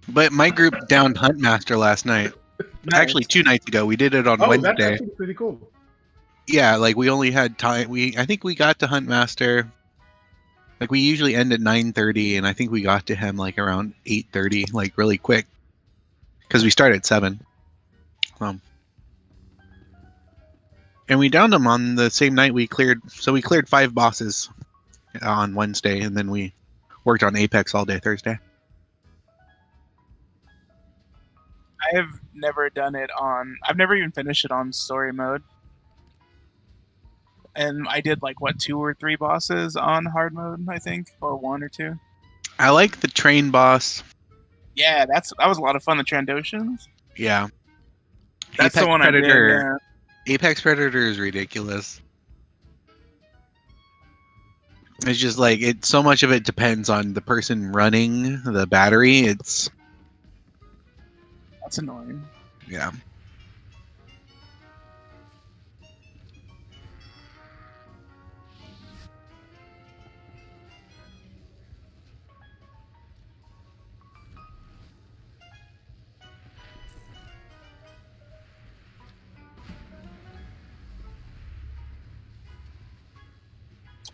But my group downed Huntmaster last night. Nice. Actually, 2 nights ago. We did it on Oh, that's Wednesday. actually pretty cool. Yeah, like we only had time. I think we got to Huntmaster. Like we usually end at 9:30, and I think we got to him like around 8:30, like really quick, because we start at 7. And we downed him on the same night we cleared. So we cleared 5 bosses on Wednesday, and then we worked on Apex all day Thursday. I have never done it on. I've never even finished it on story mode. And I did like 2 or 3 bosses on hard mode, I think, or 1 or 2. I like the train boss. Yeah, that was a lot of fun. The Trandoshans. Yeah. That's Apex the one Predator. I did. Apex Predator is ridiculous. It's just like so much of it depends on the person running the battery. That's annoying. Yeah.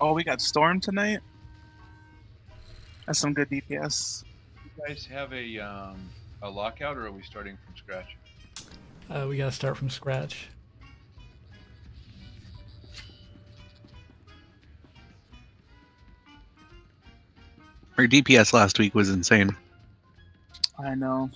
Oh, we got Storm tonight. That's some good DPS. You guys have a lockout, or are we starting from scratch? We gotta start from scratch. Our DPS last week was insane. I know.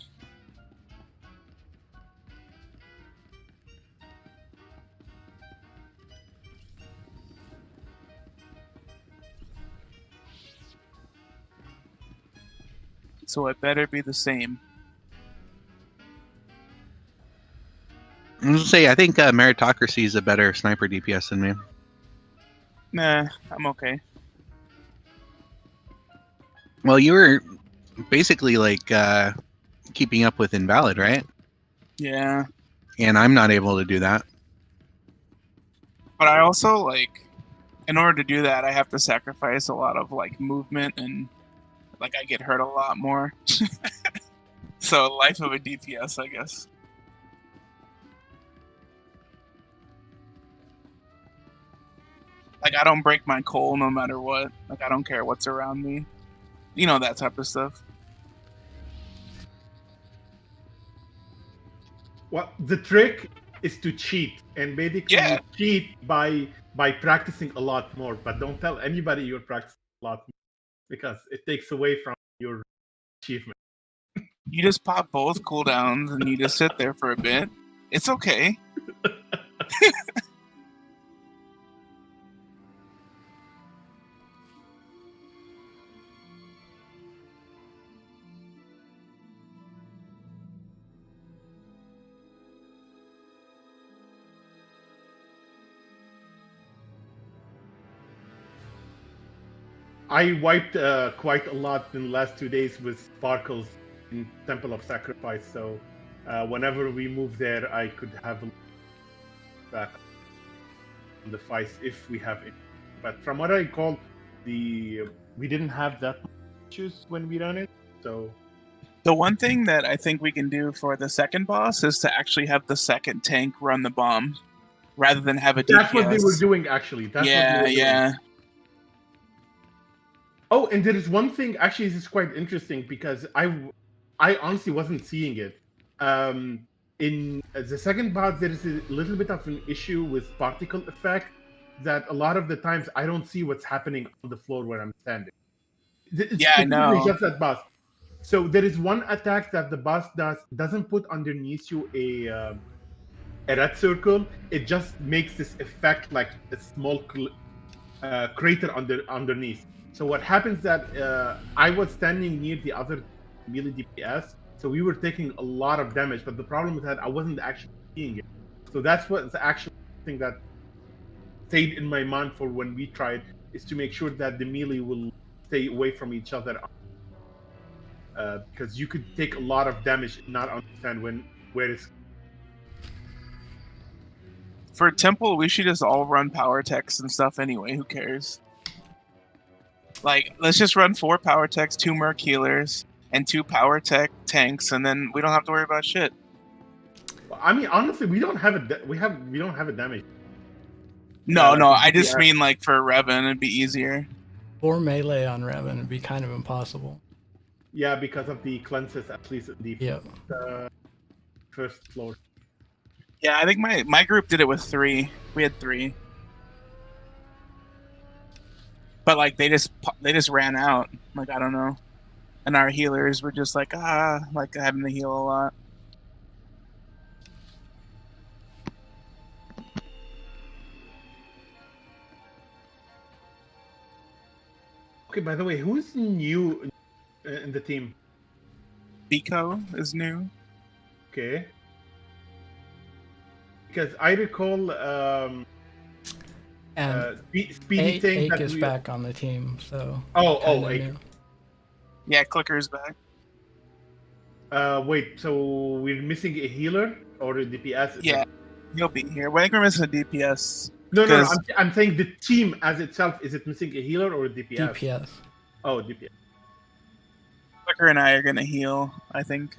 So it better be the same. I'm gonna say I think Meritocracy is a better sniper DPS than me. Nah, I'm okay. Well, you were basically like keeping up with Invalid, right? Yeah. And I'm not able to do that. But I also, like, in order to do that, I have to sacrifice a lot of, like, movement, and, like, I get hurt a lot more. So, life of a DPS, I guess. Like, I don't break my coal no matter what. Like, I don't care what's around me. You know, that type of stuff. Well, the trick is to cheat, and basically you cheat by practicing a lot more. But don't tell anybody you're practicing a lot more, because it takes away from your achievement. You just pop both cooldowns and you just sit there for a bit. It's okay. I wiped quite a lot in the last 2 days with Sparkles in Temple of Sacrifice, so whenever we move there, I could have a back on the fights if we have it. But from what I recall, we didn't have that much issues when we run it, so... The one thing that I think we can do for the second boss is to actually have the second tank run the bomb, rather than have a DPS. That's what they were doing, actually. That's what they were doing. Oh, and there is one thing, actually, this is quite interesting, because I honestly wasn't seeing it. In the second boss, there is a little bit of an issue with particle effect, that a lot of the times I don't see what's happening on the floor where I'm standing. I know. Just that boss. So there is one attack that the boss doesn't put underneath you a red circle. It just makes this effect like a small crater underneath. So what happens that I was standing near the other melee DPS, so we were taking a lot of damage, but the problem is that I wasn't actually seeing it. So that's what's the actual thing that stayed in my mind for when we tried, is to make sure that the melee will stay away from each other. Because you could take a lot of damage and not understand where it's... For Temple, we should just all run power techs and stuff anyway. Who cares? Like, let's just run 4 power techs, 2 merc healers, and 2 power tanks, and then we don't have to worry about shit. I mean, honestly, we don't have we don't have a damage. No, like no, the I just DPS. mean like for Revan, it'd be easier. Or melee on Revan would be kind of impossible. Yeah, because of the cleanses, at least in the Yep. first floor. Yeah, I think my group did it with 3. We had 3. But like they just ran out. Like I don't know. And our healers were just like having to heal a lot. Okay, by the way, who's new in the team? Biko is new. Okay. Because I recall And Speedy saying Ake that is back on the team, so kinda Ake. new. Yeah, Clicker's back. Wait, so we're missing a healer or a DPS? Yeah, he'll be here. Well, I think we're missing a DPS. No. 'Cause- I'm saying the team as itself. Is it missing a healer or a DPS? DPS. Oh, DPS. Clicker and I are gonna heal, I think.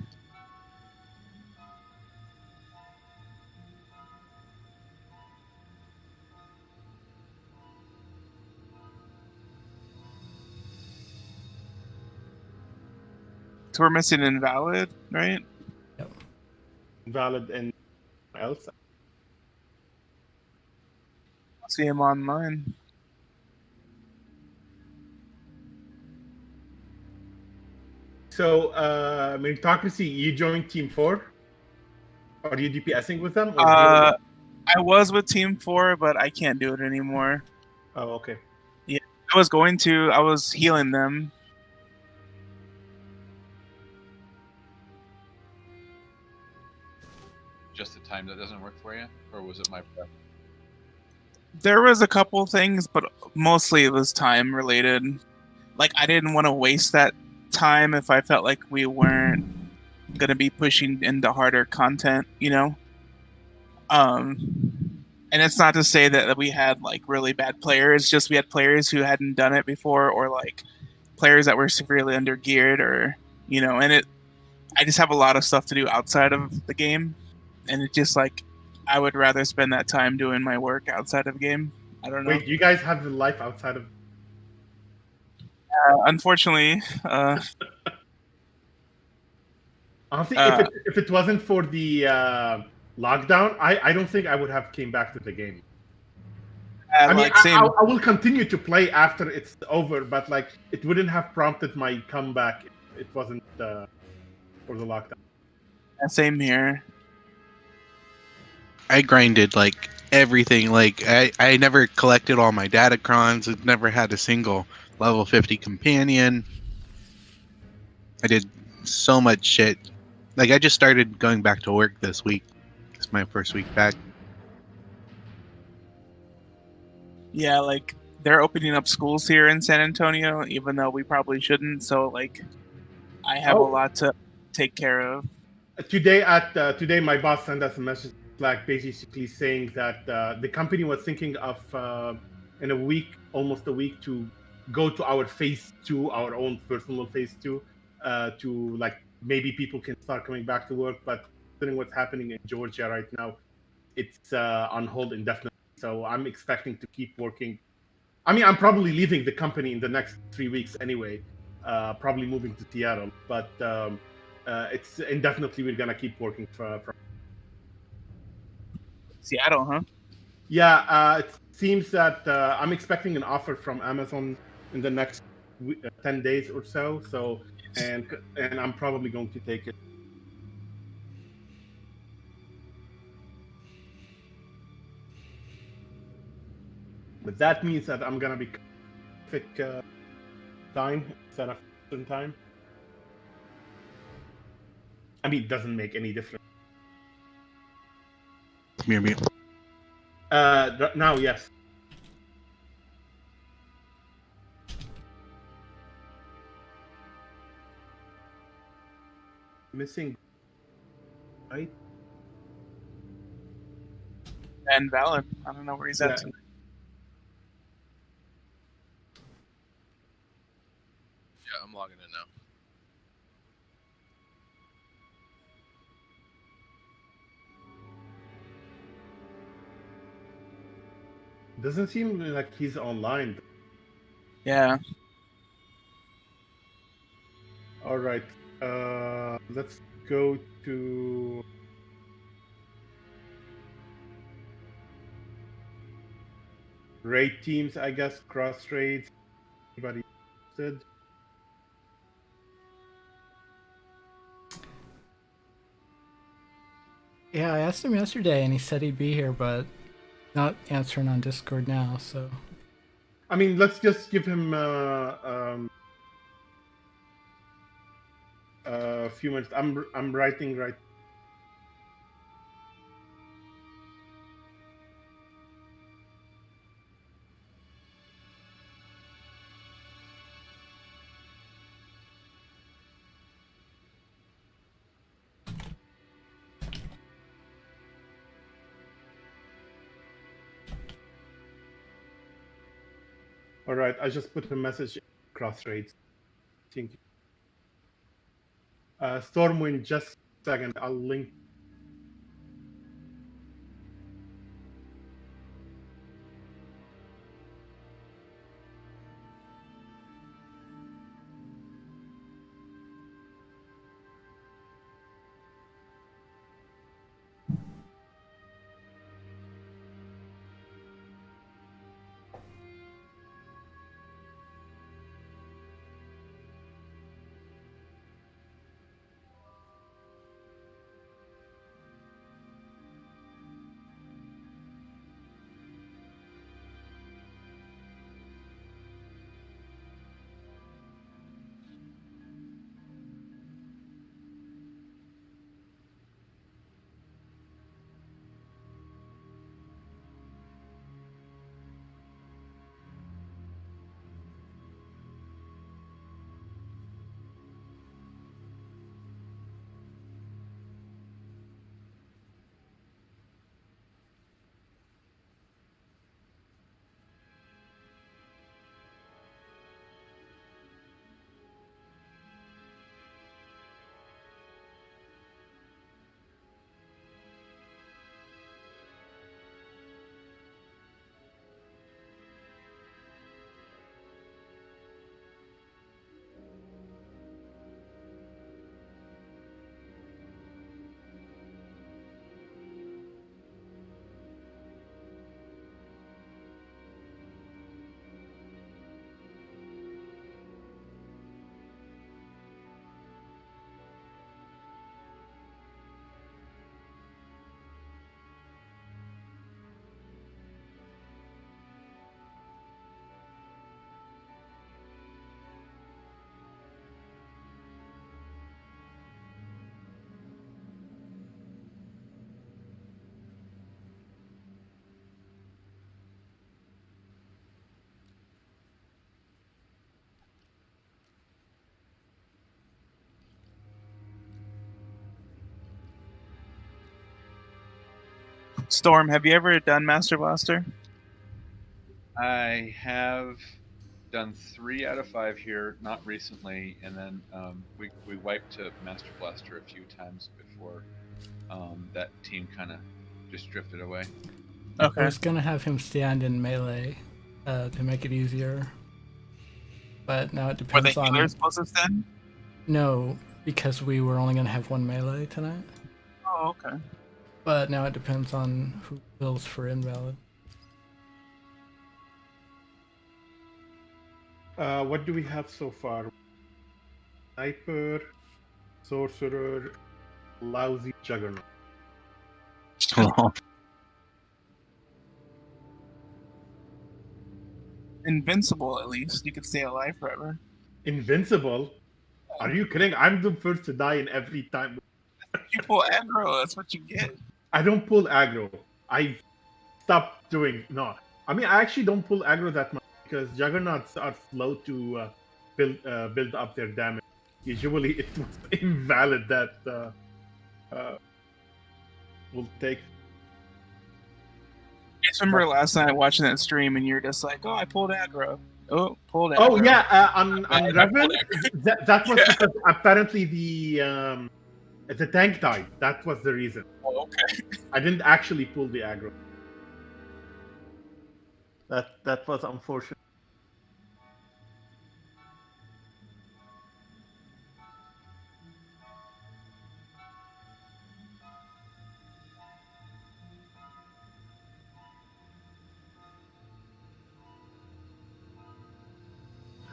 So we're missing Invalid, right? Yep. Valid and else. I'll see him online. So, Meritocracy, you joined Team 4? Are you DPSing with them? Or I was with Team 4, but I can't do it anymore. Oh, okay. I was going to. I was healing them. Just the time that doesn't work for you, or was it my preference? There was a couple things, but mostly it was time related. Like I didn't want to waste that time if I felt like we weren't gonna be pushing into harder content, you know. And it's not to say that we had like really bad players. Just we had players who hadn't done it before, or like players that were severely undergeared, or you know. And I just have a lot of stuff to do outside of the game, and it just like I would rather spend that time doing my work outside of game. I don't know. Wait, you guys have a life outside of... Unfortunately, Honestly, if it wasn't for the lockdown, I don't think I would have came back to the game. I mean, like, same. I will continue to play after it's over, but like it wouldn't have prompted my comeback if it wasn't for the lockdown. Same here. I grinded like everything. Like I never collected all my datacrons. I've never had a single level 50 companion. I did so much shit. Like I just started going back to work this week. It's my first week back. Yeah, like they're opening up schools here in San Antonio, even though we probably shouldn't. So like, I have a lot to take care of. Today, my boss sent us a message, like basically saying that the company was thinking of in a week, almost a week, to go to our phase 2, our own personal phase 2, to like maybe people can start coming back to work. But considering what's happening in Georgia right now, it's on hold indefinitely. So I'm expecting to keep working. I mean, I'm probably leaving the company in the next 3 weeks anyway, probably moving to Seattle. But it's indefinitely we're gonna keep working from Seattle, huh? Yeah, it seems that I'm expecting an offer from Amazon in the next 10 days or so. So, and I'm probably going to take it. But that means that I'm gonna be Pacific time instead of Eastern time. I mean, it doesn't make any difference. Mute. Now, yes. Missing, right? And Valid. I don't know where he's at. Yeah. Yeah, I'm logging in now. Doesn't seem like he's online. Yeah. All right. Let's go to raid teams, I guess. Cross raids. Anybody interested? Yeah, I asked him yesterday, and he said he'd be here, but not answering on Discord now. So, I mean, let's just give him a few minutes. I'm writing right. All right, I just put a message in cross raids. Thank you. Stormwind, just a second. I'll link. Storm, have you ever done Master Blaster? I have done 3 out of 5 here, not recently, and then we wiped to Master Blaster a few times before that team kind of just drifted away. Okay. I was gonna have him stand in melee to make it easier, but now it Were the depends on. healers supposed to stand? No, because we were only gonna have one melee tonight. Oh, okay. But now it depends on who fills for invalid. What do we have so far? Sniper, sorcerer, lousy juggernaut. Invincible, at least. You could stay alive forever. Invincible? Are you kidding? I'm the first to die in every time. You pull aggro, that's what you get. I don't pull aggro. I stopped doing. No. I mean, I actually don't pull aggro that much because juggernauts are slow to build up their damage. Usually it was invalid that will take. I just remember last night watching that stream and you're just like, oh, I pulled aggro. Oh, pulled aggro. Oh yeah, on Revan, that was because apparently the tank died. That was the reason. Oh, okay. I didn't actually pull the aggro. That was unfortunate.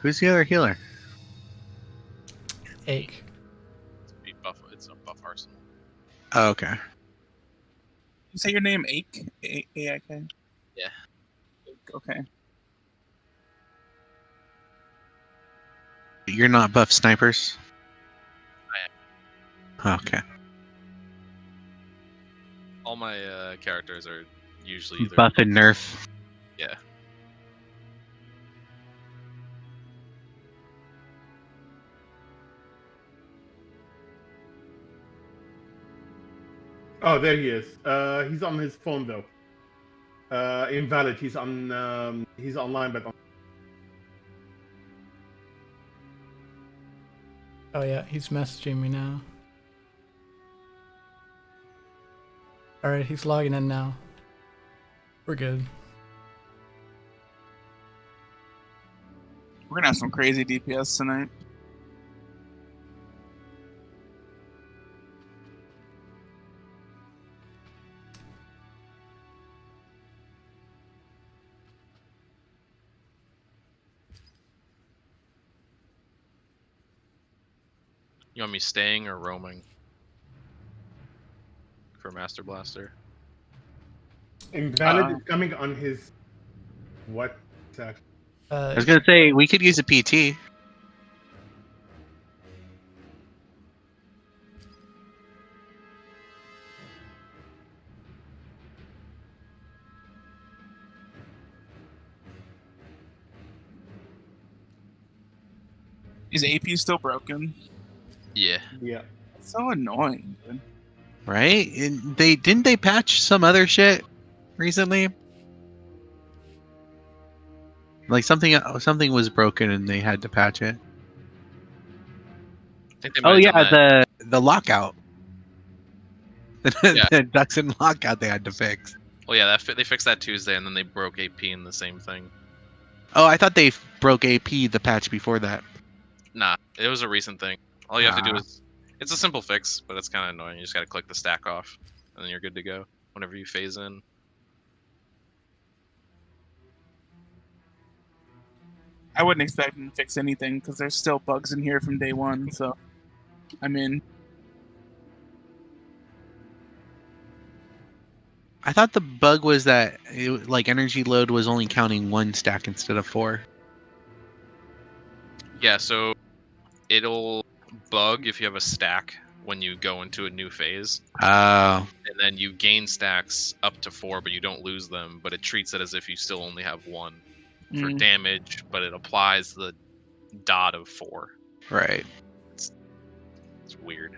Who's the other healer? Ache. It's a buff arsenal. Oh, okay. You say your name Ake? A-I-K? Yeah. Okay. You're not buff snipers? Okay. All my characters are usually either Buff and nerf. Yeah. Oh, there he is. He's on his phone though. Invalid. He's online, but Oh yeah, he's messaging me now. Alright, he's logging in now. We're good. We're gonna have some crazy DPS tonight. You want me staying or roaming for Master Blaster? invalid is coming on his what exactly? I was gonna say we could use a PT. Is AP still broken? Yeah. Yeah. It's so annoying, dude. Right? And they patch some other shit recently? Like something was broken and they had to patch it. I think they might Oh have yeah, done that. the lockout. Yeah. The ducks and lockout they had to fix. Well, yeah, they fixed that Tuesday, and then they broke AP in the same thing. Oh, I thought they broke AP the patch before that. Nah, it was a recent thing. All you have to do Ah. is, it's a simple fix, but it's kind of annoying. You just got to click the stack off, and then you're good to go whenever you phase in. I wouldn't expect them to fix anything because there's still bugs in here from day one. So, I mean, I thought the bug was that like energy load was only counting one stack instead of 4. Yeah, so it'll bug if you have a stack when you go into a new phase, Oh, and then you gain stacks up to 4, but you don't lose them. But it treats it as if you still only have 1 for damage, but it applies the dot of 4. right. It's weird.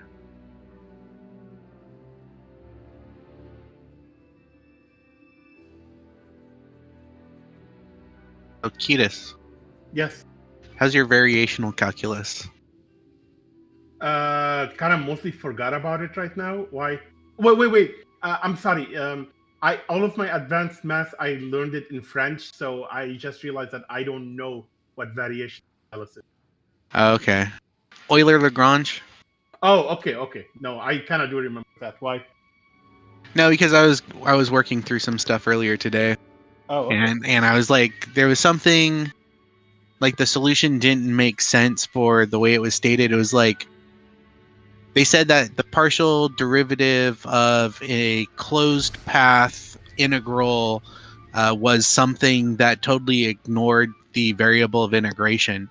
So Ketis, Yes. how's your variational calculus? Kind of mostly forgot about it right now. Why? Wait. I'm sorry. All of my advanced math I learned it in French, so I just realized that I don't know what variation analysis is. Oh, okay. Euler Lagrange? Oh, okay. No, I kind of do remember that. Why? No, because I was working through some stuff earlier today, Oh, okay. and I was like, there was something like the solution didn't make sense for the way it was stated. It was like they said that the partial derivative of a closed path integral was something that totally ignored the variable of integration.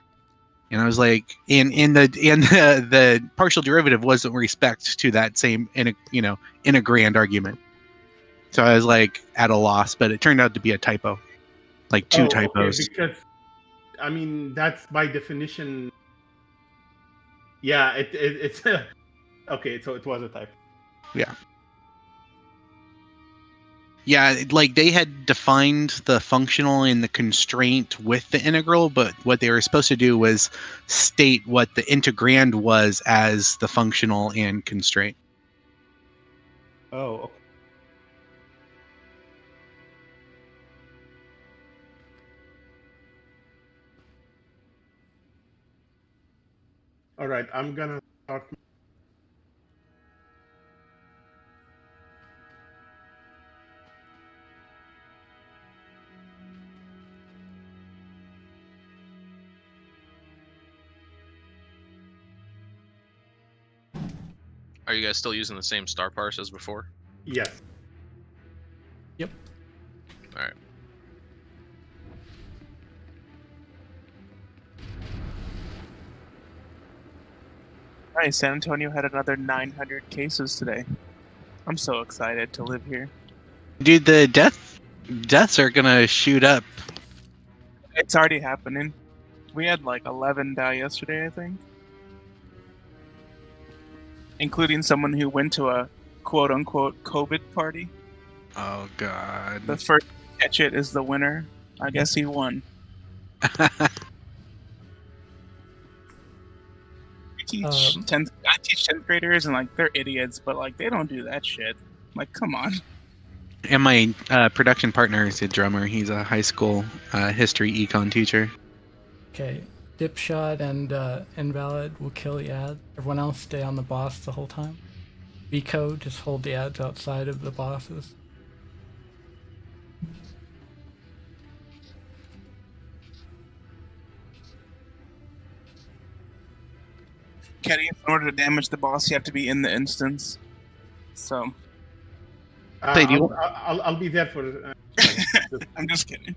And I was like, in the partial derivative wasn't respect to that same integrand argument. So I was like at a loss, but it turned out to be a typo, like two typos. Okay, because I mean that's by definition. Yeah, it's okay. So it was a type. Yeah, like they had defined the functional and the constraint with the integral, but what they were supposed to do was state what the integrand was as the functional and constraint. Oh, okay. All right, I'm gonna start. Are you guys still using the same star parse as before? Yes. Yep. All right. Nice. San Antonio had another 900 cases today. I'm so excited to live here. Dude, the deaths are gonna shoot up. It's already happening. We had like 11 die yesterday, I think. Including someone who went to a quote-unquote COVID party. Oh god. The first to catch it is the winner. I guess he won. I teach 10th graders, and like they're idiots, but like they don't do that shit. Like, come on. And my production partner is a drummer. He's a high school history econ teacher. Okay. Dipshot and Invalid will kill the ads. Everyone else stay on the boss the whole time. Vico, just hold the ads outside of the bosses. Kenny, in order to damage the boss, you have to be in the instance. So. Hey, do you- I'll be there for. I'm just kidding.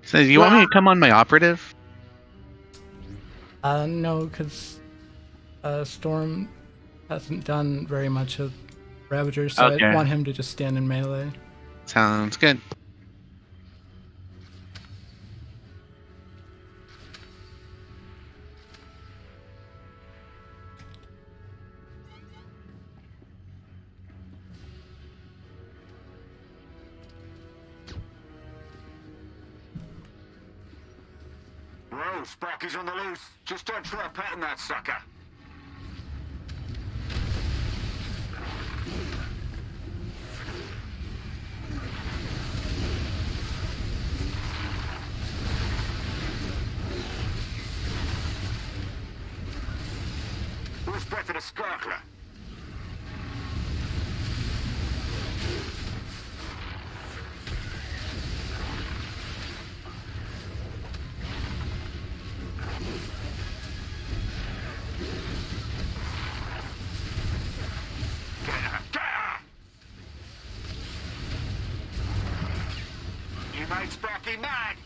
So, do you want me to come on my operative? No, because Storm hasn't done very much of Ravager, so Okay. I want him to just stand in melee. Sounds good. Whoa, Sparky's on the loose. Just don't throw a pet in that sucker. Who's better to Skarkler? You made Sparky mad!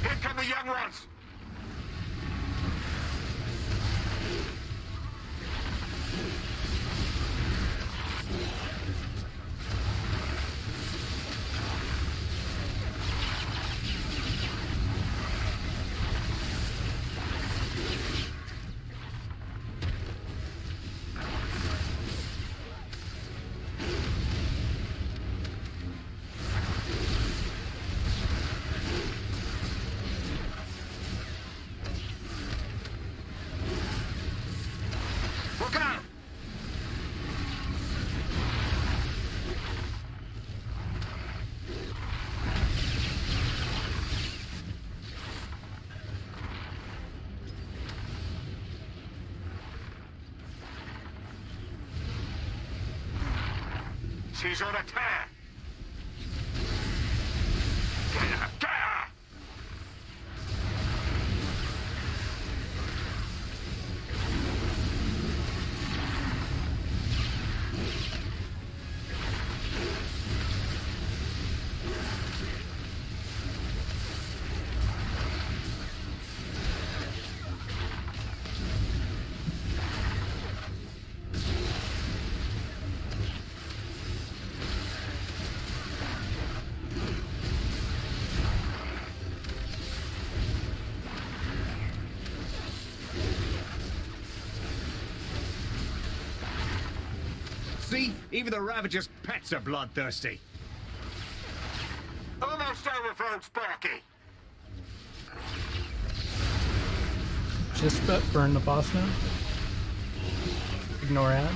Here come the young ones! Look out! She's on a tear! Get her! Get her! See? Even the Ravager's pets are bloodthirsty. Almost overthrown Sparky! Just burn the boss now. Ignore ads.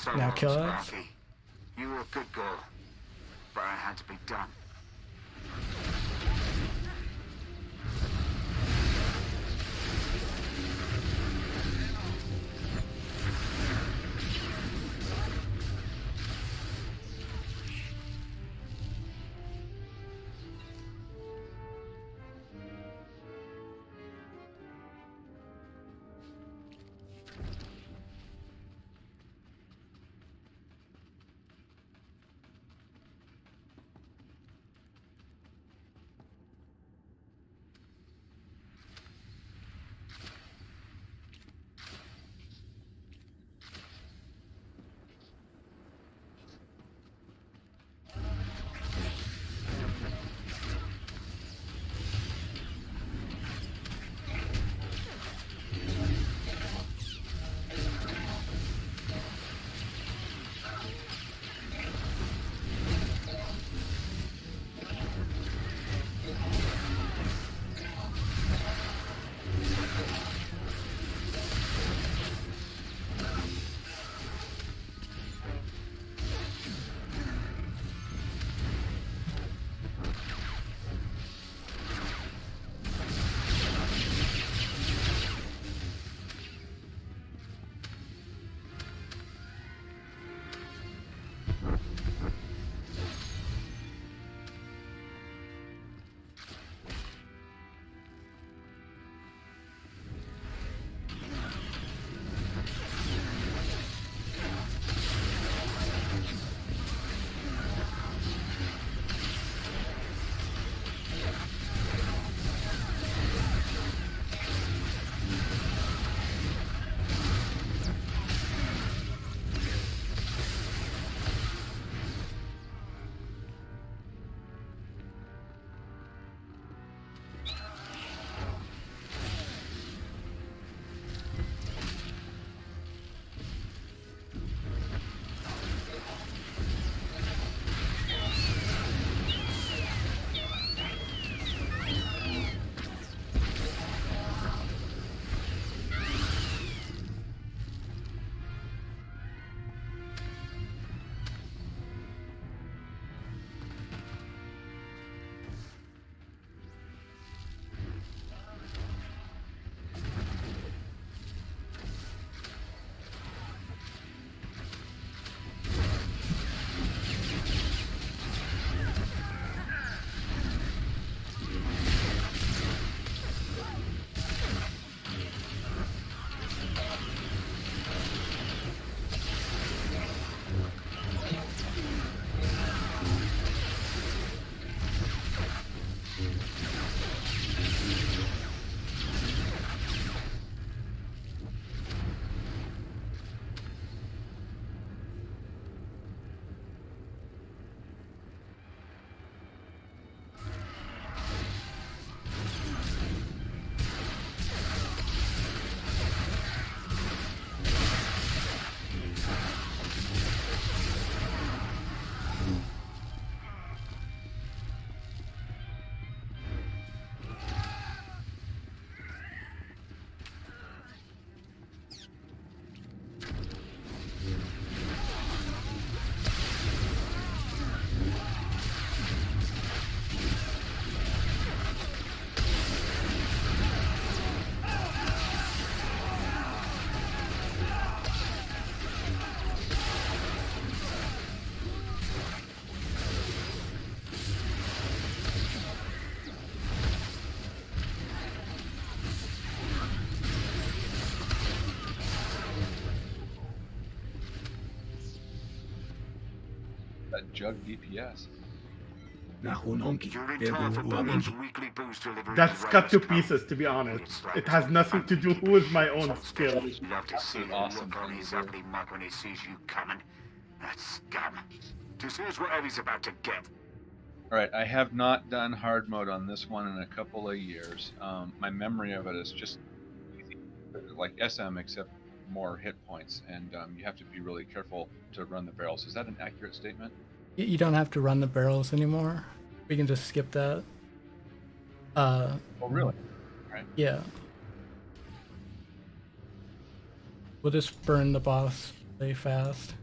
So Now long, kill it. Sparky. You were a good girl, but it had to be done. That jug DPS. You're in time for Bubba's weekly booze delivery. That's cut to pieces, to be honest. It has nothing to do with my own skill. Love to see him Awesome look on thing his to do. ugly mug when he sees you coming. That scum. Just here's what he's about to get. All right, I have not done hard mode on this one in a couple of years. My memory of it is just like SM, except more hit points, and you have to be really careful to run the barrels. Is that an accurate statement? You don't have to run the barrels anymore. We can just skip that. Oh, really? Right. Yeah. We'll just burn the boss really fast.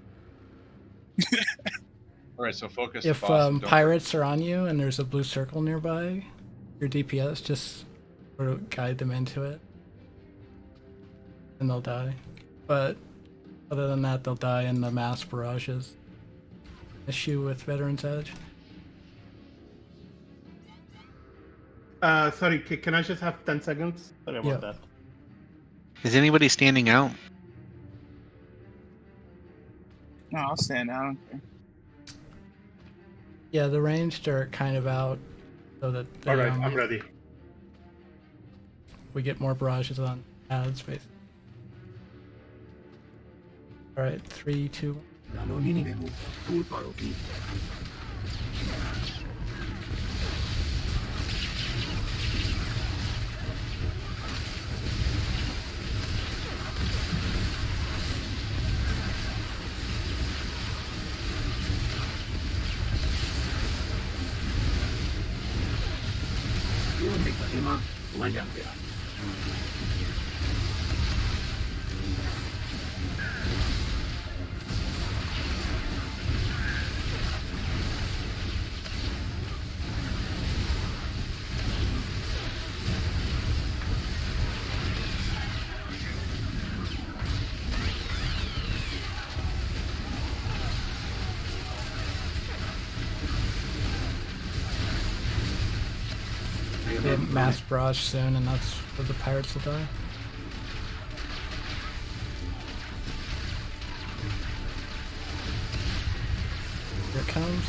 All right, so focus If the boss. And don't pirates are on you and there's a blue circle nearby, your DPS just sort of guide them into it, and they'll die. But other than that, they'll die in the mass barrages. Issue with Veteran's Edge. Sorry, can I just have 10 seconds? Sorry about Yeah. that. Is anybody standing out? No, I'll stand. I don't care. Yeah, the ranged are kind of out, so that they, Alright, I'm ready. we get more barrages on ads, basically. Alright, 3, 2, 1. Get mass barrage soon, and that's where the pirates will die. Here it comes.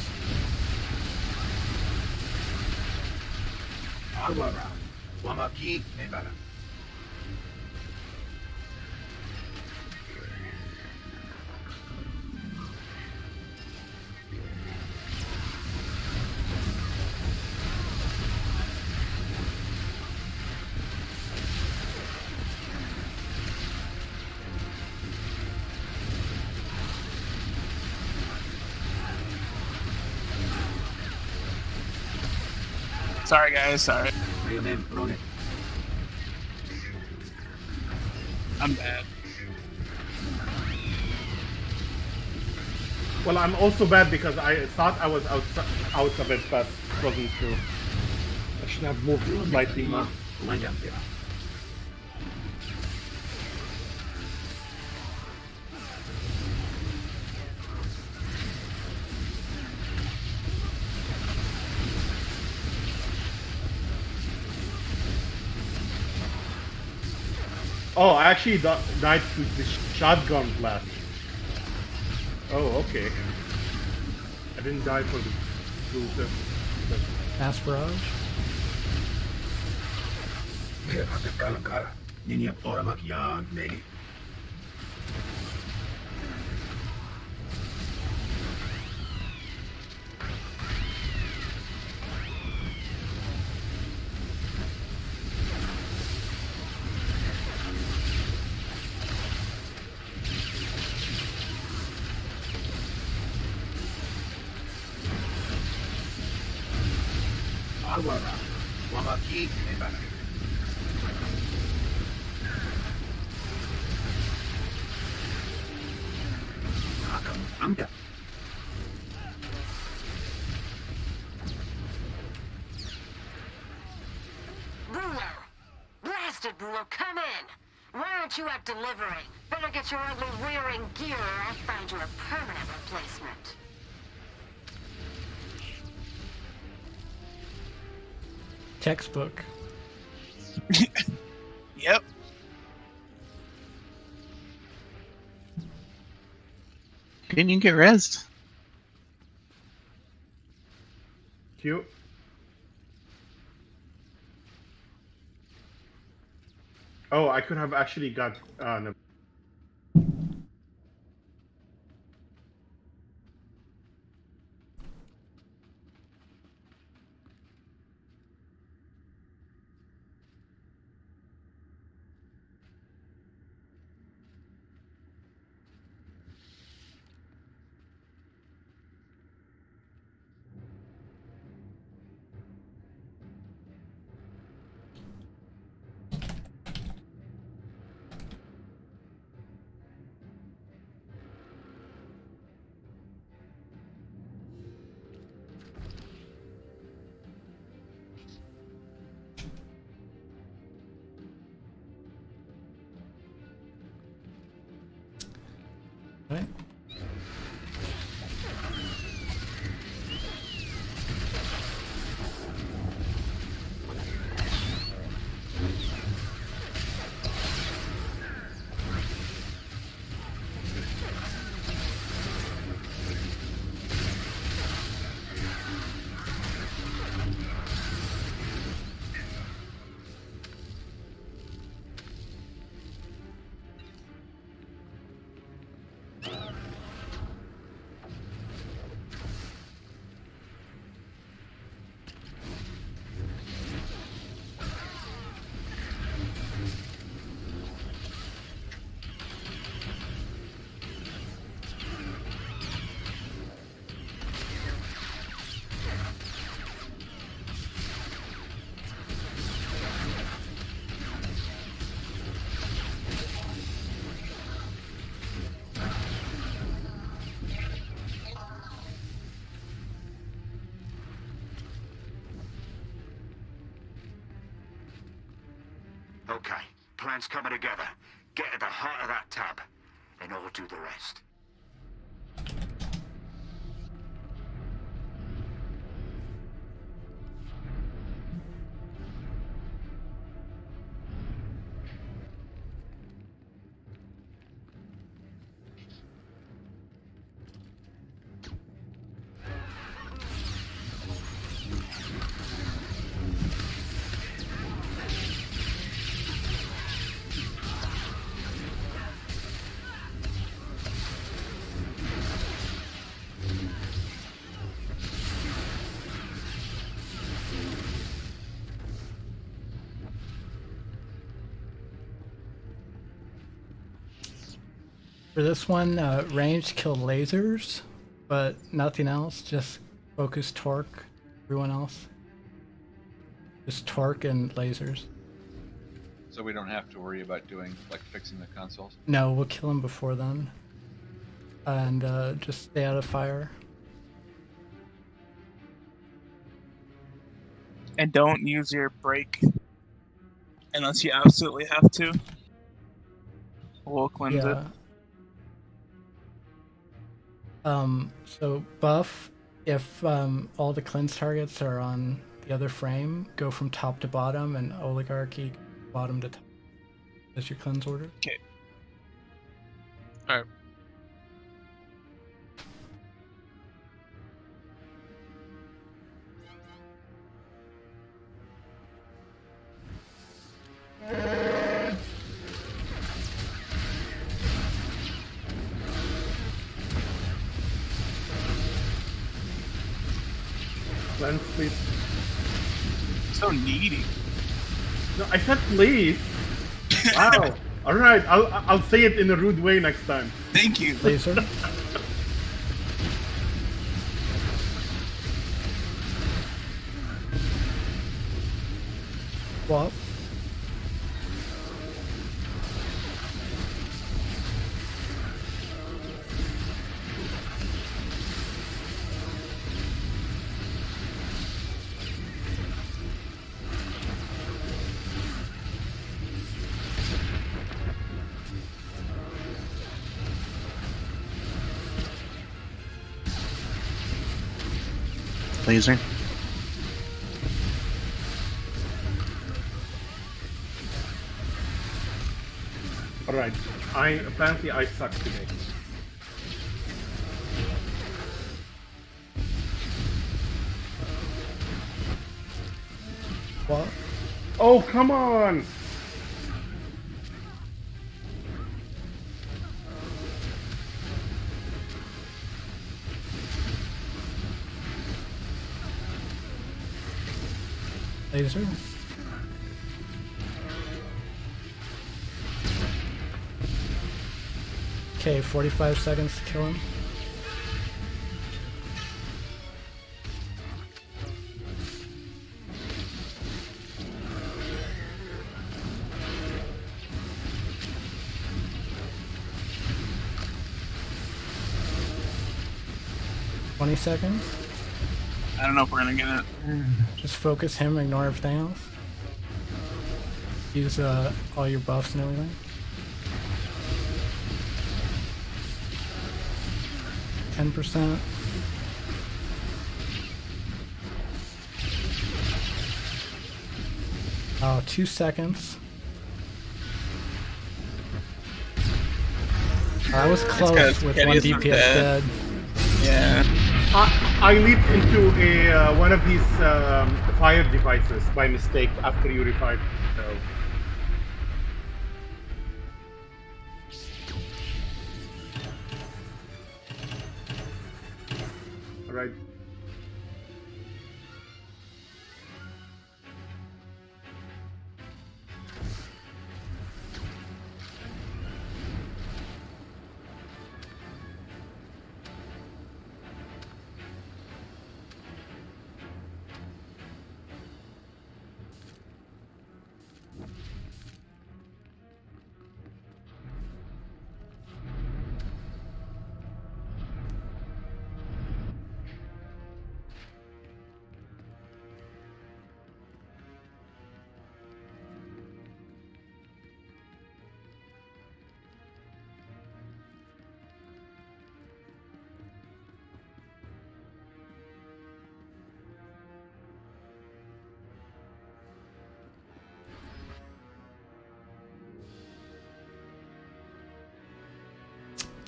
Sorry, guys. Sorry. I'm bad. Well, I'm also bad because I thought I was out of it, but it wasn't true. I should have moved slightly more. Oh, I actually died to the shotgun blast. Oh, okay. I didn't die for the blue. Mass barrage. Bruno! Blasted, Bruno, come in! Why aren't you out delivering? Better get your ugly rearing gear or I'll find you a permanent replacement. Textbook. Yep. Didn't you get rezzed? Cute. Oh, I could have actually got. No. Okay, plan's coming together. Get at the heart of that tab, and I'll do the rest. For this one, range kill lasers, but nothing else. Just focus torque. Everyone else, just torque and lasers. So we don't have to worry about doing like fixing the consoles. No, we'll kill him before then, and just stay out of fire. And don't use your brake unless you absolutely have to. We'll cleanse it. So buff, if all the cleanse targets are on the other frame, go from top to bottom, and oligarchy bottom to top. That's your cleanse order. Okay. Alright. Cleanse, please. So needy. No, I said please. Wow. All right, I'll say it in a rude way next time. Thank you. Laser. Swap. Laser. All right. Apparently I suck today. What? Oh, come on! Laser. Okay, 45 seconds to kill him. $20 seconds. I don't know if we're gonna get it. Just focus him, ignore everything else. Use all your buffs and everything. 10%. Oh, 2 seconds. I was close with Kenny 1 isn't DPS dead. dead. Yeah. I leaped into a one of these fire devices by mistake after you revived. So. All right.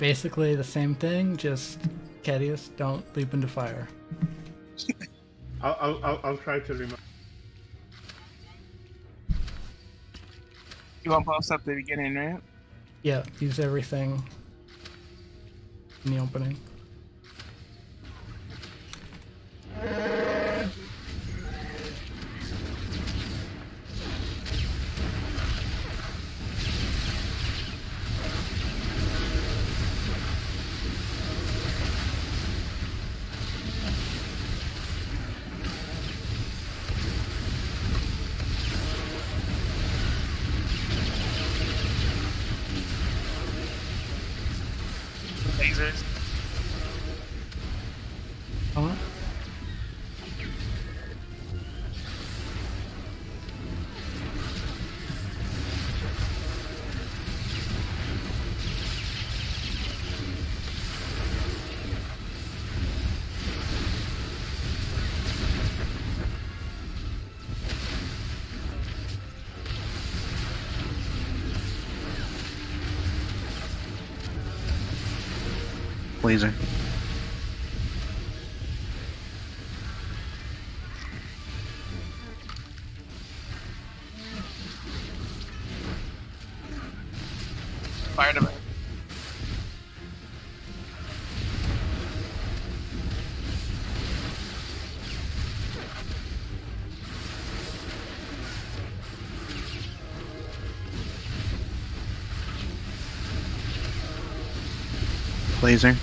basically the same thing, just Cadius, don't leap into fire. I'll try to remember. You want buffs at the beginning, right? Yeah, use everything in the opening. Lasers. Huh? Laser. Fire device. Laser.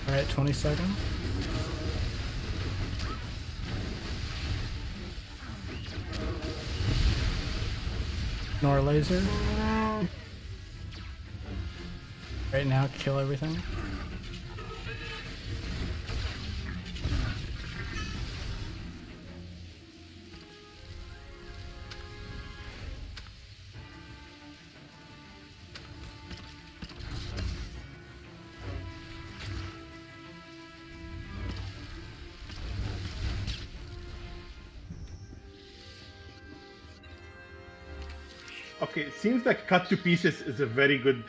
Alright, 20 seconds. Ignore laser. Right now, kill everything. Okay, it seems like cut to pieces is a very good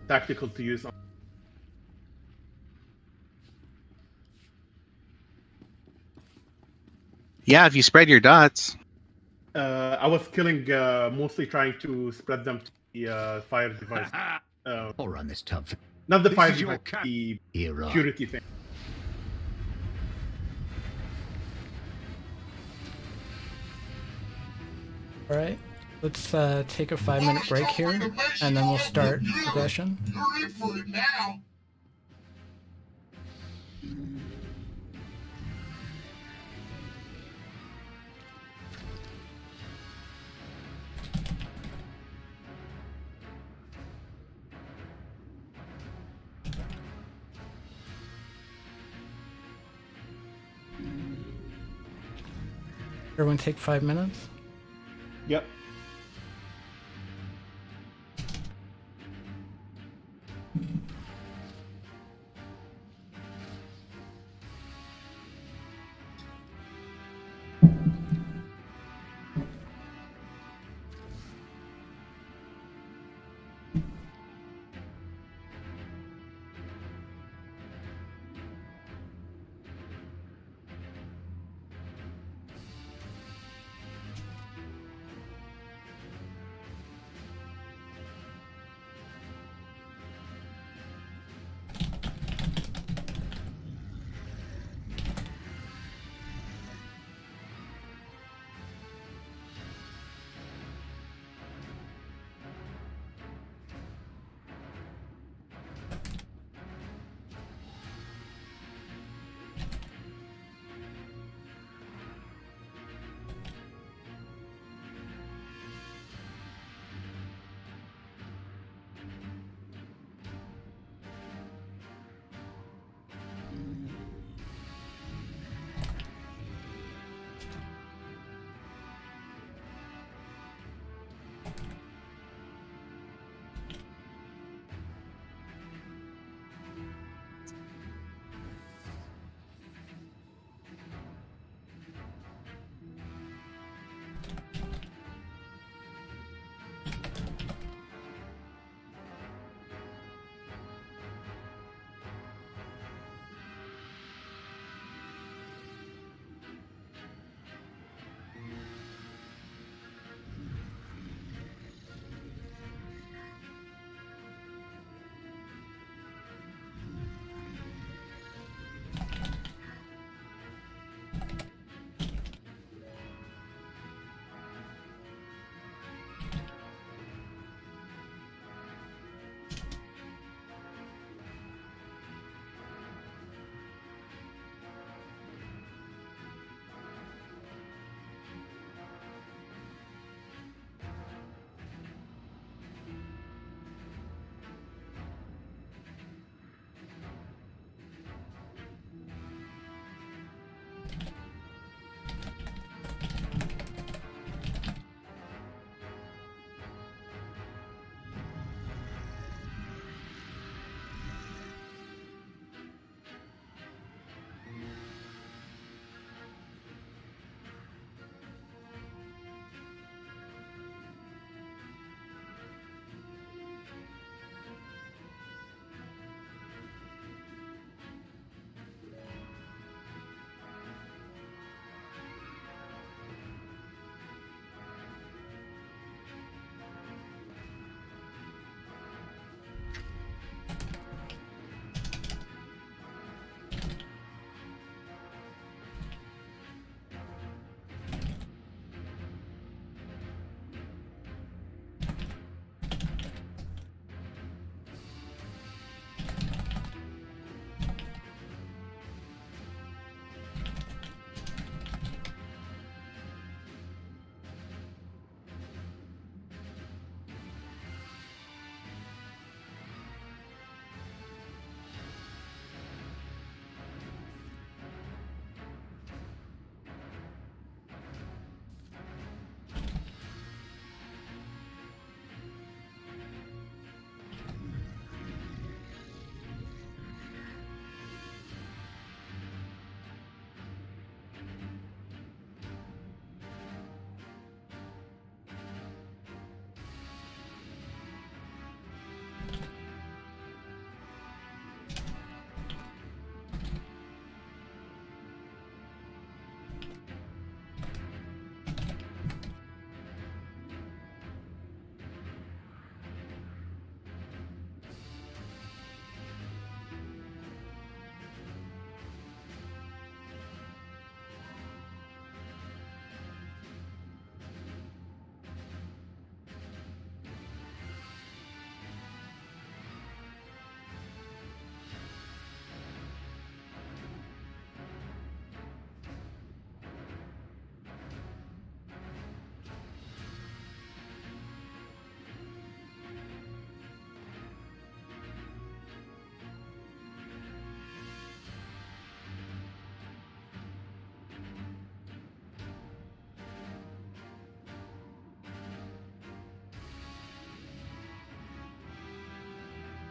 tactical to use. Yeah, if you spread your dots. I was killing, mostly trying to spread them to the fire device. I'll run this tub. Not the This fire is your device, cat. the Hero. purity thing. Alright, let's take a 5-minute break here, and then we'll start progression. You're in for it now. Everyone take 5 minutes. Yep.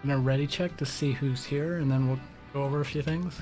gonna ready check to see who's here, and then we'll go over a few things.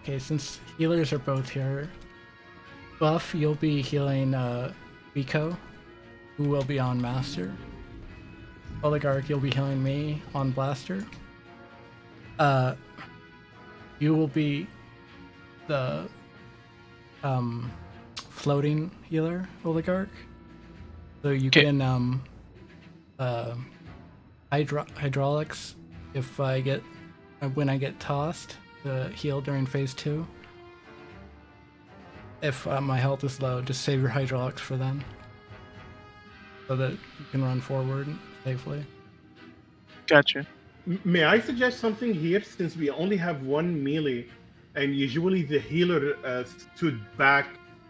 Okay, since healers are both here, Buff, you'll be healing Rico, who will be on Master. Oligarch, you'll be healing me on Blaster. You will be the floating healer, Oligarch. So you can hydraulics if when I get tossed to heal during phase 2. If my health is low, just save your hydraulics for then, so that you can run forward safely. Gotcha. May I suggest something here? Since we only have one melee, and usually the healer stood back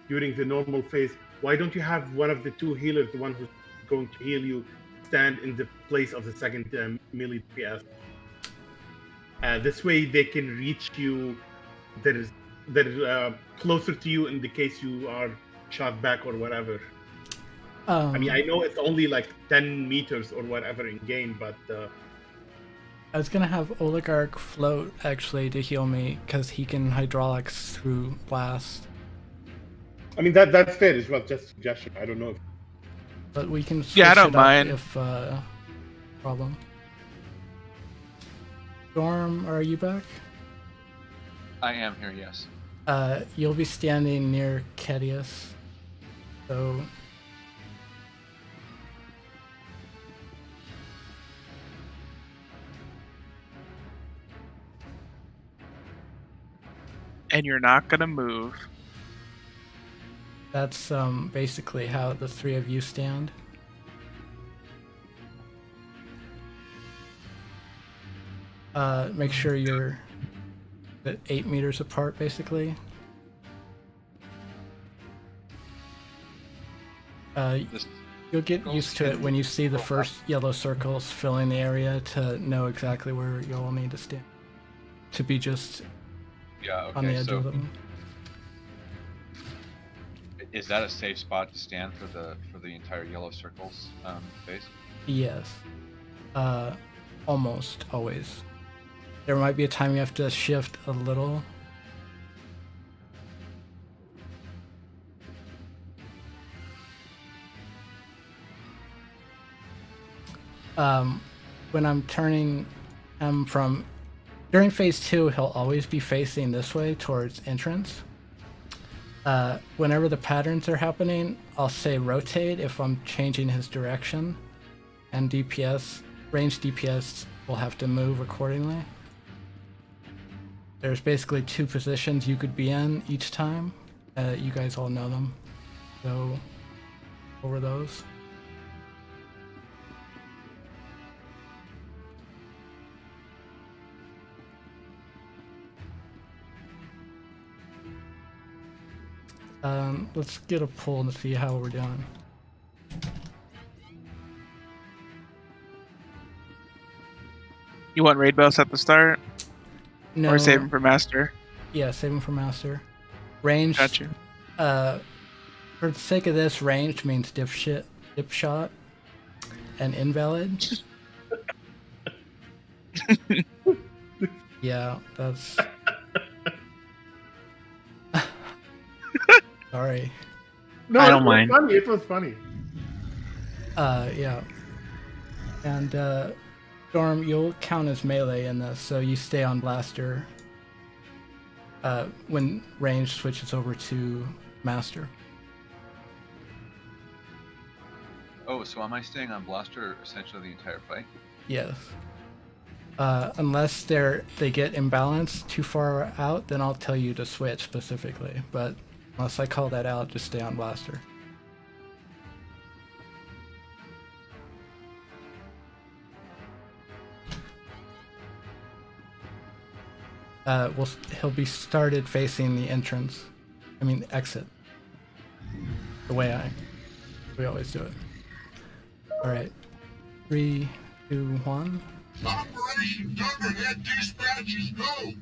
during the normal phase, why don't you have one of the two healers, the one who's going to heal you, stand in the place of the second melee DPS? This way they can reach you that is closer to you in the case you are shot back or whatever. I mean, I know it's only like 10 meters or whatever in game, but I was gonna have Oligarch float actually to heal me because he can hydraulics through blast. I mean that's fair. It was just a suggestion. I don't know. But we can switch Yeah, I don't it up mind. if problem. Storm, are you back? I am here, yes. You'll be standing near Kedius, so And you're not gonna move. that's basically how the three of you stand. Make sure you're at 8 meters apart, basically. You'll get used to it when you see the first yellow circles filling the area to know exactly where you all need to stand. To be just on the edge of them. Is that a safe spot to stand for the entire yellow circles phase? Yes. Almost always. There might be a time you have to shift a little. When I'm turning him from... During phase 2, he'll always be facing this way towards entrance. Whenever the patterns are happening, I'll say rotate if I'm changing his direction. And DPS, ranged DPS, will have to move accordingly. There's basically 2 positions you could be in each time. You guys all know them. So, over those. Let's get a poll to see how we're doing. You want raid boss at the start? No. Or save him for master? Yeah, save him for master. Ranged. Gotcha. For the sake of this, ranged means dip shot, and invalid. Yeah, that's. Sorry. No, I don't it was mind. funny. It was funny. Yeah. And Storm, you'll count as melee in this, so you stay on blaster when range switches over to master. Oh, so am I staying on blaster essentially the entire fight? Yes. Unless they get imbalanced too far out, then I'll tell you to switch specifically. But unless I call that out, just stay on blaster. He'll be started facing the entrance. I mean, exit. The way we always do it. All right, 3, 2, 1. Operation Thunderhead dispatches go.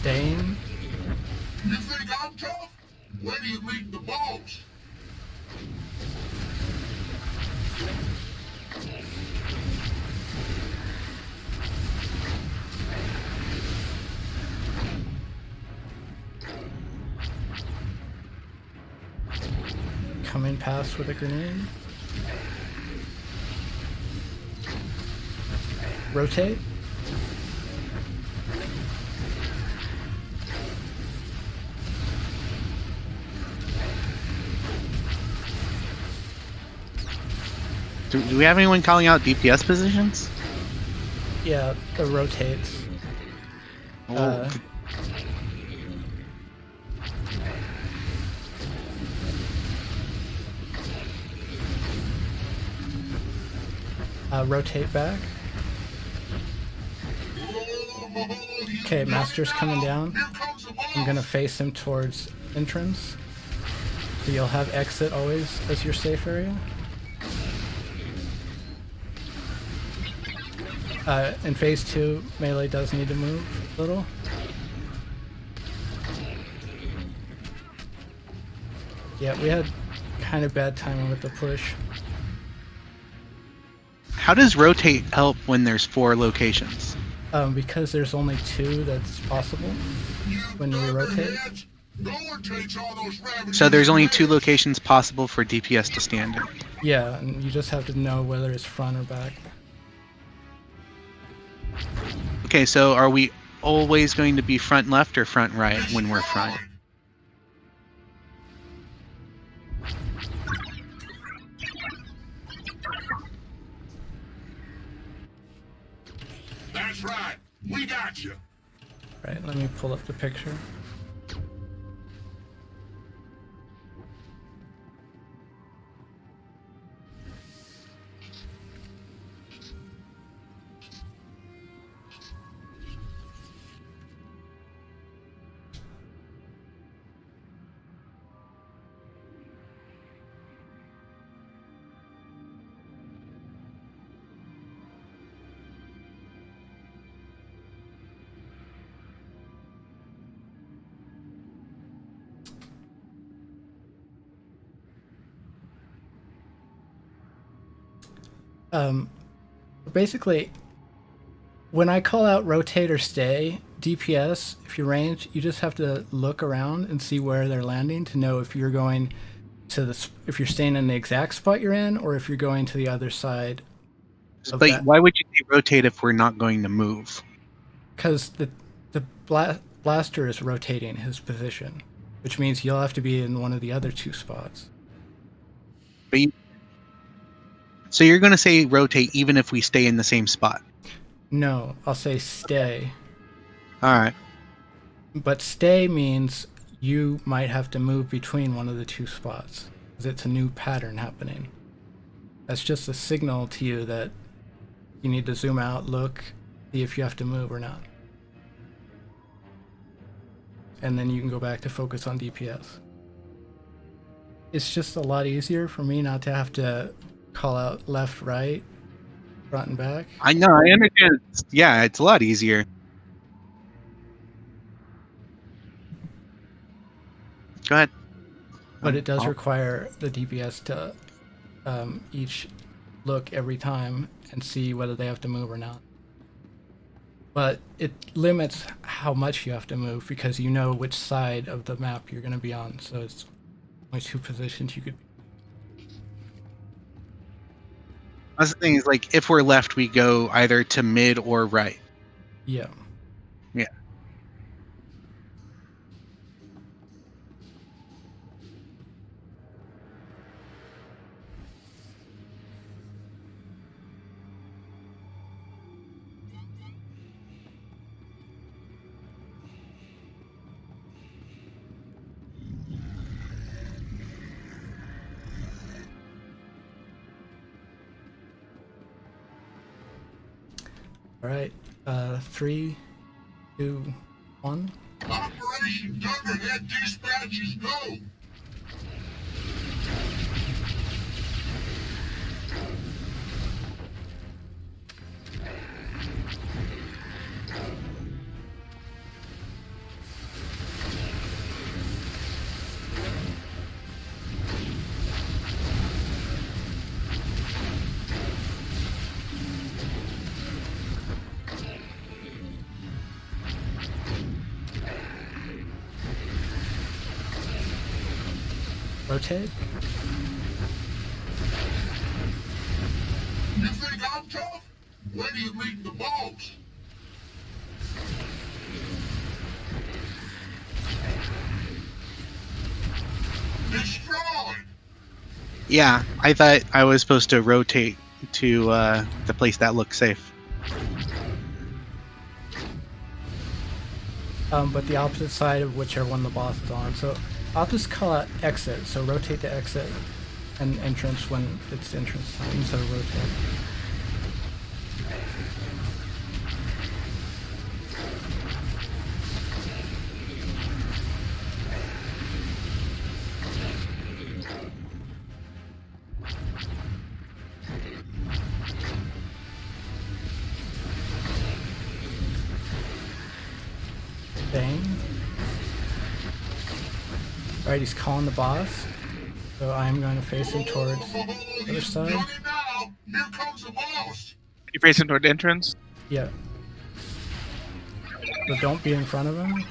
Dane. You think I'm tough? Where do you meet the boss? Coming past with a grenade. Rotate. Do we have anyone calling out DPS positions? Yeah, it rotates. Oh. Rotate back. Okay, Master's coming down. I'm gonna face him towards entrance. So you'll have exit always as your safe area. In phase 2, melee does need to move a little. Yeah, we had kind of bad timing with the push. How does rotate help when there's 4 locations? Because there's only 2 that's possible when you rotate. So there's only 2 locations possible for DPS to stand in. Yeah, and you just have to know whether it's front or back. Okay, so are we always going to be front left or front right when we're front? That's right. We got you. Right, let me pull up the picture. Basically, when I call out rotate or stay, DPS, if you range, you just have to look around and see where they're landing to know if you're going to if you're staying in the exact spot you're in, or if you're going to the other side. But why would you say rotate if we're not going to move? Because the blaster is rotating his position, which means you'll have to be in one of the other 2 spots. But so you're going to say rotate even if we stay in the same spot? No, I'll say stay. All right. But stay means you might have to move between one of the 2 spots, because it's a new pattern happening. That's just a signal to you that you need to zoom out, look, see if you have to move or not. And then you can go back to focus on DPS. It's just a lot easier for me not to have to call out left, right, front and back. I know, I understand. Yeah, it's a lot easier. Go ahead. But it does require the DPS to each look every time and see whether they have to move or not. But it limits how much you have to move because you know which side of the map you're going to be on. So it's only 2 positions you could be. That's the thing is, like, if we're left, we go either to mid or right. Yeah. Yeah. All right. 3, 2, 1. Operation Thunderhead dispatches go. Rotate. You think I'm tough? When do you meet the boss? Destroy! Yeah, I thought I was supposed to rotate to the place that looks safe. But the opposite side of whichever one the boss is on. So I'll just call it exit. So rotate to exit and entrance when it's entrance time instead of rotate. Bang. Alright, he's calling the boss. So I'm going to face him towards the other side. Done it now! Here comes the boss! You facing toward the entrance? Yeah. So don't be in front of him.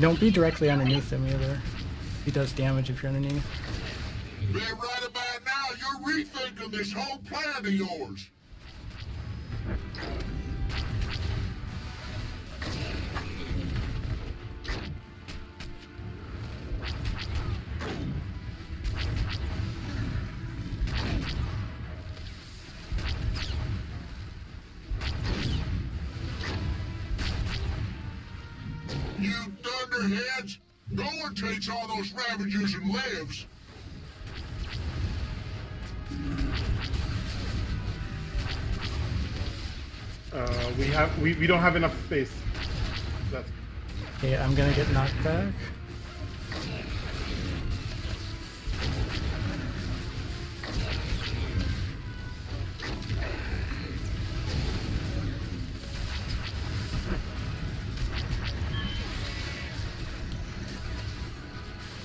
Don't be directly underneath him either. He does damage if you're underneath. Man, right about now, you're rethinking this whole plan of yours. You thunderheads! No one takes all those Ravagers and lives! We don't have enough space. That's Okay, I'm gonna get knocked back.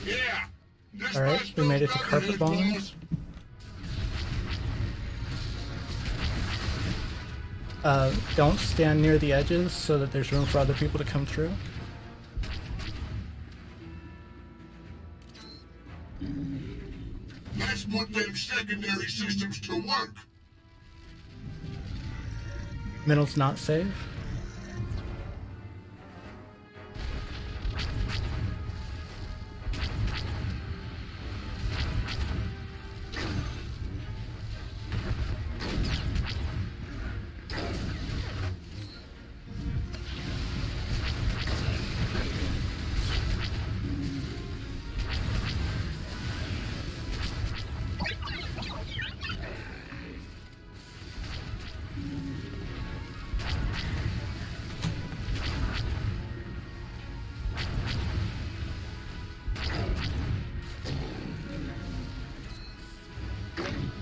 Yeah! Alright, we made it to carpet bomb. Don't stand near the edges so that there's room for other people to come through. Let's put them secondary systems to work! Middle's not safe.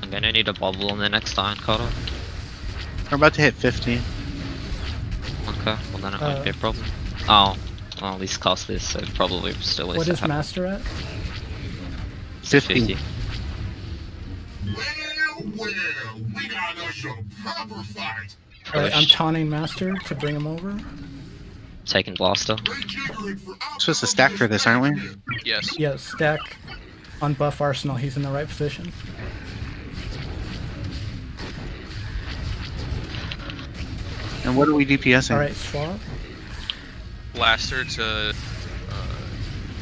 I'm gonna need a bubble on the next iron cutter. We're about to hit 15. Okay, well then it won't be a problem. Oh, well at least cast this, so probably still What is Master at? 15. 50. Well, we got a proper fight. Alright, I'm taunting Master to bring him over. Taking Blaster. Supposed to stack for this, aren't we? Yes. Yeah, stack on buff Arsenal. He's in the right position. And what are we DPSing? Alright, swap. Blaster to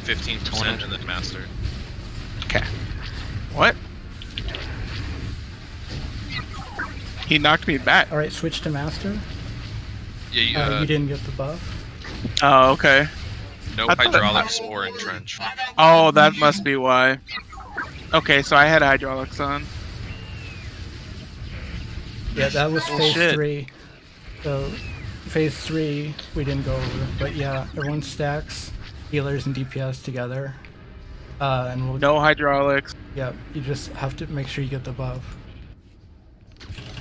15% and then Master. Okay. What? He knocked me back. Alright, switch to Master. Yeah, you didn't get the buff. Oh, okay. no I thought- hydraulics or entrench. Oh, that must be why. Okay, so I had hydraulics on. Yeah, that was phase shit. 3. So, phase 3 we didn't go over. But yeah, everyone stacks healers and DPS together. And we'll... No hydraulics. Yeah, you just have to make sure you get the buff.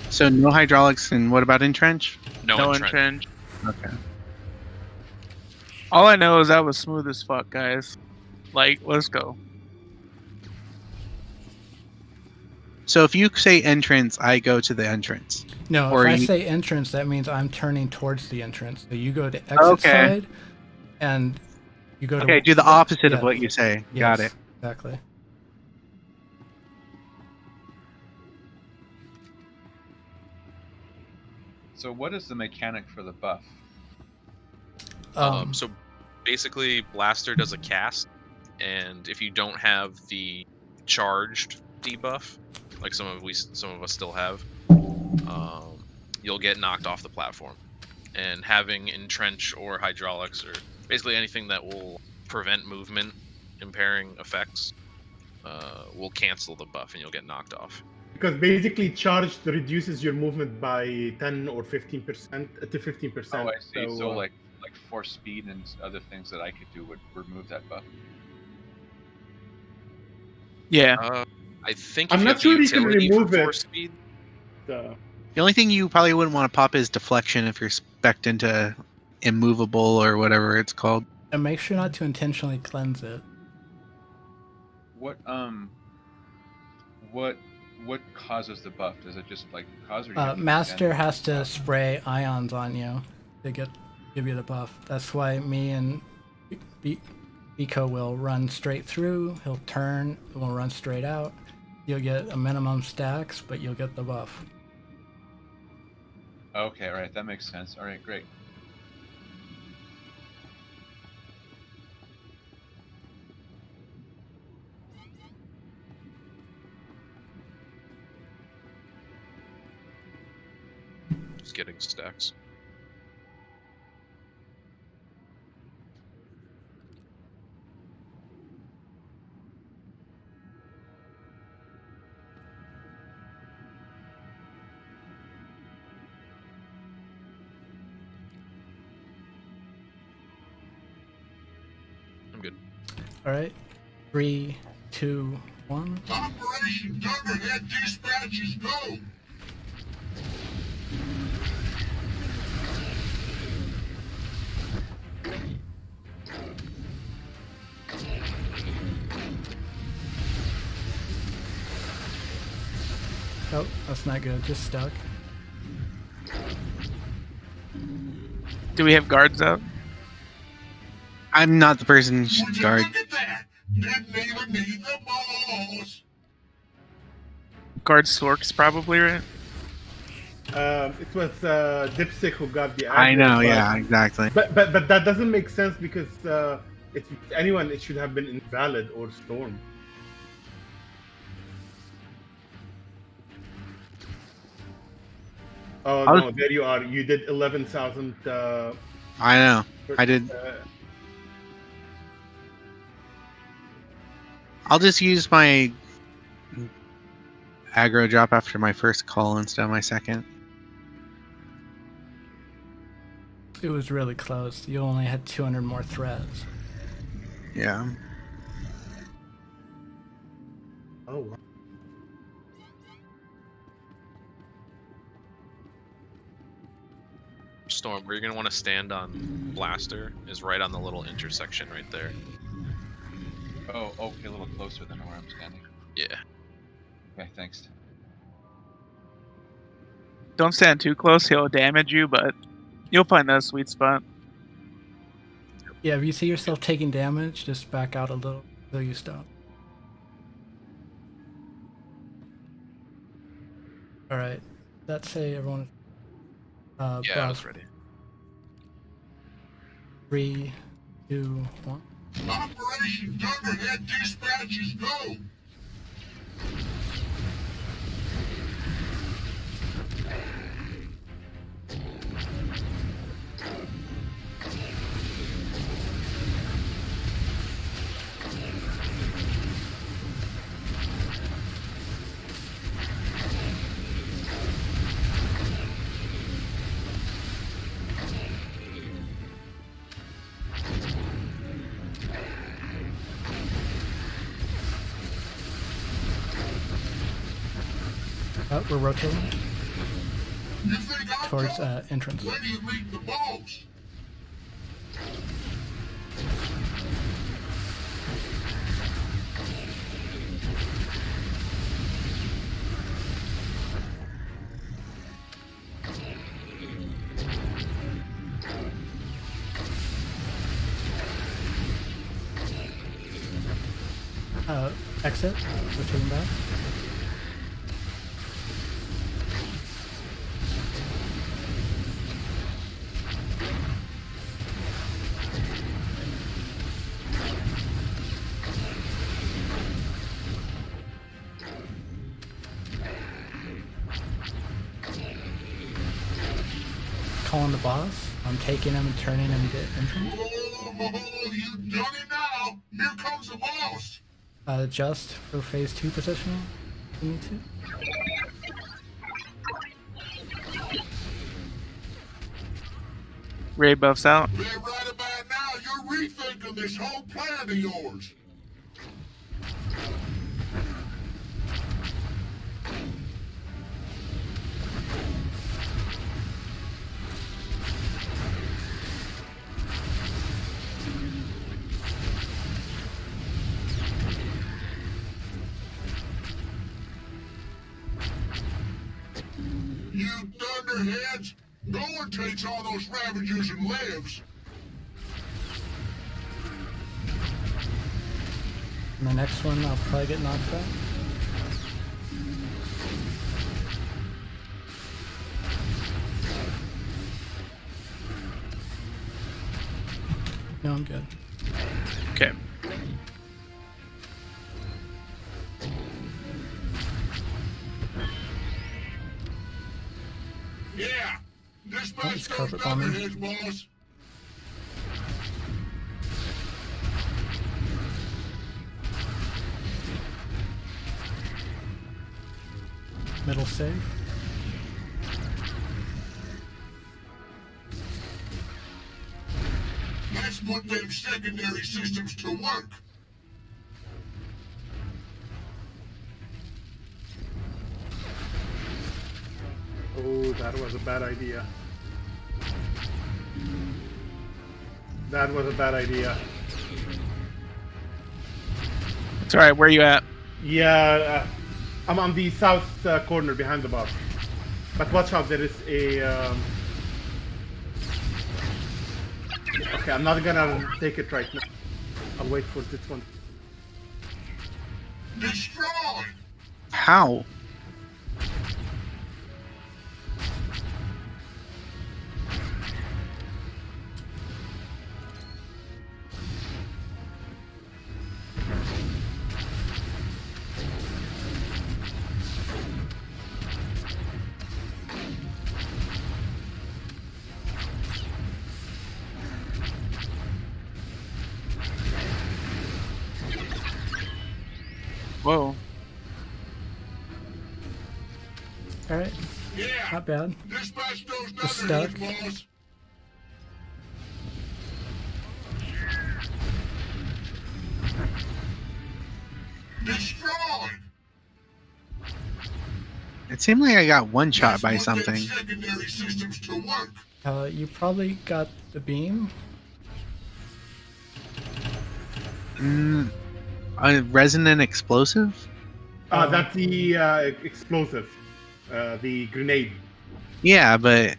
So no hydraulics, and what about entrench? No entrench. entrench. Okay. All I know is that was smooth as fuck, guys. Like, let's go. So if you say entrance, I go to the entrance. No, Or if I you- say entrance, that means I'm turning towards the entrance. So you go to exit Okay. side, and you go to... Okay, do the opposite Yeah. of what you say. Yes, Got it. Exactly. So what is the mechanic for the buff? So basically, Blaster does a cast, and if you don't have the charged debuff, like some of us still have, you'll get knocked off the platform. And having entrench or hydraulics, or basically anything that will prevent movement, impairing effects, will cancel the buff, and you'll get knocked off. Because basically charged reduces your movement by 10 or 15% to 15%. Oh, I see. So like force speed and other things that I could do would remove that buff. Yeah. I think I'm if you not have sure the you can utility remove for it. force speed, The only thing you probably wouldn't want to pop is deflection if you're spec'd into immovable or whatever it's called. And make sure not to intentionally cleanse it. What causes the buff? Does it just like cause or Master has to spray ions on you to give you the buff. That's why me and Biko will run straight through. He'll turn, we'll run straight out. You'll get a minimum stacks, but you'll get the buff. Okay, all right, that makes sense. All right, great. just getting stacks. I'm good. Alright. 3, 2, 1. Operation Thunderhead dispatches go. Oh, that's not good. Just stuck. Do we have guards up? I'm not the person who should guard. Look at that. Didn't even need the balls. Guard Storks, probably, right? It was Dipstick who got the I aggro, know, but- yeah, exactly. But that doesn't make sense because if anyone, it should have been Invalid or Storm. Oh I was- no, there you are. You did 11,000. I know. I did. I'll just use my aggro drop after my first call instead of my second. It was really close. You only had 200 more threads. Yeah. Oh. Wow. Storm, where you're going to want to stand on Blaster is right on the little intersection right there. Oh, okay, a little closer than where I'm standing. Yeah. Okay, thanks. Don't stand too close; he'll damage you, but you'll find that sweet spot. Yeah, if you see yourself taking damage, just back out a little until you stop. All right. Let's say everyone. Yeah, I was Buff. ready. 3, 2, 1. Operation Thunderhead dispatches go! We're rotating You think I'm towards tough? entrance. When do you meet the boss? Exit. Rotating back. Calling the boss. I'm taking him and turning him to entrance. Oh, you done it now! Here comes the boss! Adjust for phase 2 positioning. You need to. Ray buffs out. Man, right about now, you're rethinking this whole plan of yours. You thunderheads! No one takes all those Ravagers and lives! And the next one, I'll probably get knocked out. No, I'm good. Okay. Yeah! Dispatch it's those carpet bombing. thunderheads, boss! Middle save. Let's put them secondary systems to work! Oh, that was a bad idea. That was a bad idea. It's all right. Where you at? Yeah, I'm on the south corner behind the boss. But watch out, there is a... Okay, I'm not gonna take it right now. I'll wait for this one. Destroy! How? Whoa. Alright, Yeah! not bad. Dispatch those Just thunderheads, stuck. boss! Destroyed! It seemed like I got one shot Let's by put them something. secondary systems to work! You probably got the beam. A resonant explosive? That's the explosive. The grenade. Yeah, but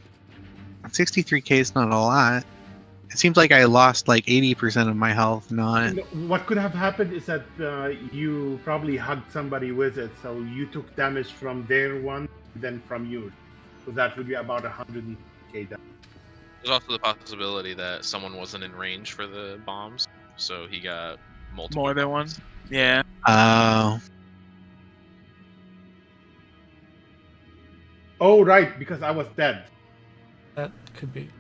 63k is not a lot. It seems like I lost like 80% of my health. Not. What could have happened is that you probably hugged somebody with it, so you took damage from their one, then from yours. So that would be about 100k damage. There's also the possibility that someone wasn't in range for the bombs, so he got multiple. More than one. Yeah. Oh, right, because I was dead. That could be.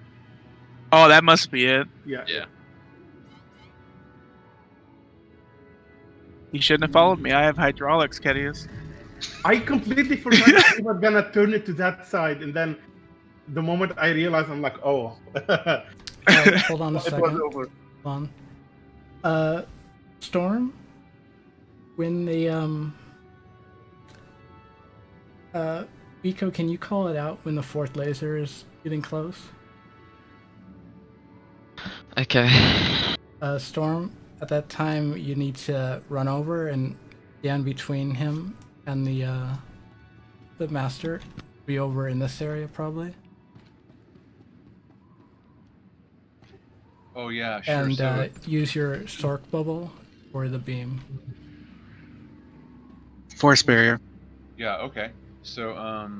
Oh, that must be it. Yeah. Yeah. You shouldn't have followed me. I have hydraulics, Kedius. I completely forgot that we were gonna turn it to that side, and then the moment I realized, I'm like, oh. Hold on a second. Over. Hold on. Storm, when the Eco, can you call it out when the fourth laser is getting close? Okay. Storm, at that time you need to run over and stand between him and the master. Be over in this area probably. Oh yeah, sure. And So use your Sork bubble for the beam. Force barrier. yeah, okay. So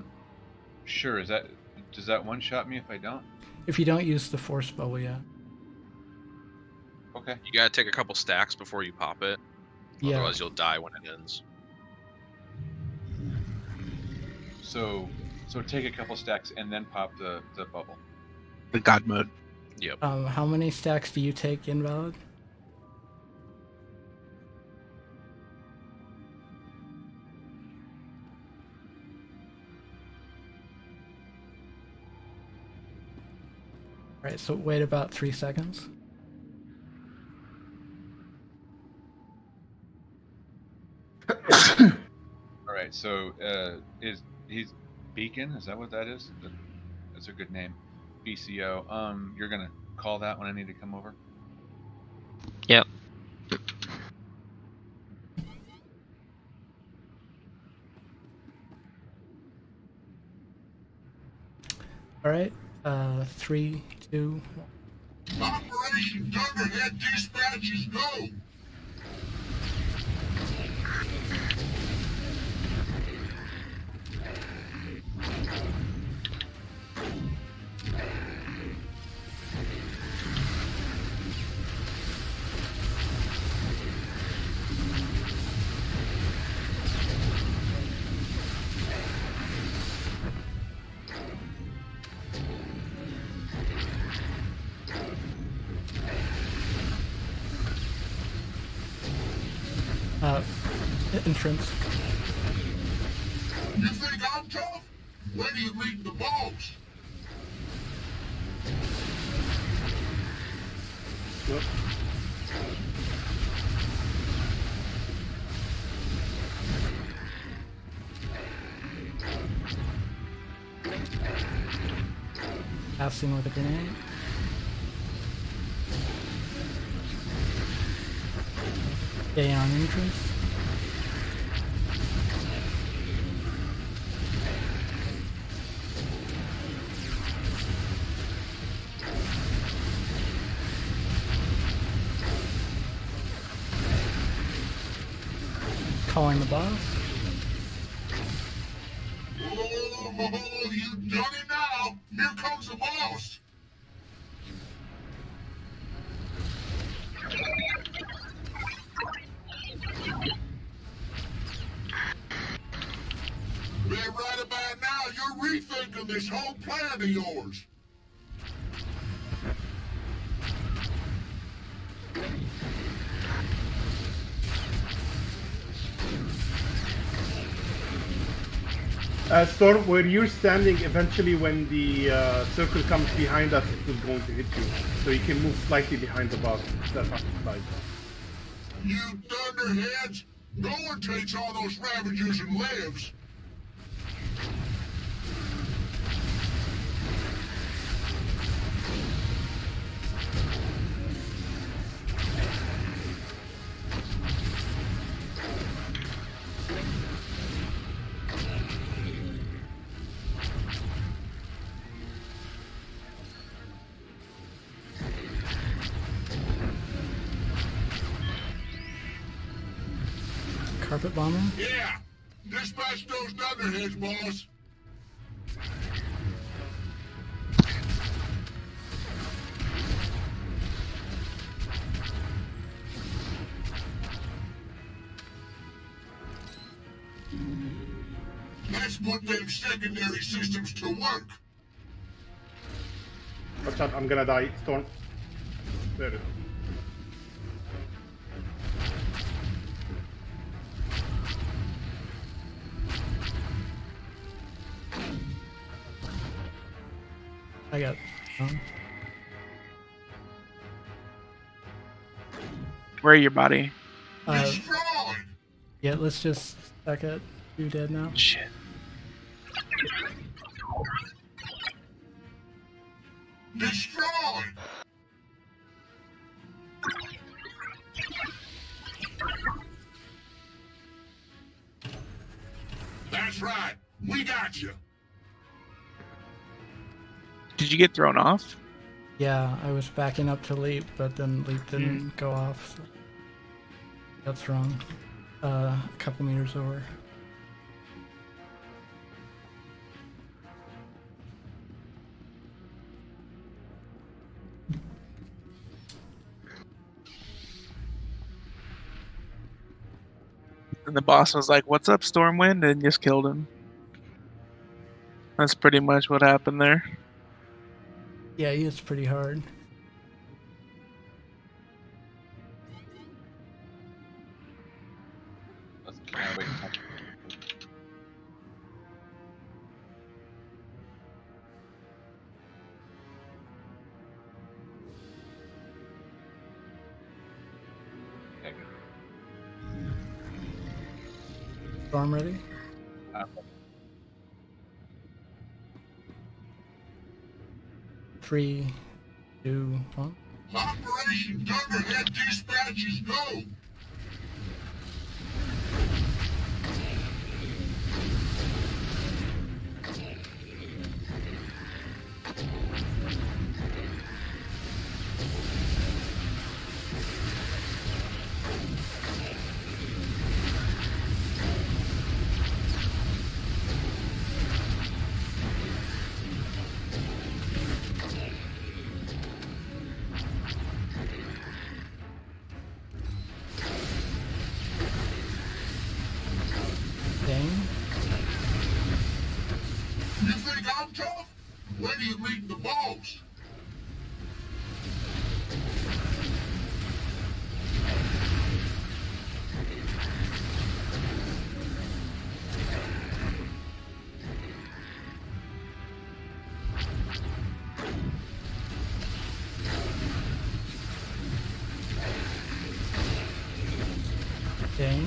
sure. Does that one shot me if I don't? If you don't use the force bubble, yeah. Okay. You gotta take a couple stacks before you pop it. Yeah. Otherwise, you'll die when it ends. So take a couple stacks and then pop the bubble. The God mode. Yep. How many stacks do you take invalid? Alright, so wait about 3 seconds. All right. So he's Beacon? Is that what that is? That's a good name. BCO. You're gonna call that when I need to come over. Yep. Alright, 3, 2, 1. Operation Thunderhead dispatches go! Entrance. You think I'm tough? Where do you meet the boss? Yep. Passing with a grenade. Stay on entrance. Calling the boss. Oh, you done it now! Here comes the boss! Bet right about now you're rethinking this whole plan of yours. Storm, where you're standing, eventually when the circle comes behind us, it is going to hit you. So you can move slightly behind the boss. Step outside. You thunderheads! No one takes all those Ravagers and lives! carpet bomber. Yeah! Dispatch those dunderheads, boss! Let's put them secondary systems to work! Watch out, I'm gonna die. Storm. There it is. I got. Where are your body? Yeah, let's just stack it. You dead now? Shit. Destroy! That's right. We got you. Did you get thrown off? Yeah, I was backing up to leap, but then leap didn't go off. So that's wrong. A couple meters over. And the boss was like, "What's up, Stormwind?" and just killed him. That's pretty much what happened there. Yeah, he hits pretty hard. Can I wait? Okay. Storm ready? 3, 2, 1. Operation Dunderhead dispatches go! Dang. You think I'm tough? Where do you meet the boss? Dang.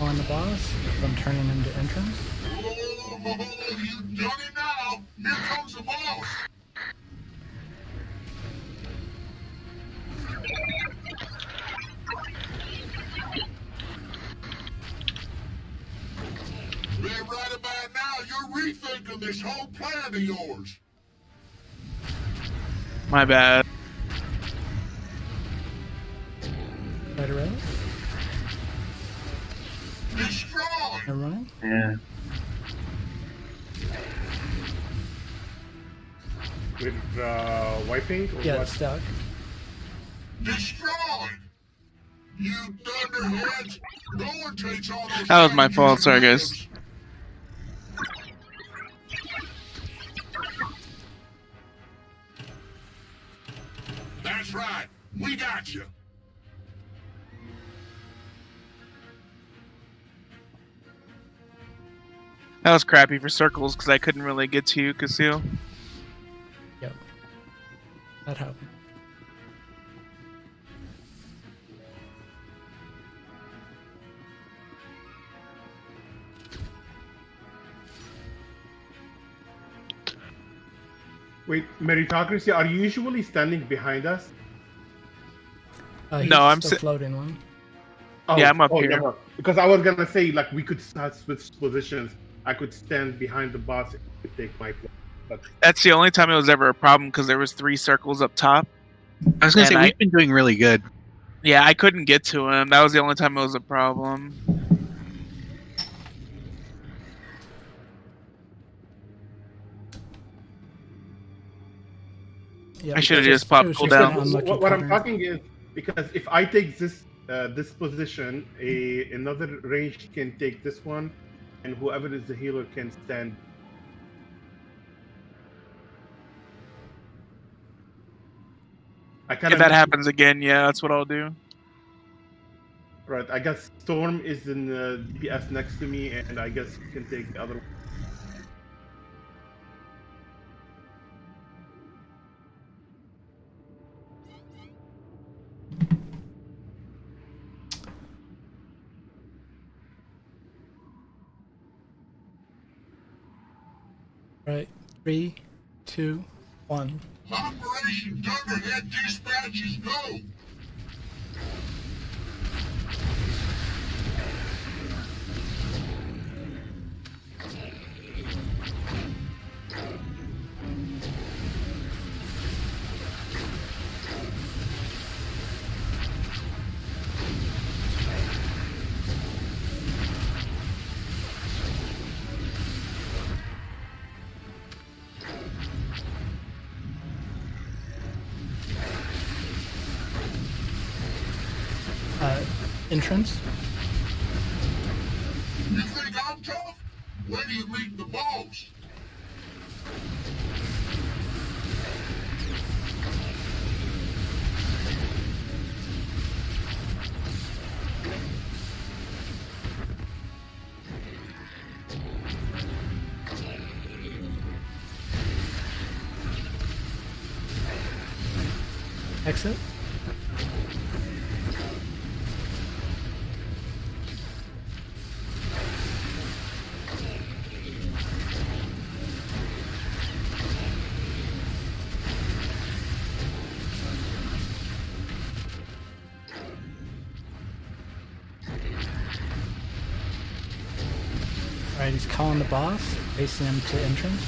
On the boss, I'm turning him to entrance. Oh, you done it now! Here comes the boss! Then right about now, you're rethinking this whole plan of yours. My bad. Right away. Destroy! Never mind. Yeah. With wiping? Or Yeah, what? it's stuck. Destroy! You thunderheads! No one takes all those. That was my fault. Sorry, guys. That's right. We got you. That was crappy for circles because I couldn't really get to you, Kasil. Yep. That happened. Wait, meritocracy, are you usually standing behind us? He's No, I'm still floating one. Yeah, I'm up here. Never. Because I was gonna say like we could start switch positions. I could stand behind the boss and take my place. But That's the only time it was ever a problem because there was 3 circles up top. I was gonna And say we've been doing really good. Yeah, I couldn't get to him. That was the only time it was a problem. Yeah, I should have because just popped it was cooldown. just an what, unlucky what I'm pattern. talking is because if I take this position, another range can take this one, and whoever is the healer can stand. I kind If that happens again, yeah, that's what I'll do. Right, I guess Storm is in DPS next to me, and I guess you can take the other one. Right, 3, 2, 1. Operation Thunderhead dispatches go! Entrance. You think I'm tough? Where do you meet the boss? Exit. Alright, he's calling the boss, facing him to entrance.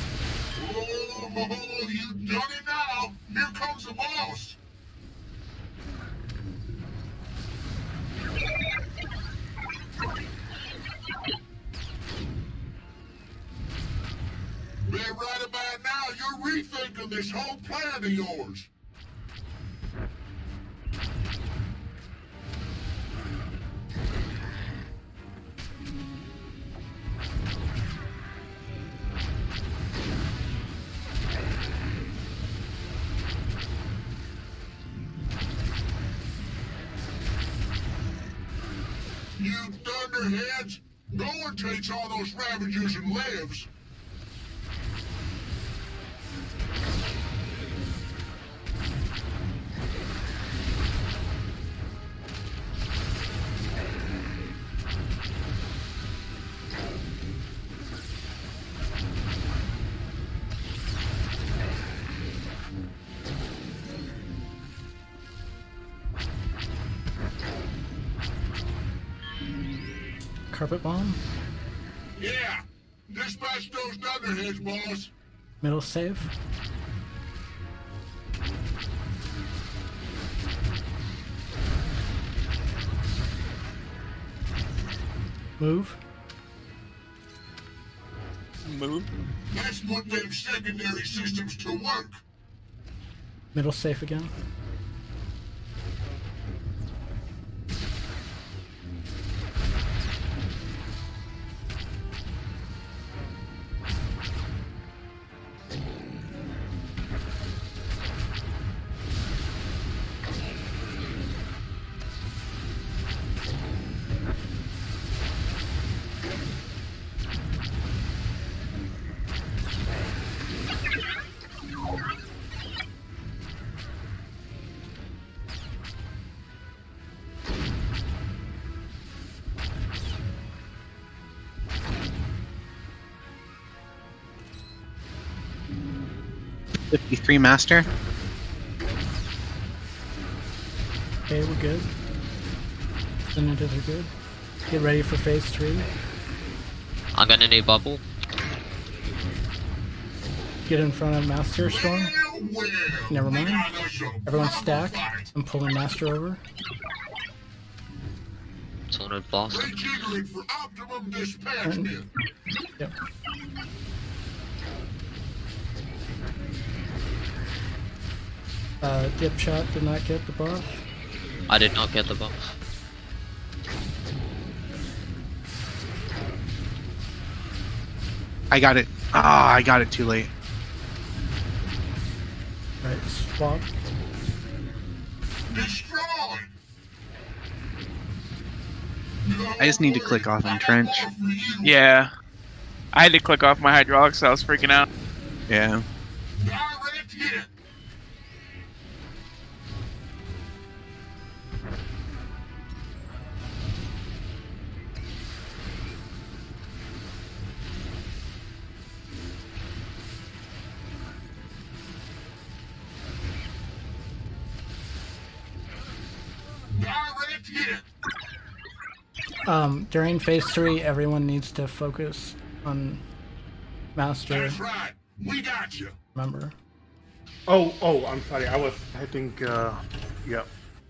Oh, you done it now! Here comes the boss! Man, right about now, you're rethinking this whole plan of yours. You thunderheads! No one takes all those Ravagers and lives! Carpet bomb. Yeah! Dispatch those thunderheads, boss! Middle save. Move. Move. Let's put them secondary systems to work! Middle safe again. 53 master. Okay, we're good. The ninjas are good. Get ready for phase 3. I'm gonna need bubble. Get in front of Master Storm. Never mind. Everyone stack. I'm pulling Master over. Tornado blast. Rejiggering for optimum dispatchment. Yep. Dip shot did not get the buff. I did not get the buff. I got it. Ah, I got it too late. Right, swap. Destroy. I just need to click off Entrench. Yeah. I had to click off my hydraulics, so I was freaking out. Yeah. Direct hit. Direct hit. During phase 3, everyone needs to focus on Master. That's right. We got you. Remember. Oh, I'm sorry. I think, yeah.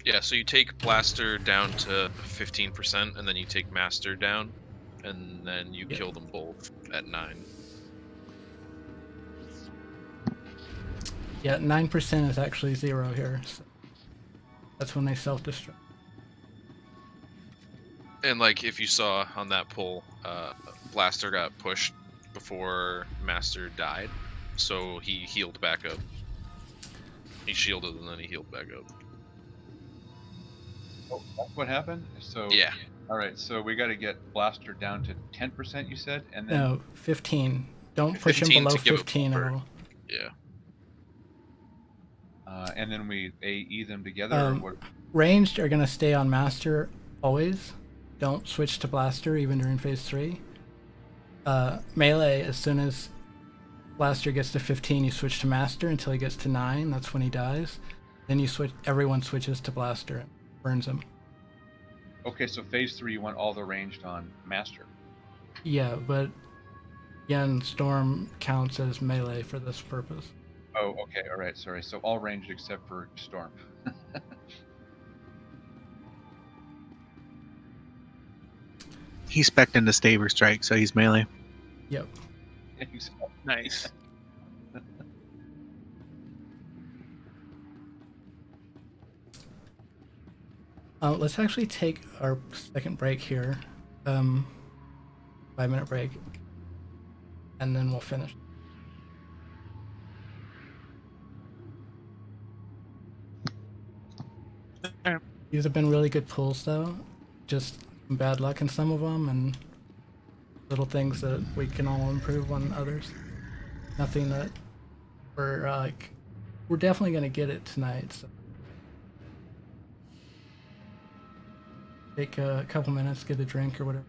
Yeah, so you take Blaster down to 15%, and then you take Master down, and then you kill them both at 9. Yeah, 9% is actually 0 here. So that's when they self-destruct. And like if you saw on that pull, Blaster got pushed before Master died, so he healed back up. He shielded and then he healed back up. Oh, that's what happened? So Yeah. All right, so we got to get Blaster down to 10%, you said, and then No, 15. Don't push him 15 below to give it 15 at buffer. all. Yeah. and then we AE them together. Or what? Ranged are going to stay on Master always. Don't switch to Blaster even during phase 3. Melee, as soon as Blaster gets to 15, you switch to Master until he gets to 9. That's when he dies. Then you switch. Everyone switches to Blaster and burns him. Okay, so phase 3, you want all the ranged on Master. Yeah, but again, Storm counts as melee for this purpose. Oh, okay, all right, sorry. So all ranged except for Storm. He's spec'd into Staver Strike, so he's melee. Yep. Nice. Let's actually take our second break here. 5-minute break. And then we'll finish. These have been really good pulls, though. Just some bad luck in some of them, and little things that we can all improve on others. Nothing that we're we're definitely gonna get it tonight. So take a couple minutes, get a drink or whatever.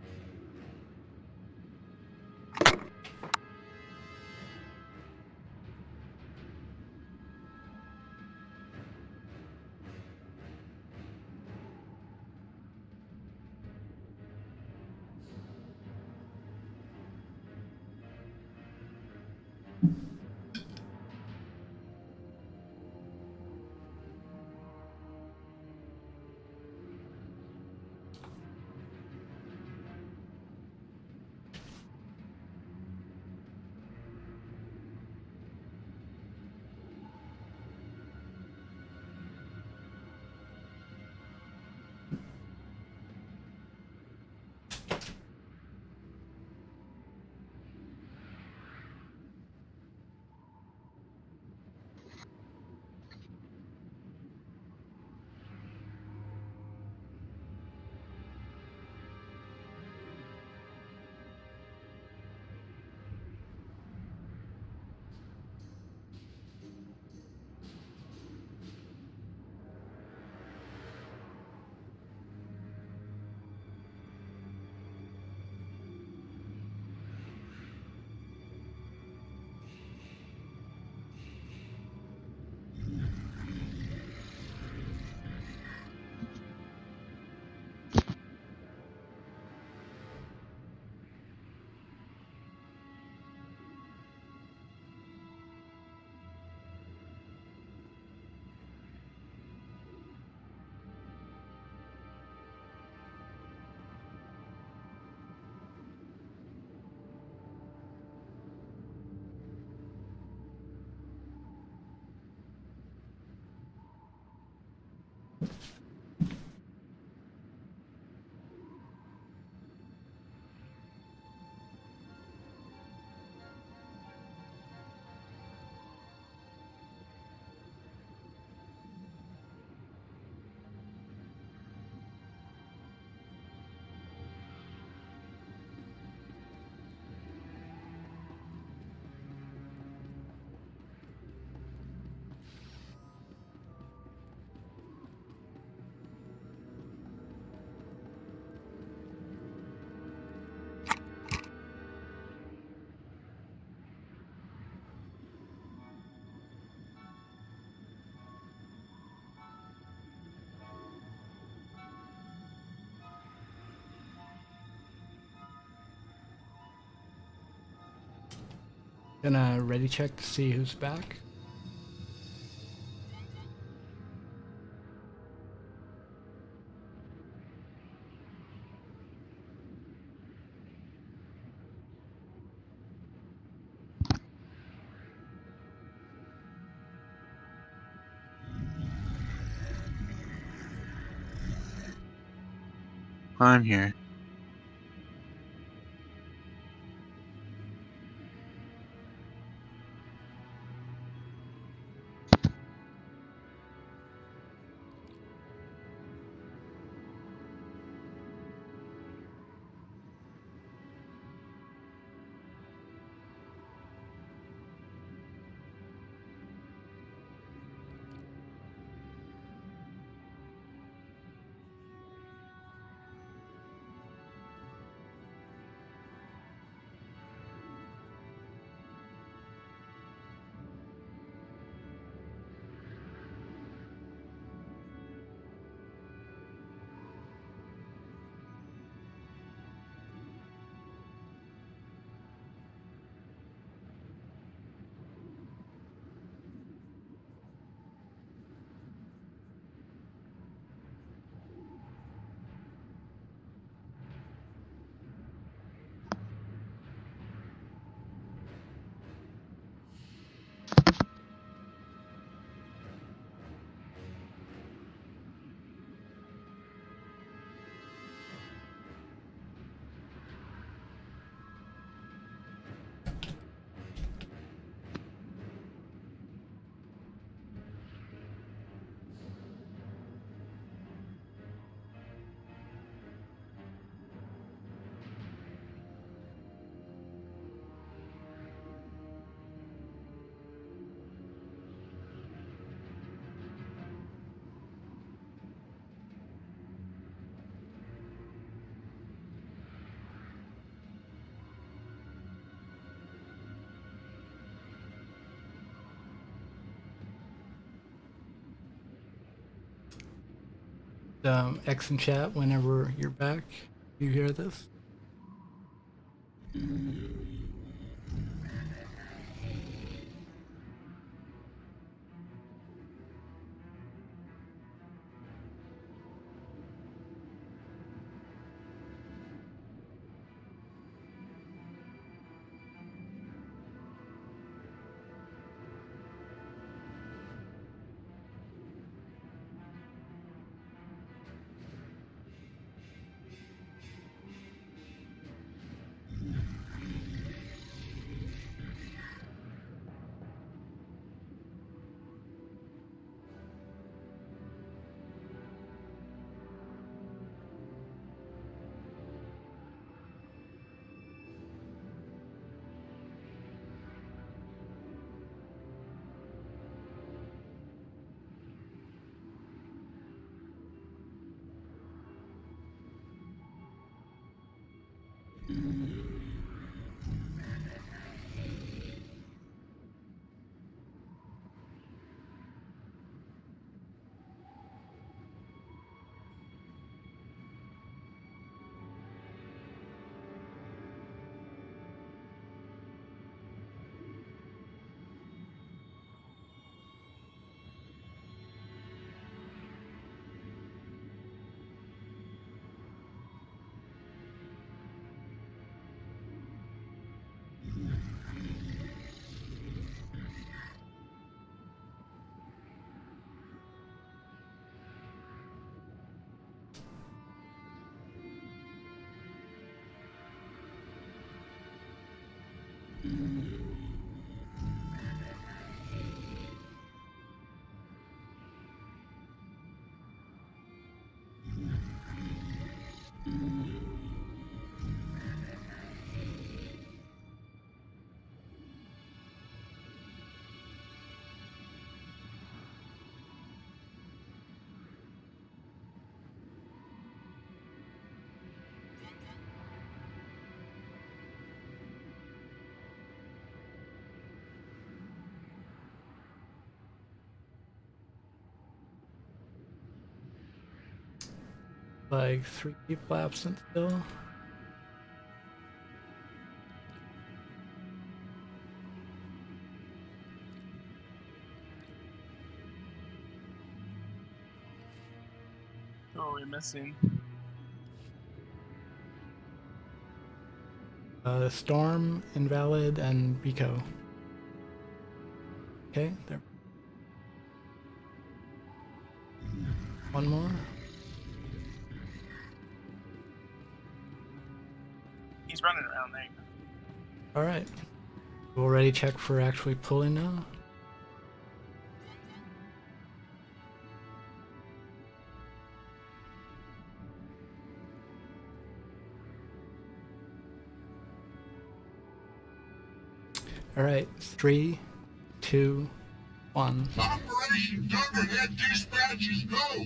Gonna ready check to see who's back. I'm here. X in chat whenever you're back. You hear this? Like 3 people absent still. Who are we missing? Storm, Invalid, and Biko. Okay, there. One more. He's running around there. All right. We'll ready check for actually pulling now. All right, 3, 2, 1. Operation Thunderhead dispatches go!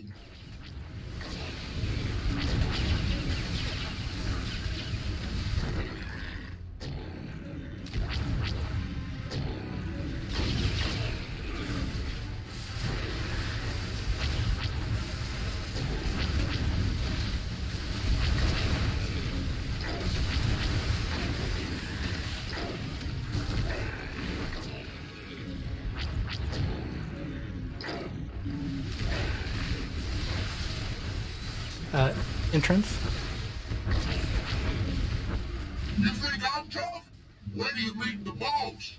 Entrance. You think I'm tough? Where do you meet the boss?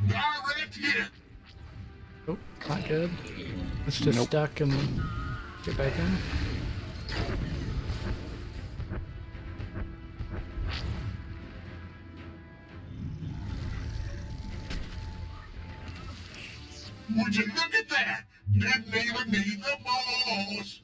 Direct hit! Oh, not good. It's just stuck and get back in. Would you look at that? Didn't even need the boss!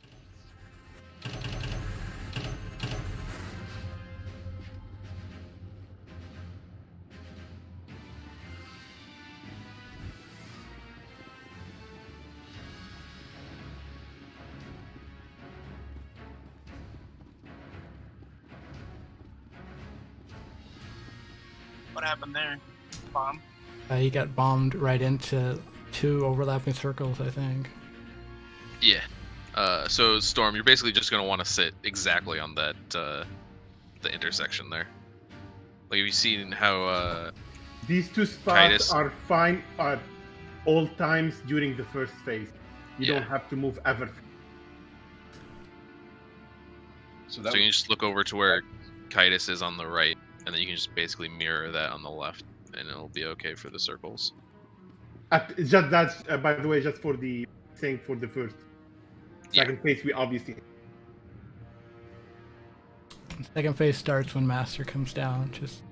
What happened there? Bomb? He got bombed right into 2 overlapping circles, I think. Yeah. So Storm, you're basically just gonna want to sit exactly on that the intersection there. Like, have you seen how These 2 spots Titus are fine at all times during the first phase. You Yeah. don't have to move ever. So you can just look over to where Titus is on the right, and then you can just basically mirror that on the left, and it'll be okay for the circles. Just that's by the way, just for the thing for the first, second phase, we obviously. Second phase starts when Master comes down. Just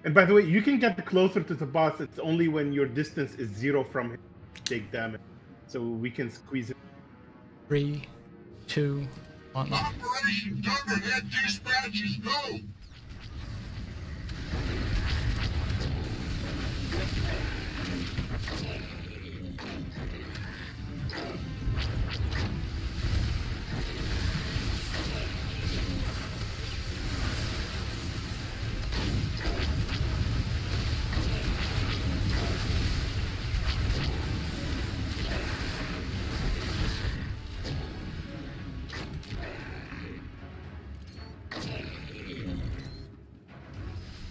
And by the way, you can get closer to the boss. It's only when your distance is 0 from him to take damage. So we can squeeze it. 3, 2, 1. Operation Thunderhead dispatches go!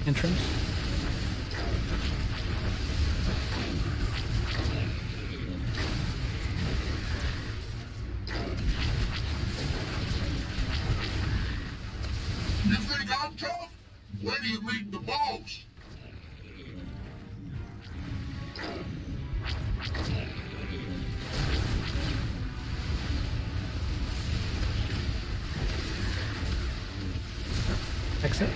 Entrance. You think I'm tough? Where do you meet the boss? Exit.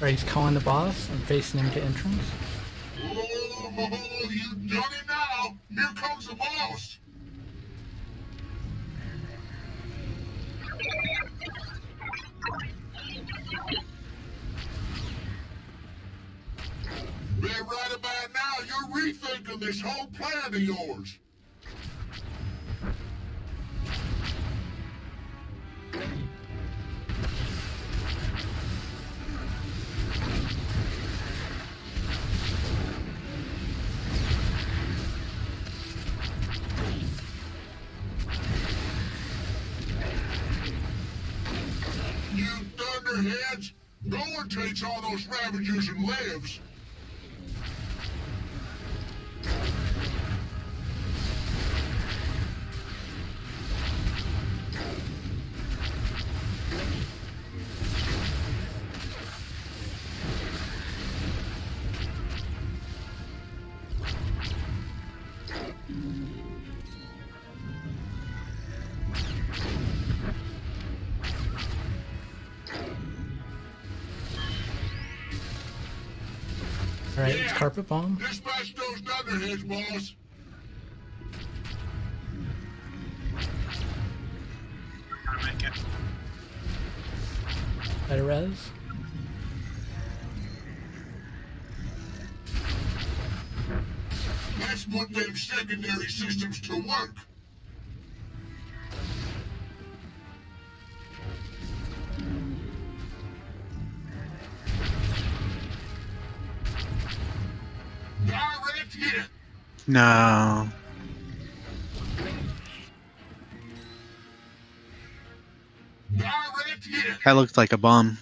Alright, he's calling the boss. I'm facing him to entrance. Oh, you've done it now! Here comes the boss! rethinking this whole plan of yours. You thunderheads! No one takes all those Ravagers and lives! Alright, it's carpet bomb. Dispatch those thunderheads, boss! Gotta make it. Better res. Let's put them secondary systems to work! Direct hit! No. Direct hit! That looked like a bomb.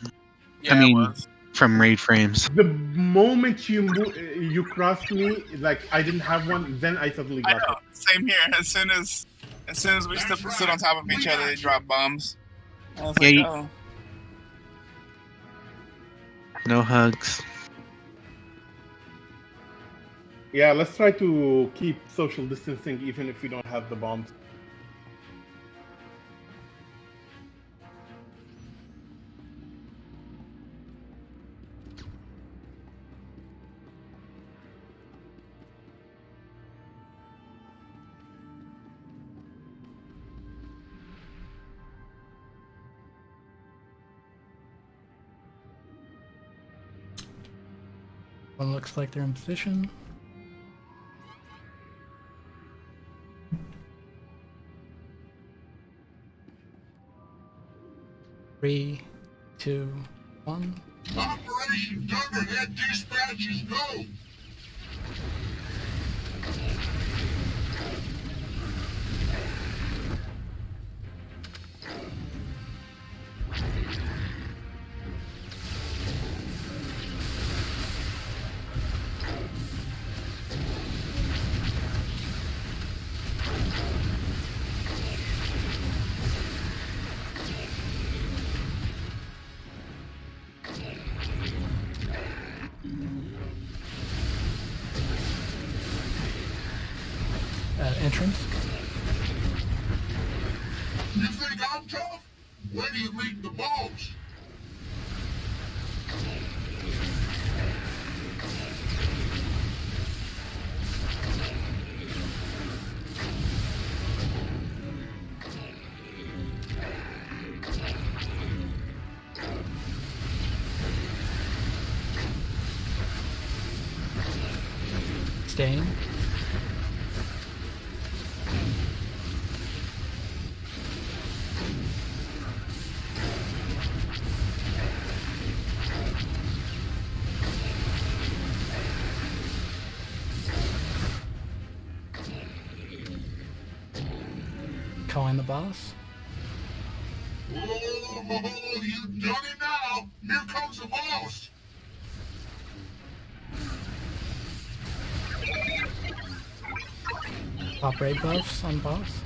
Yeah, I mean, it was. from raid frames. The moment you crossed me, like I didn't have one, then I suddenly I got know. it. Same here. As soon as we stood on top of each other, they dropped bombs. I was Yeah, like, you- oh. No hugs. Yeah, let's try to keep social distancing even if we don't have the bombs. One looks like they're in position. Three, 2, 1. Operation Thunderhead dispatches go! Entrance. You think I'm tough? Where do you meet the boss? Staying. Calling the boss. Oh, you done it now! Here comes the boss! Pop raid buffs on boss.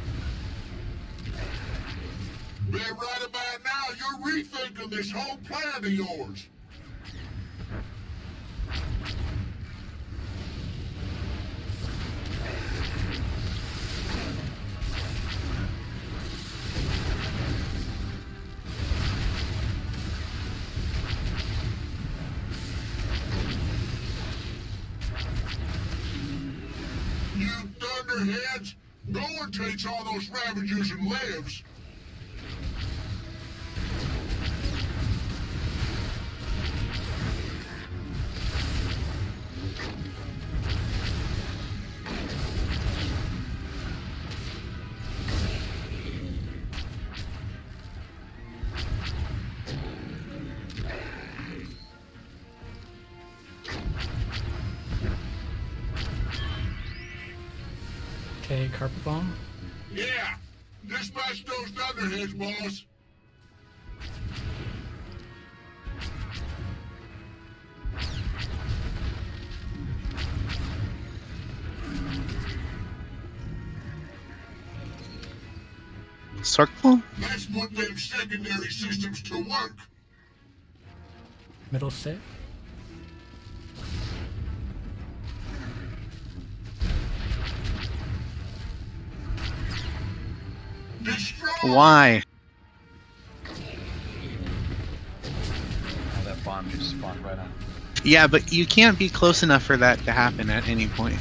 Bet right about now you're rethinking this whole plan of yours! You thunderheads! No one takes all those Ravagers and lives! a carpet bomb. Yeah! Dispatch those thunderheads, boss! Circle? Let's put them secondary systems to work! Middle 6. Destroy! Why? Oh, that bomb just spawned right on. Yeah, but you can't be close enough for that to happen at any point.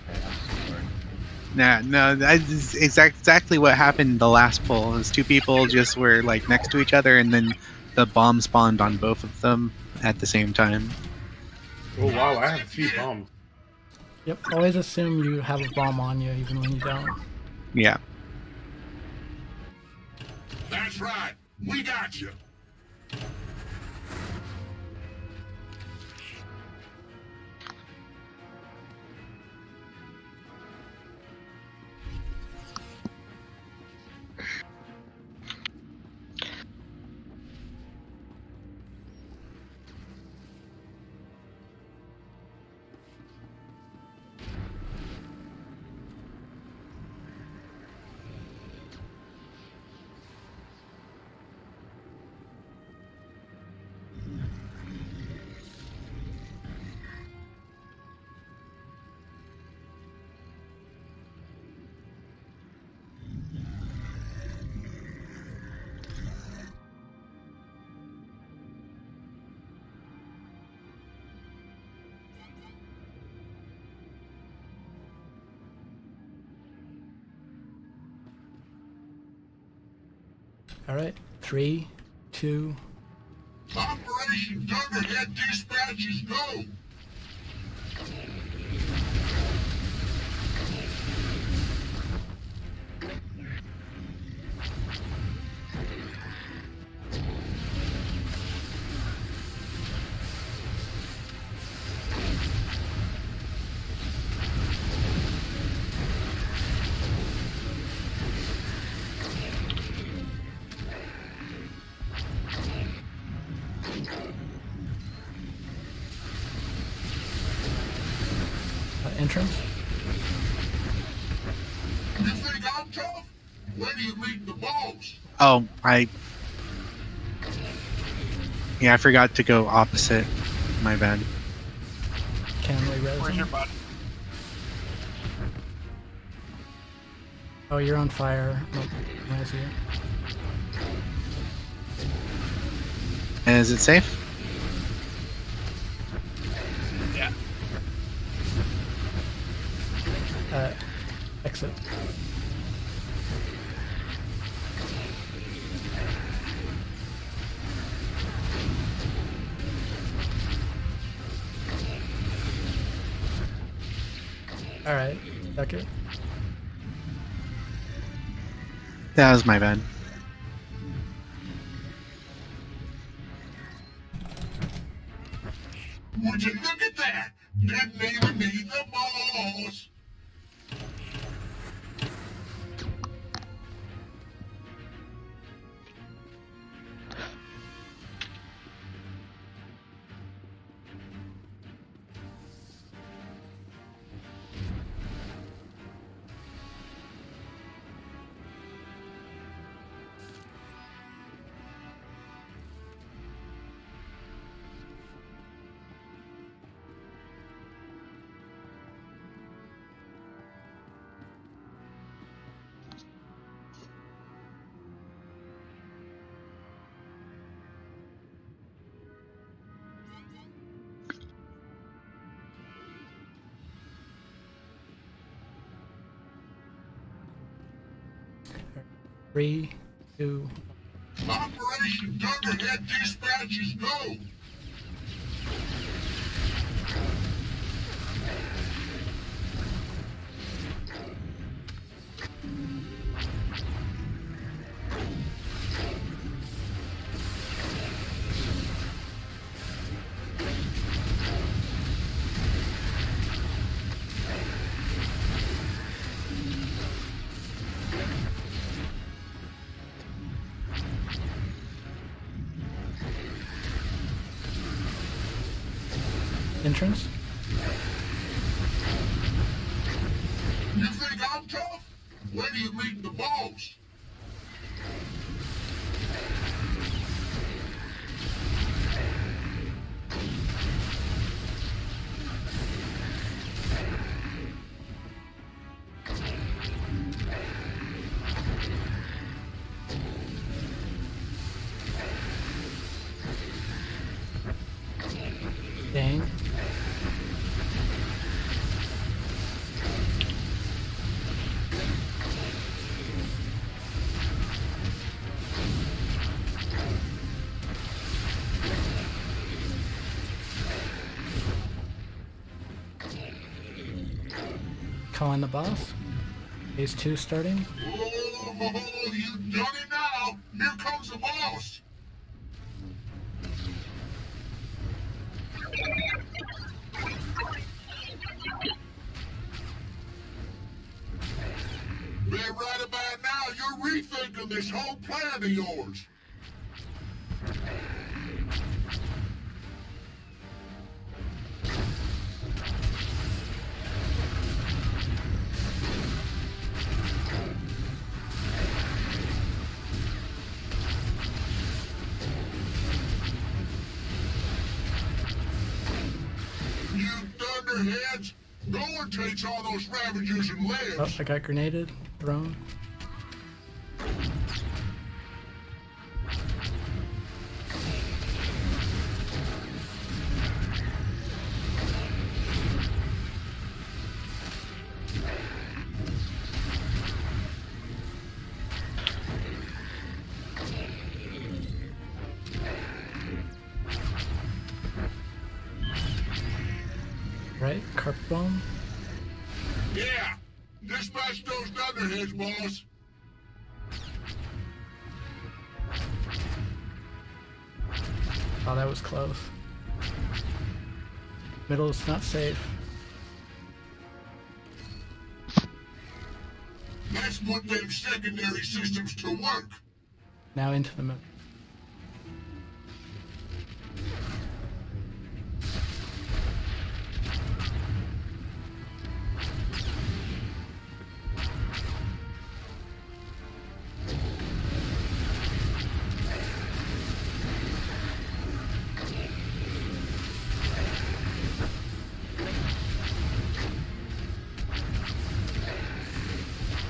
Okay, I'm so sorry. No, that's exactly what happened the last pull. Is two people just were like next to each other, and then the bomb spawned on both of them at the same time. Oh wow, I have 3 bombs. Yep, always assume you have a bomb on you even when you don't. Yeah. That's right! We got you! Alright, 3, 2. Operation Thunderhead dispatches go! Entrance. You think I'm tough? Where do you meet the boss? Oh, yeah, I forgot to go opposite. My bad. Can we res Where's him? your body? Oh, you're on fire. Nope, I see you. And is it safe? Yeah. Exit. Alright, okay. That was my bad. Would you look at that? Didn't even need the boss! Three, two. Operation Thunderhead dispatches go! entrance. You think I'm tough? When do you meet the boss? Dang. Calling the boss. Phase 2 starting. Oh, you done it now. Here comes the boss. Bet right about now you're rethinking this whole plan of yours. You thunderheads, go and take all those Ravagers and Oh, lives. I got grenaded. Thrown. Right, carpet bomb. Yeah, dispatch those thunderheads, boss. Oh, that was close. Middle is not safe. Let's put them secondary systems to work. Now into the middle.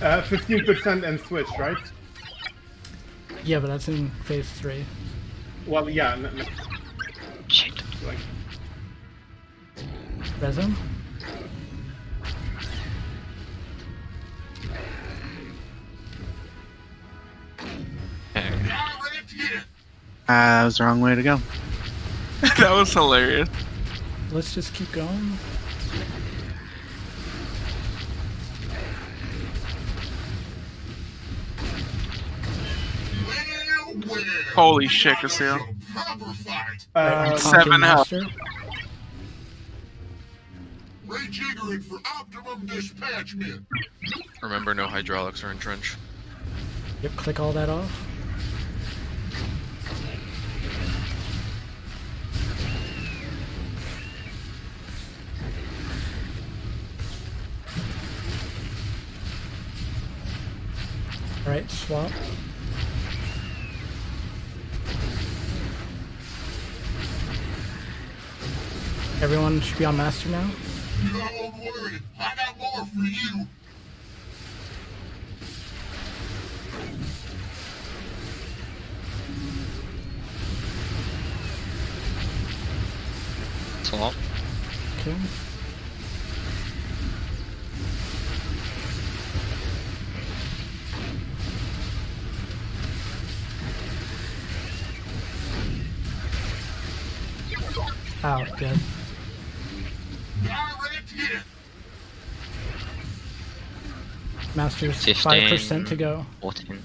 Uh, 15% and switch, right? Yeah, but that's in phase 3. Well, yeah. Shit. Like, Resin? That was the wrong way to go. That was hilarious. Let's just keep going. Holy shit, Casio. Right, 7 health. Master. Rejiggering for optimum dispatchment. Remember, no hydraulics are in trench. Yep, click all that off. Alright, swap. Everyone should be on master now. Don't worry, I got more for you. Swap. Okay. Out, dead. Direct hit. Master's 15, 5% to go. 14.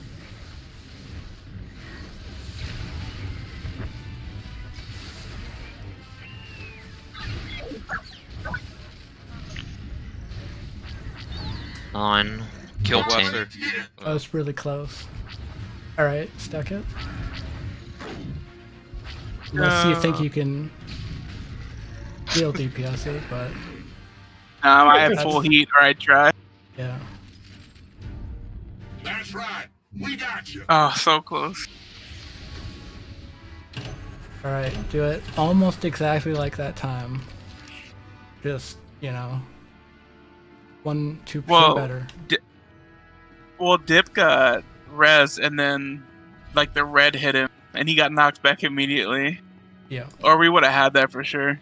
Nine. Kill 14. Blaster. That was really close. Alright, stack it. Unless you think you can... He'll DPS it, but I have full heat, or I try. yeah. That's right. We got you. Oh, so close. Alright, do it almost exactly like that time. Just, you know, 1-2% Well, better. Dip got res, and then like the red hit him, and he got knocked back immediately. Yeah. Or we would have had that for sure.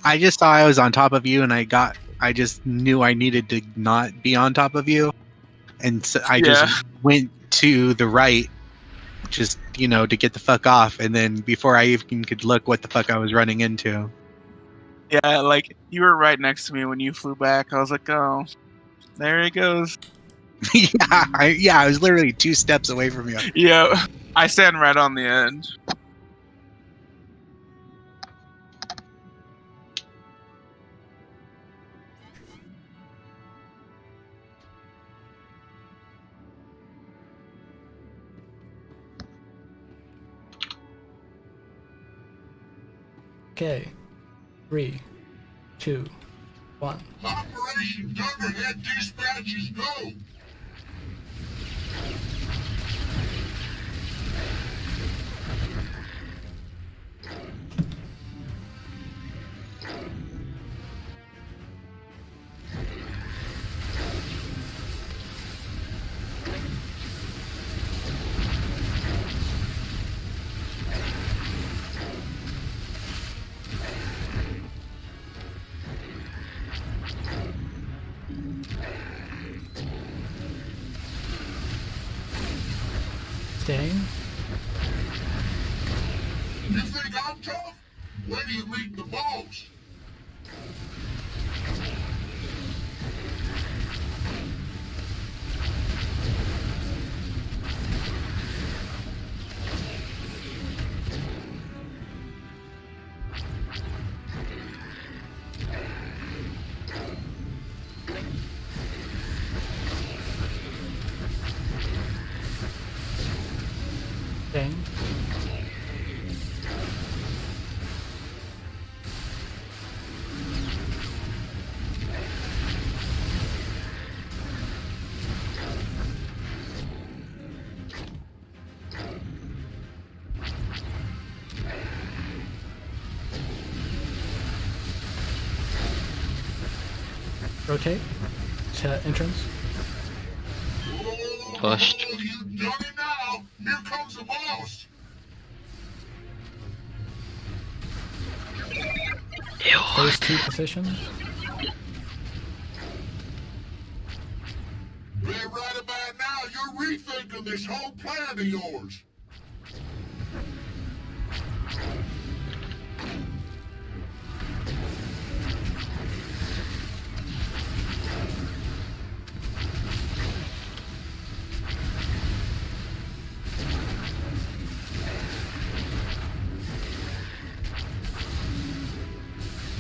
I just saw I was on top of you, and I just knew I needed to not be on top of you, and so I just went to the right, just to get the fuck off, and then before I even could look what the fuck I was running into. Yeah, like you were right next to me when you flew back. I was like, oh, there he goes. I was literally 2 steps away from you. Yeah, I stand right on the end. Okay. 3, 2, 1. Operation Thunderhead dispatches go. Staying. You think I'm tough? Where do you meet the boss? Staying. Rotate to entrance. Pushed. Oh, you done it now. Here comes the boss. Phase 2 position. Right about now, you're rethinking this whole plan of yours.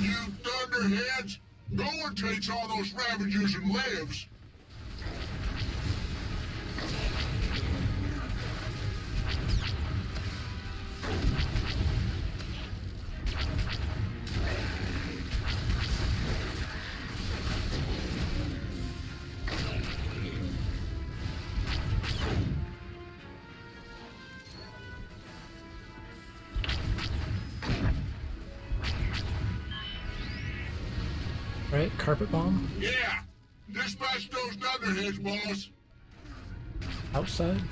You thunderheads, no one takes all those Ravagers and lives. Right, carpet bomb. Yeah, dispatch those thunderheads, boss. Outside.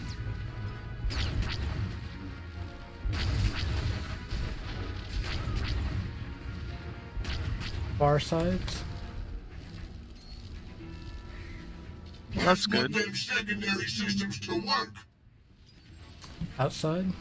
Far sides. That's good. Put them secondary systems to work. Outside.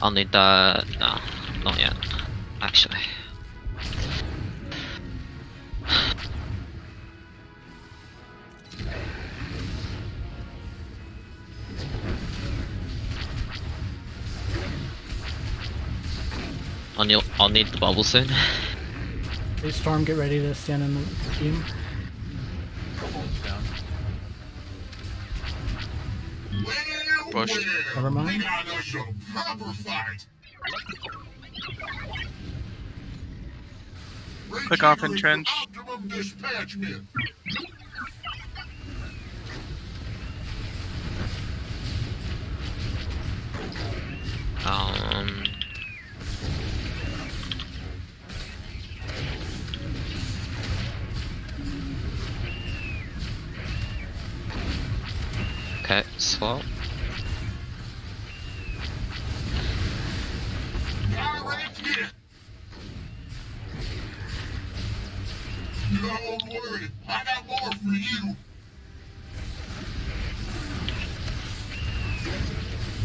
I'll need that. No, not yet. Actually. I'll need the bubble soon. Hey, Storm, get ready to stand in the beam. Down. Push. Never We mind. got us a proper fight. Click off Ravager is entrench. Optimum dispatchment. Okay, swap. Direct hit. Don't worry, I got more for you.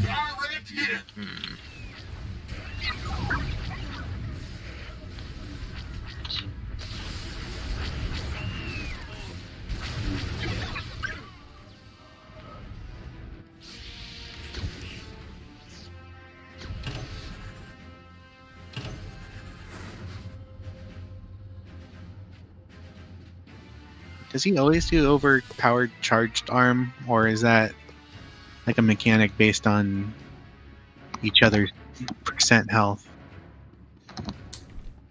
Direct hit. Does he always do overpowered charged arm, or is that like a mechanic based on each other's percent health?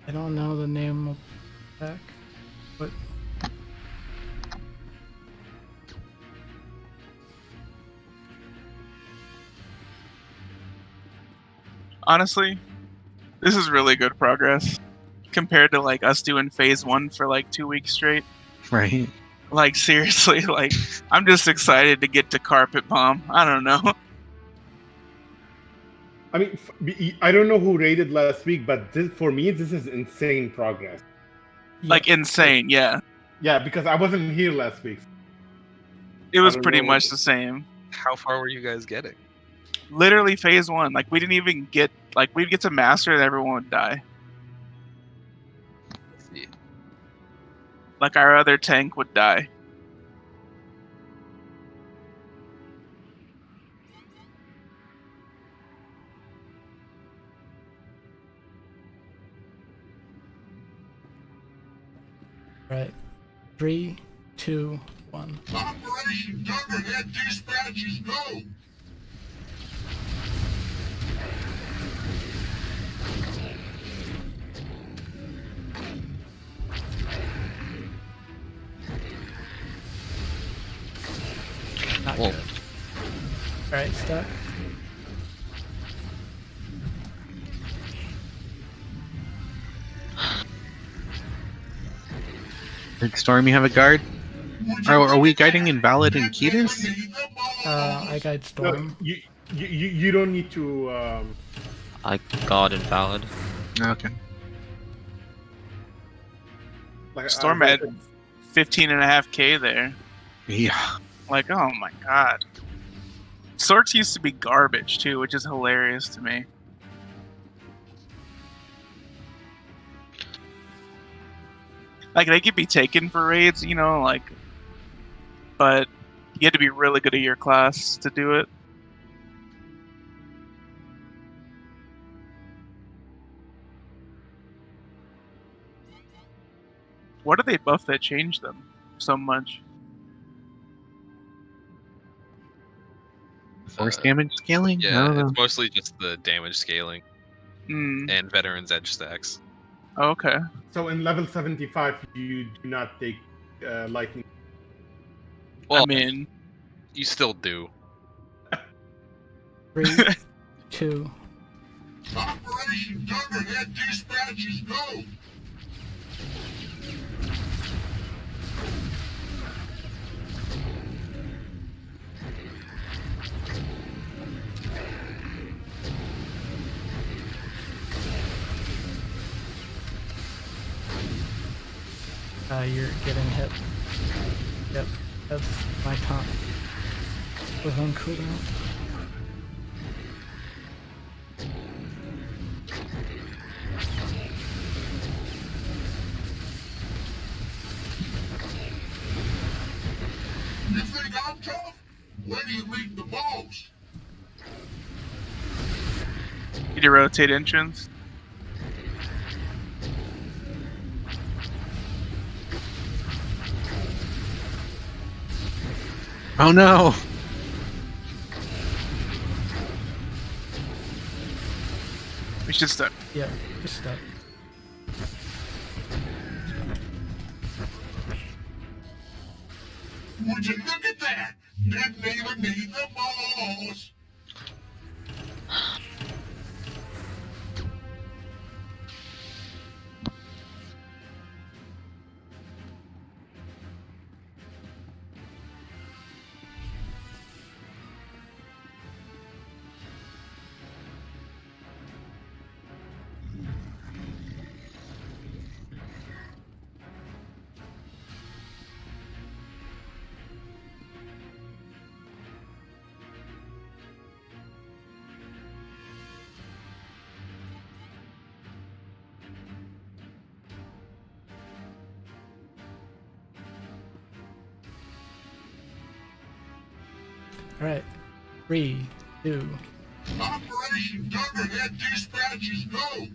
I don't know the name of the deck, but Honestly, this is really good progress compared to like us doing phase 1 for like 2 weeks straight. Right. Like seriously, like I'm just excited to get to carpet bomb. I don't know. I mean, I don't know who rated last week, but for me, this is insane progress. Like insane, yeah. Yeah, because I wasn't here last week. It was don't pretty know. much the same. How far were you guys getting? Literally phase 1. Like we didn't even get like we'd get to master and everyone would die. Yeah. Like our other tank would die. right. 3, 2, 1. Operation Thunderhead dispatches go. Not Whoa. good. Alright, stuck. Did Stormy have a guard? Are we guiding Invalid and Ketis? I guide No, Storm. you don't need to. I guard invalid. Okay. Like, Storm had 15.5k there. Yeah. Like, oh my god. Sorks used to be garbage too, which is hilarious to me. Like they could be taken for raids, you know, like, but you had to be really good at your class to do it. What did they buff that changed them so much? Force damage scaling? I Yeah, don't know. it's mostly just the damage scaling Hmm. and veterans edge stacks. Okay. So in level 75, you do not take lightning. Well, I mean, you still do. 3, 2. Operation Thunderhead dispatches go. You're getting hit. Yep, that's my taunt. Was on cooldown. You think I'm tough? Where do you meet the boss? did you rotate entrance? Oh no! We should start. Yeah, just stuck. Would you look at that? Didn't even need the balls. All right, 3, 2. Operation Thunderhead dispatches go.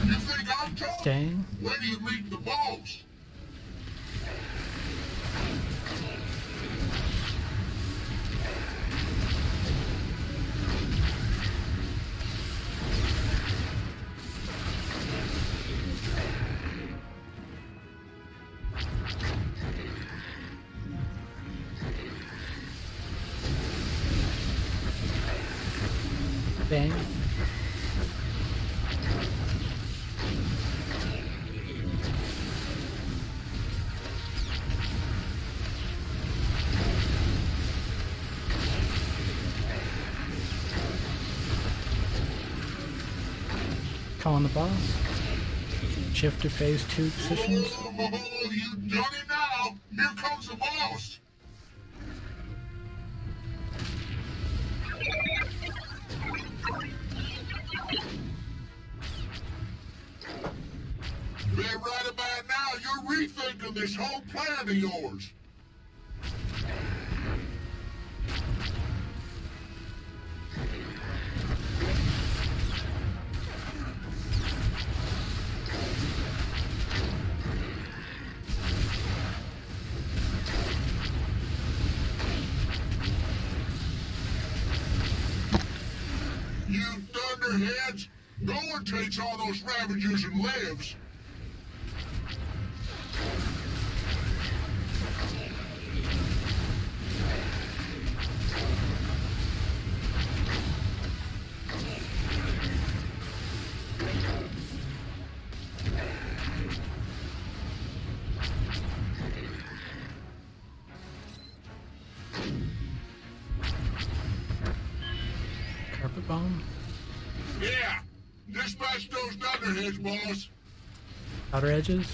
You think I'm tough? Staying. When do you meet the boss? Bang. Calling the boss. Shift to phase 2 positions. Oh, you done it now. Here comes the boss. Bet right about now you're rethinking this whole plan of yours. You thunderheads! No one takes all those Ravagers and lives. Carpet bomb. Yeah, dispatch those thunderheads, boss. Outer edges.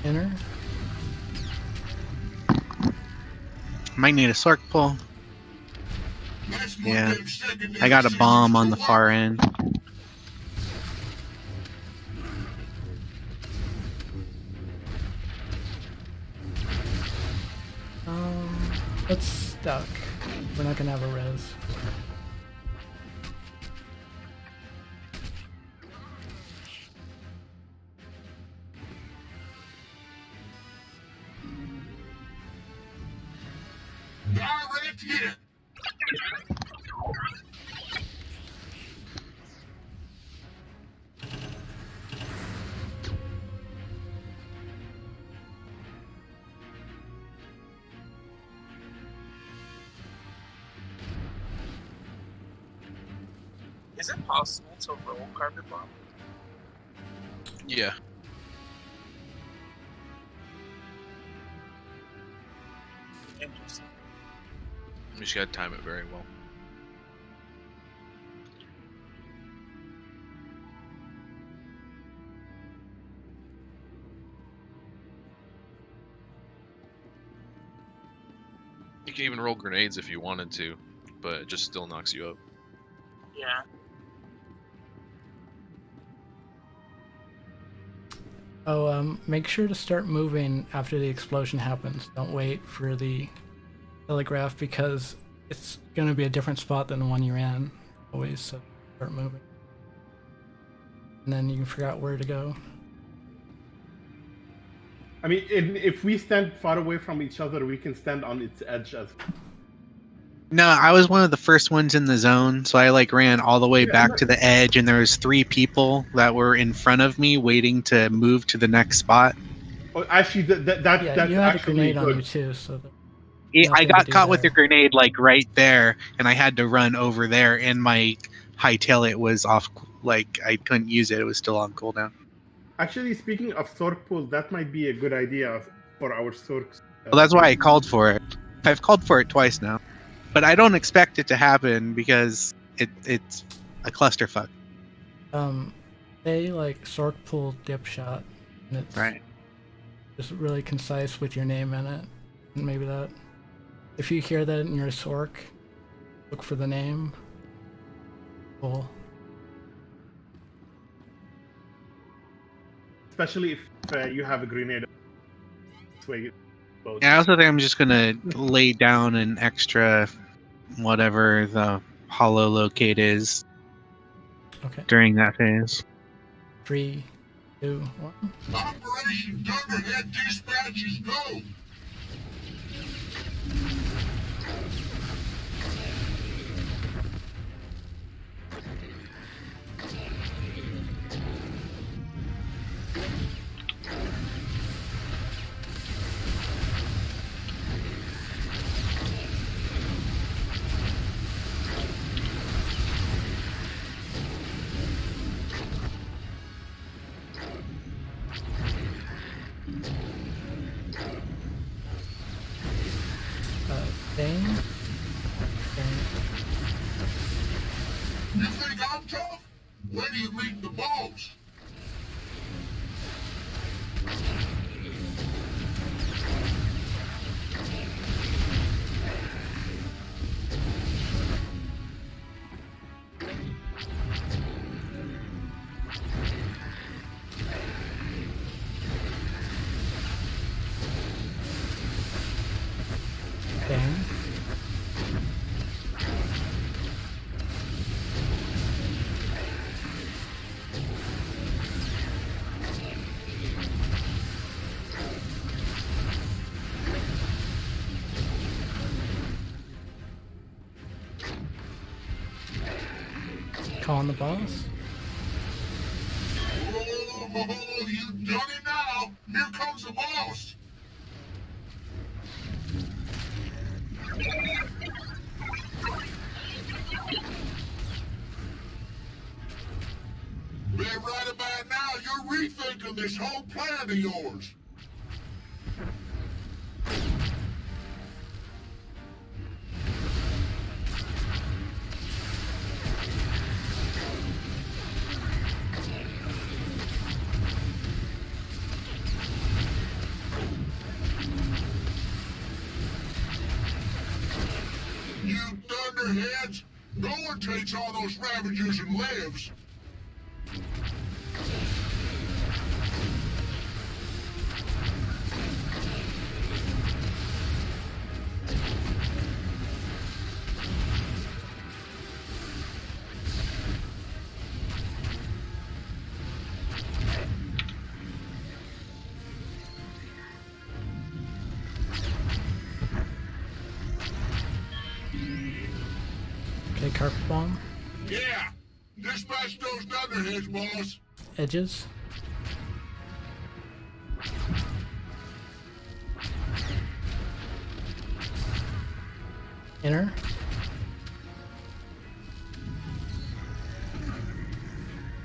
Inner. Might need a Sork pull. Let's put Yeah. them secondary I got a bomb systems on to the far end. It's stuck. We're not gonna have a res. direct hit. Is it possible to roll carpet bomb? Yeah. Interesting. You just gotta time it very well. You can even roll grenades if you wanted to, but it just still knocks you up. Yeah. Oh, make sure to start moving after the explosion happens. Don't wait for the telegraph because it's going to be a different spot than the one you're in. Always, so start moving. And then you can figure out where to go. I mean, if we stand far away from each other, we can stand on its edge as well. No, I was one of the first ones in the zone, so I like ran all the way back to the edge, and there was 3 people that were in front of me waiting to move to the next spot. Oh, actually, that's You had a actually grenade good. on you too, so I got caught with the grenade like right there, and I had to run over there, and my hightail it was off, like I couldn't use it. It was still on cooldown. Actually, speaking of Sork pool, that might be a good idea for our Sorks. Well, that's why I called for it. I've called for it twice now, but I don't expect it to happen because it's a clusterfuck. They like Sork pool dipshot, and it's right. Just really concise with your name in it. And maybe that. If you hear that in your Sork, look for the name. Cool. Especially if you have a grenade. Yeah, I also think I'm just gonna lay down an extra, whatever the hollow locate is. Okay. During that phase. 3, 2, 1. Operation Thunderhead dispatches go! Bane. You think I'm tough? Where do you meet the boss? Bane. Calling the boss. Oh, you done it now! Here comes the boss! Bet right about now you're rethinking this whole plan of yours. You thunderheads! No one takes all those Ravagers and lives! Okay, carpet bomb. Yeah! Dispatch those thunderheads, boss! Edges. Inner.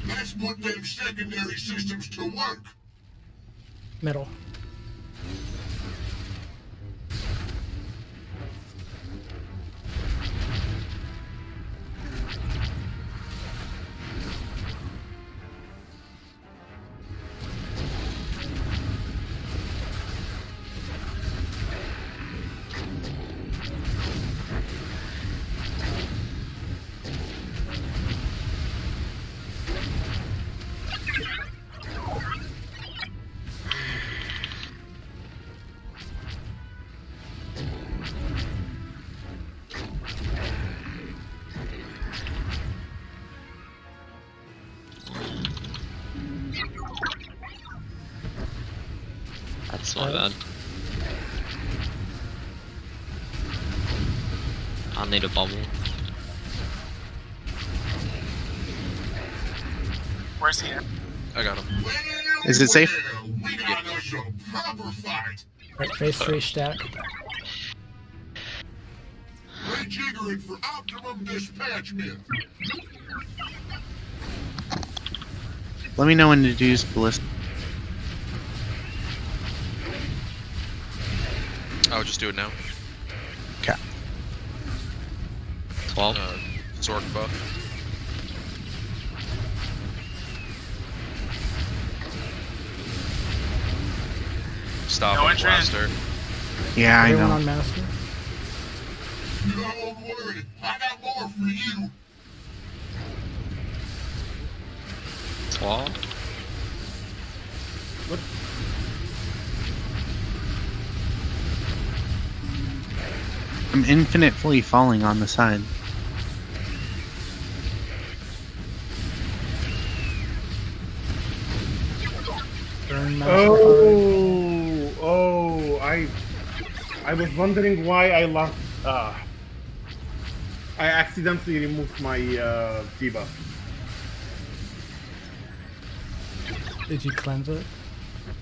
Let's put them secondary systems to work! Middle. my bad. I need a bubble. Where's he at? I got him. Is it safe? We got us a proper fight. Right, phase 3 stack. Rejiggering for optimum dispatchment. Let me know when to use ballista. I'll just do it now. Okay. 12. Zork buff. Stop No on entry. blaster. Yeah, I Everyone know. on master. Don't worry, I got more for you. 12. What? I'm infinitely falling on the side. Burn master hard. I was wondering why I lost. I accidentally removed my debuff. Did you cleanse it?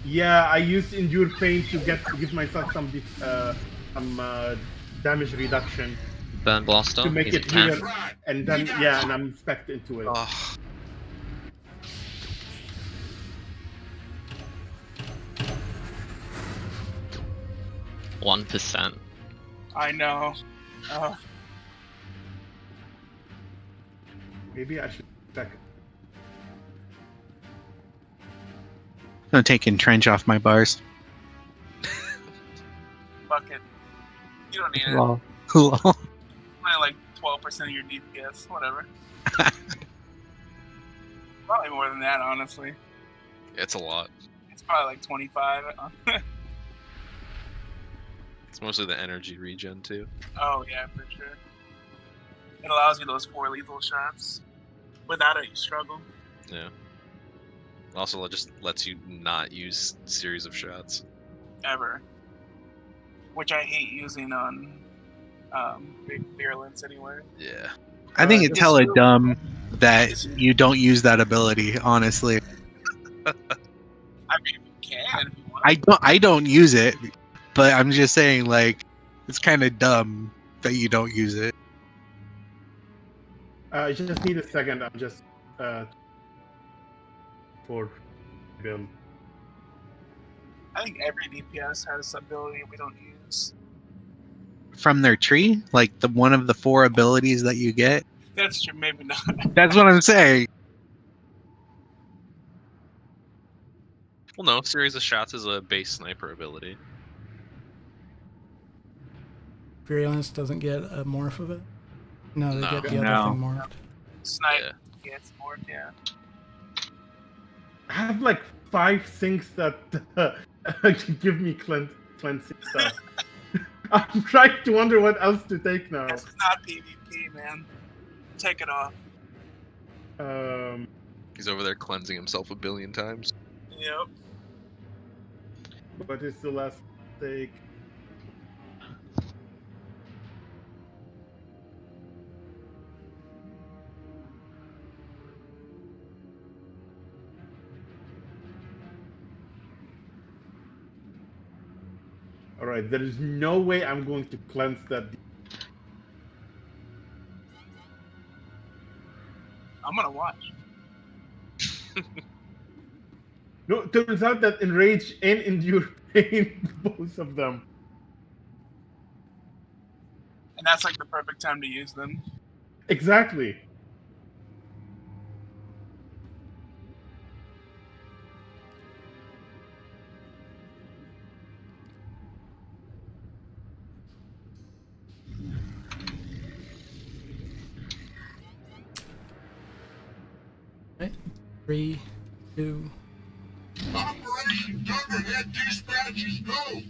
Yeah, I used endure pain to give myself some damage reduction Burn blaster. to make He's it at 10. heal, and then yeah, and I'm specced into it. Oh, 1%. I know. Maybe I should spec. I'm gonna take entrench off my bars. Fuck it. You don't need it. Lol. Only like 12% of your DPS, whatever. Probably more than that, honestly. it's a lot. It's probably like 25. It's mostly the energy regen too. Oh yeah, for sure. It allows you those 4 lethal shots. Without it, you struggle. Yeah. Also, it just lets you not use series of shots. Ever. Which I hate using on big virulence anyway. Yeah. I think it's It's hella really- dumb that you don't use that ability, honestly. I mean, you can if you want. I don't use it, but I'm just saying, like, it's kind of dumb that you don't use it. I just need a second. I'm just for build. I think every DPS has ability we don't use. From their tree, like the one of the 4 abilities that you get. That's true, maybe not. That's what I'm saying. Well, no, series of shots is a base sniper ability. Virulence doesn't get a morph of it? No, they No. get the No. other thing morphed. Snipe Yeah. gets more, yeah. I have like 5 things that give me cleansing stuff. I'm trying to wonder what else to take now. This is not PvP, man. Take it off. He's over there cleansing himself a billion times. Yep. What is the last take? Alright, there is no way I'm going to cleanse that. I'm gonna watch. No, it turns out that enrage and endure pain, both of them. And that's like the perfect time to use them. Exactly. Right? 3, 2. Operation Thunderhead dispatches go.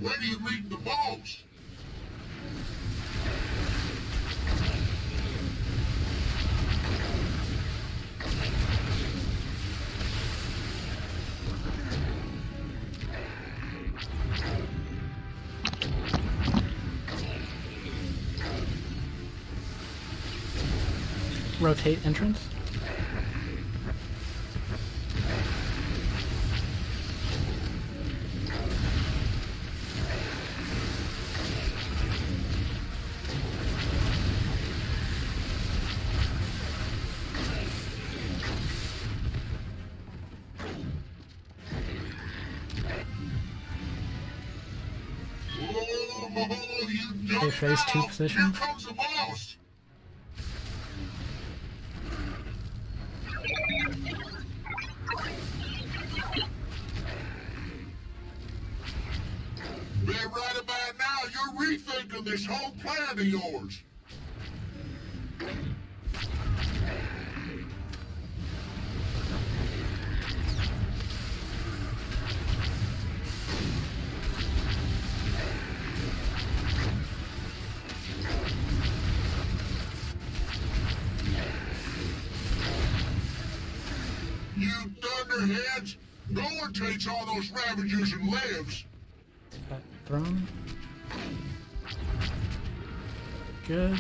When do you meet the boss? Rotate entrance. Oh, you Okay, don't phase 2 know. position. Here comes the boss. Bet right about now you're rethinking this whole plan of yours. You thunderheads, no one takes all those Ravagers and lives. Throne. Good.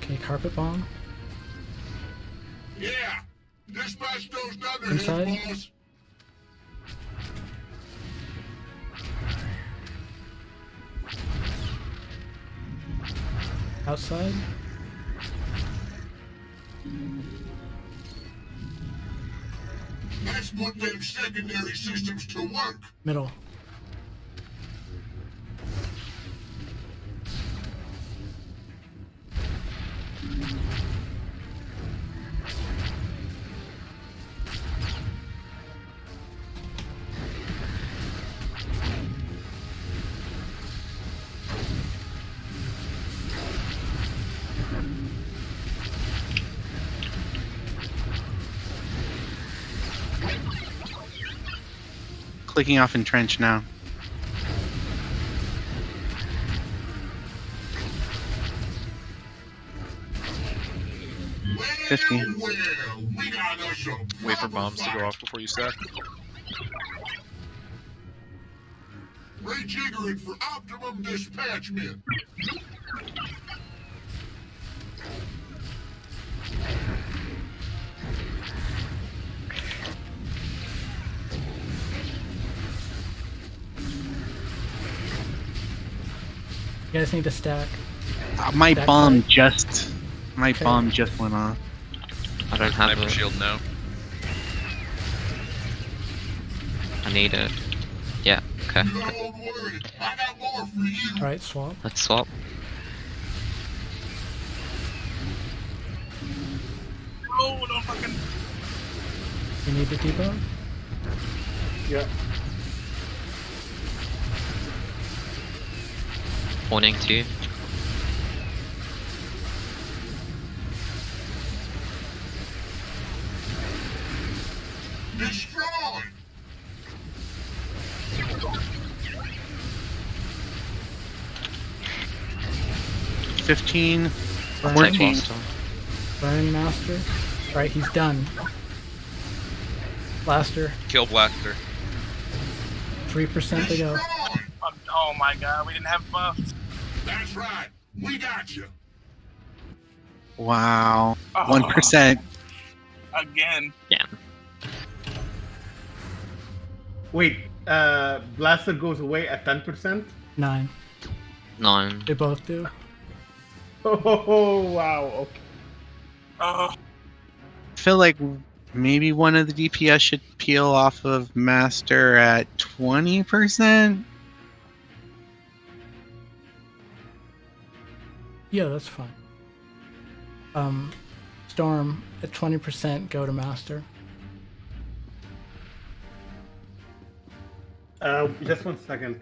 Okay, carpet bomb. Yeah, dispatch those thunderheads, Inside. boss. Outside. Let's put them secondary systems to work. Middle. Clicking off entrench now. Well, 15. well, we got us a Wait for proper bombs to go fight. off before you stack. Rejiggering for optimum dispatchment. You guys need to stack. My Stack bomb height. just. My Okay. bomb just went off. I don't have Sniper it. shield, no. I need it. Yeah, okay. Don't worry, I got more for you. Alright, swap. Let's swap. Oh, don't fucking. You need the debuff. Yeah. Warning 2. Destroy. 15. Burn. 14. Burn master. Alright, he's done. Blaster. Kill Blaster. 3% to go. Destroy. Oh my god, we didn't have buffs. That's right. We got you. Wow. Oh. 1%. Again. Yeah. Wait, blaster goes away at 10%. 9. 9. They both do. Oh wow. Okay. Oh, I feel like maybe one of the DPS should peel off of Master at 20%. Yeah, that's fine. Storm at 20%, go to master. Just 1 second.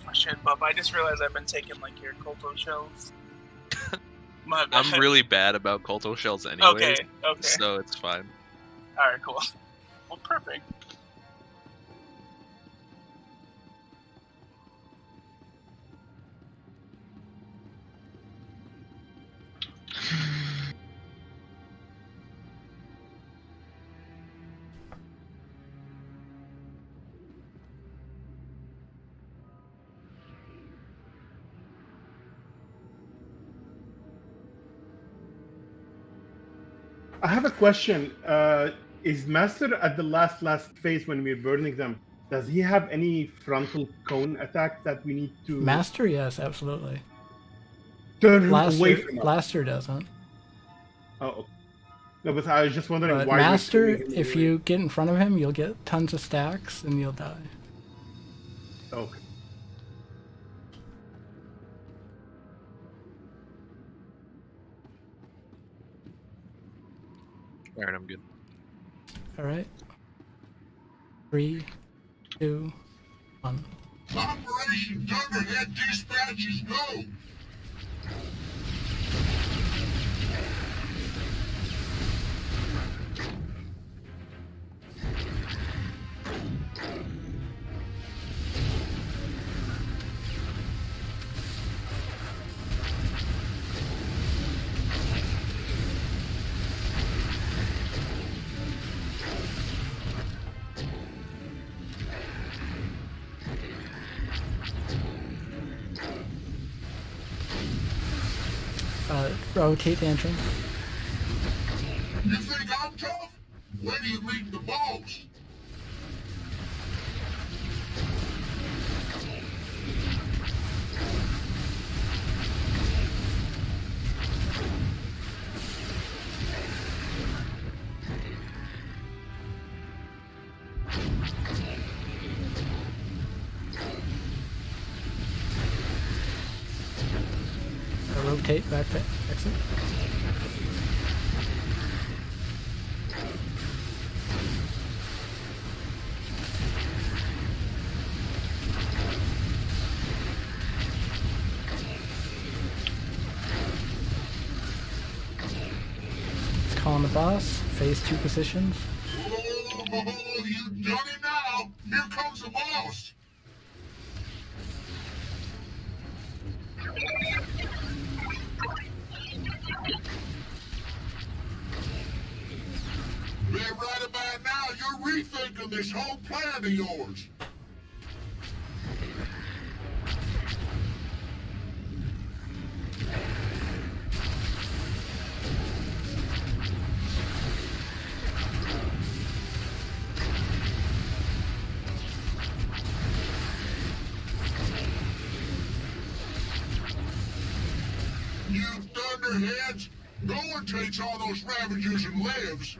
Oh shit, Buff, I just realized I've been taking like your Colto shells. My bad. I'm really bad about Colto shells anyways, Okay. so it's fine. Alright, cool. Well, perfect. I have a question. Is Master at the last phase when we're burning them? Does he have any frontal cone attack that we need to Master, yes, absolutely. turn him away from us? Blaster doesn't. Oh, okay. No, but I was just wondering But why. Master, we're turning him if away. you get in front of him, you'll get tons of stacks and you'll die. Okay. Alright, I'm good. All right. 3, 2, 1. Operation Thunderhead dispatches go. Rotate the entrance. You think I'm tough? Where do you meet the boss? Rotate back to exit. Let's call on the boss. Phase 2 positions. Oh, you done it now. Here comes the boss. Man, right about now, you're rethinking this whole plan of yours. You thunderheads, no one takes all those Ravagers and lives.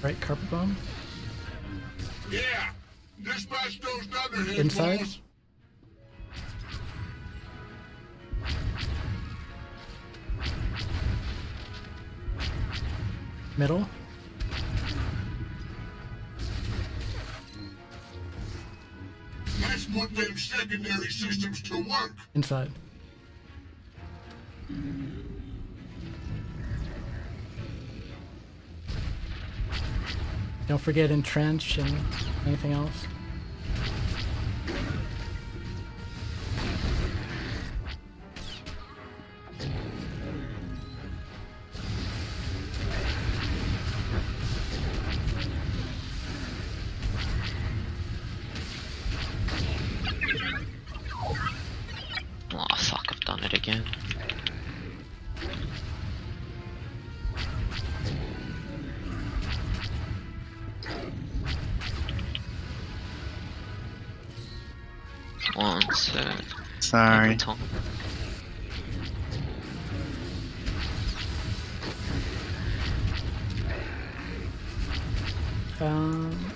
Right, carpet bomb. Yeah, dispatch those thunderheads, Inside. boss. Middle. Let's put them secondary systems to work. Inside. Don't forget entrench and anything else. Oh fuck, I've done it again. One sec. Sorry. Every time.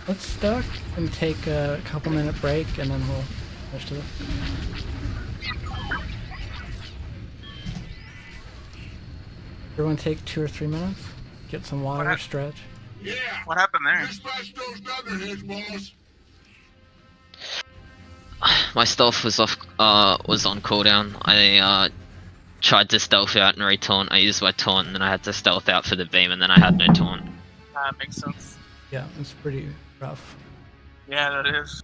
Let's duck and take a couple-minute break, and then we'll finish to this. Everyone take 2 or 3 minutes. Get some water, stretch. Yeah. What happened there? Dispatch those thunderheads, boss. My stealth was off. Was on cooldown. I tried to stealth out and re-taunt. I used my taunt, and then I had to stealth out for the beam, and then I had no taunt. That makes sense. Yeah, it's pretty rough. Yeah, that is.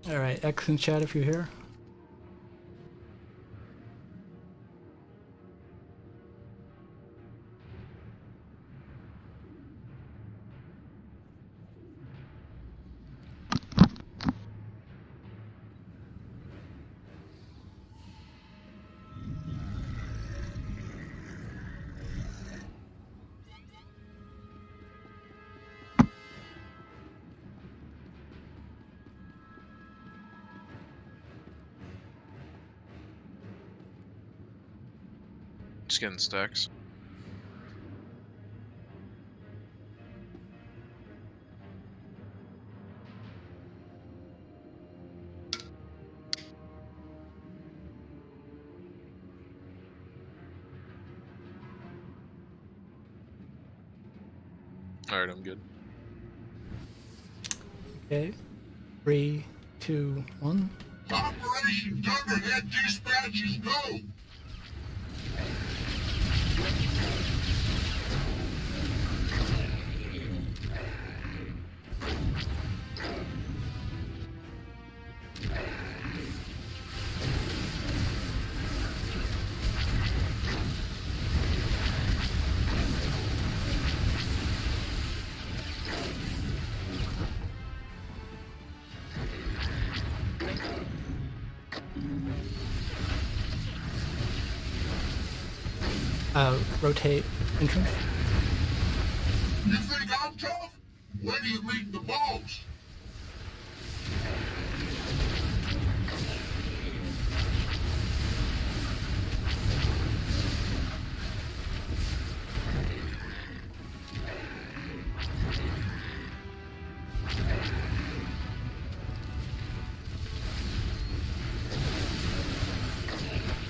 All right, X in chat if you're here. Just getting stacks. Alright, I'm good. Okay. 3, 2, 1. Operation Thunderhead dispatches go. Rotate entrance. You think I'm tough? When do you meet the boss?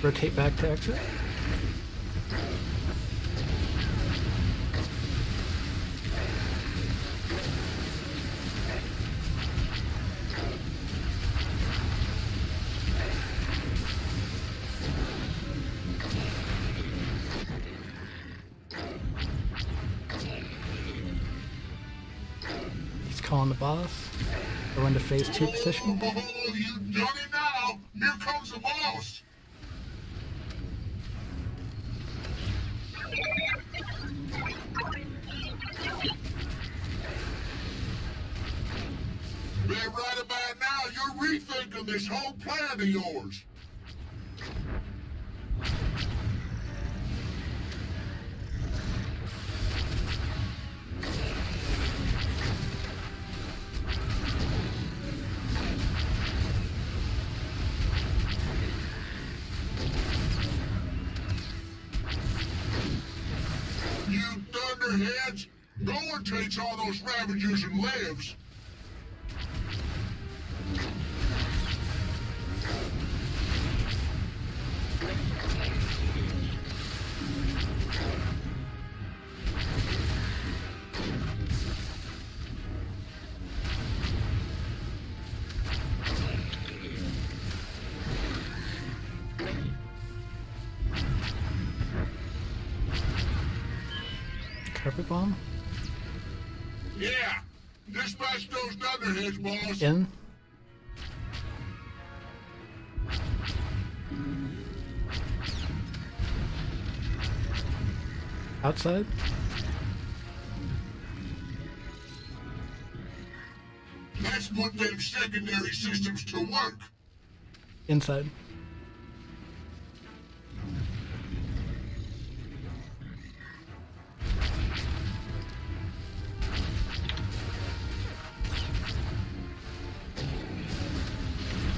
Rotate back to exit. He's calling the boss. Go into phase 2 position. Oh, you done it now! Here comes the boss! Man, right about now, you're rethinking this whole plan of yours. You thunderheads! No one takes all those Ravagers and lives! Carpet bomb. Yeah! Dispatch those thunderheads, boss! In. Outside. Let's put them secondary systems to work! Inside.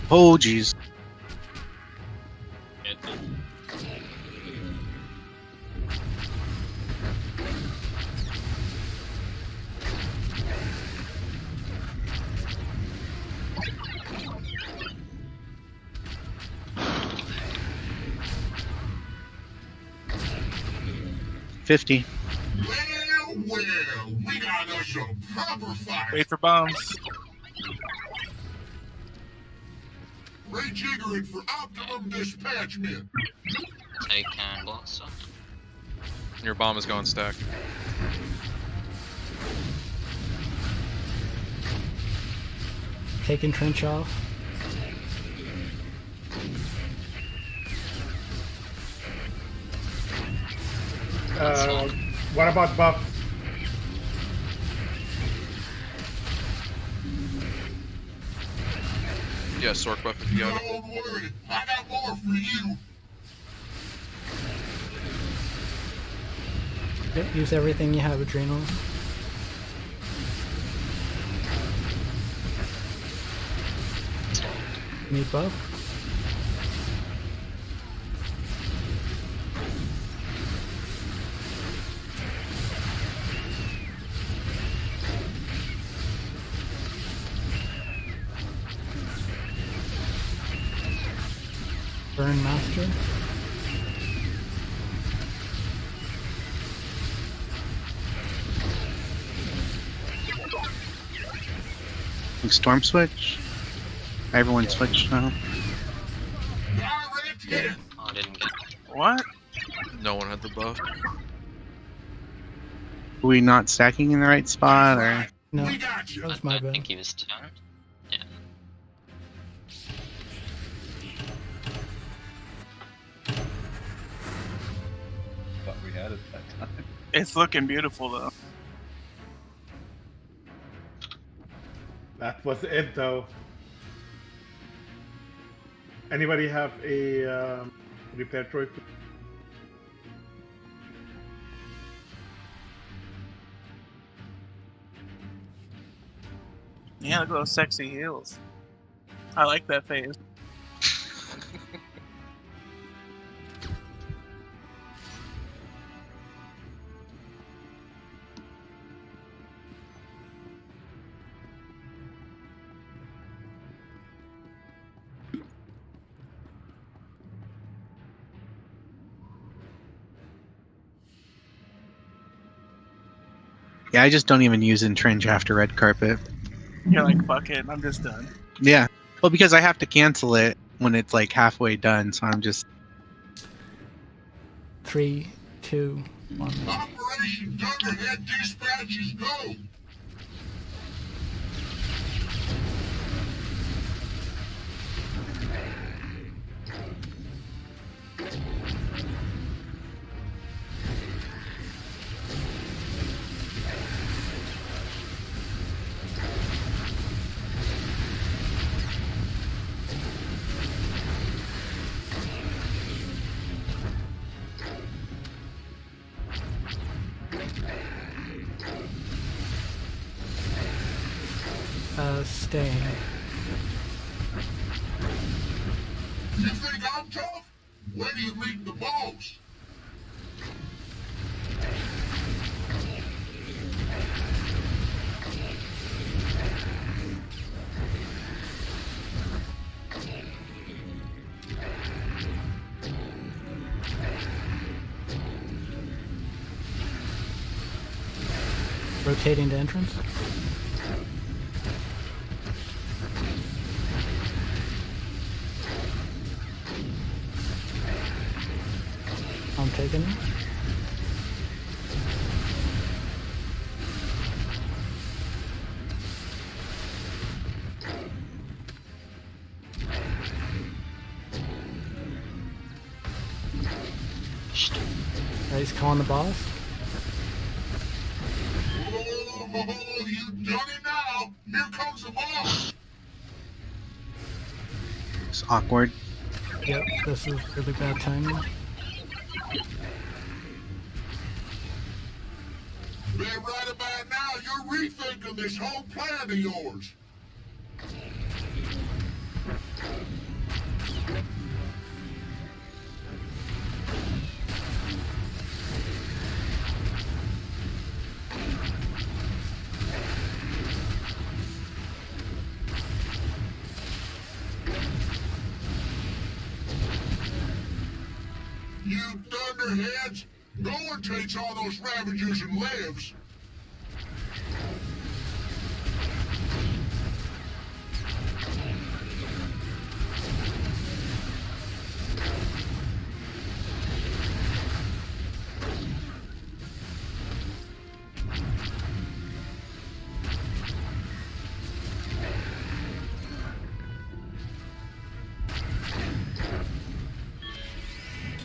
Oh, jeez. $50. Well, we got us a proper fight! Wait for bombs. Rejiggering for optimum dispatchment! Take blaster. Your bomb is going stack. Taking trench off. What about buff? Yeah, Sork buff if you got it. Don't worry, I got more for you! Yep, use everything you have, adrenals. Need buff. Burn master. Storm switch. Everyone switched now. Direct hit! Oh, I didn't get it. What? No one had the buff. Are we not stacking in the right spot, or? No, We got you! that was my I bad. think he was turned. Yeah. Thought we had it that time. It's looking beautiful though. That was it, though. Anybody have a repair droid? Yeah, look at those sexy heels. I like that phase. Yeah, I just don't even use entrench after red carpet. You're like, fuck it, I'm just done. Yeah. Well, because I have to cancel it when it's like halfway done, so I'm just 3, 2, 1. Operation Thunderhead dispatches go! Staying. You think I'm tough? When do you meet the boss? Rotating to entrance. I'm taking it. Right, he's calling the boss. Oh, you done it now! Here comes the boss! it's awkward. Yep, this is really bad timing. Man, right about now, you're rethinking this whole plan of yours. You thunderheads! No one takes all those Ravagers and lives!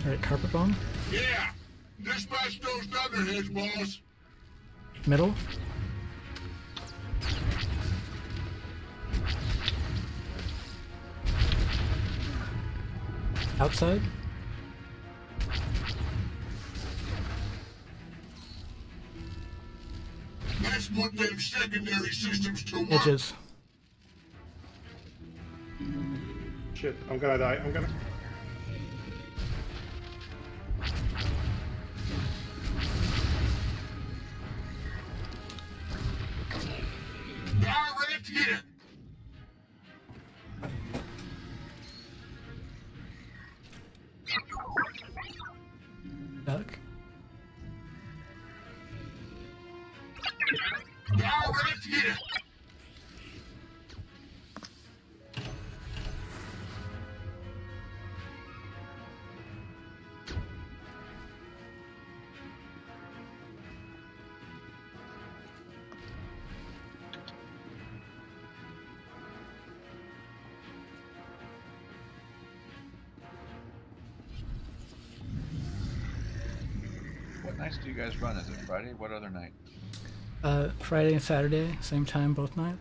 Alright, carpet bomb. Yeah! Dispatch those thunderheads, boss! Middle. Outside. Let's put them secondary systems to work! Edges. Shit, I'm gonna die. I'm gonna. Direct hit! Duck. Direct hit! What nights do you guys run? Is it Friday? What other night? Friday and Saturday, same time both nights.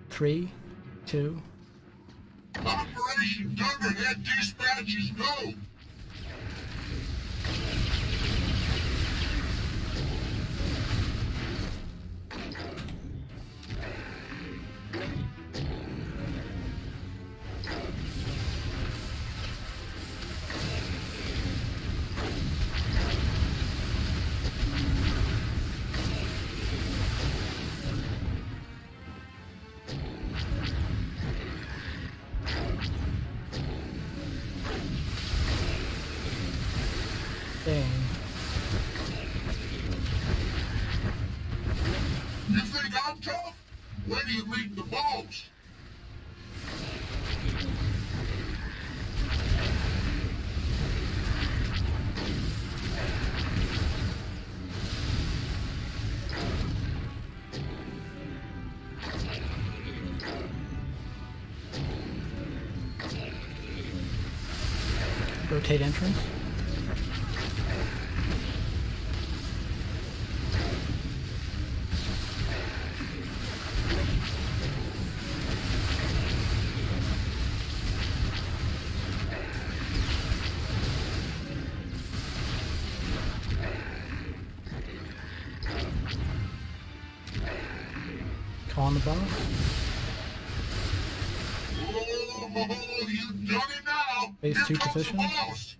Three, 2. Operation Thunderhead dispatches go! Dang. You think I'm tough? When do you meet the boss? Rotate entrance. Call on the boss. Oh, you done it now. Base Here 2 comes the position. boss.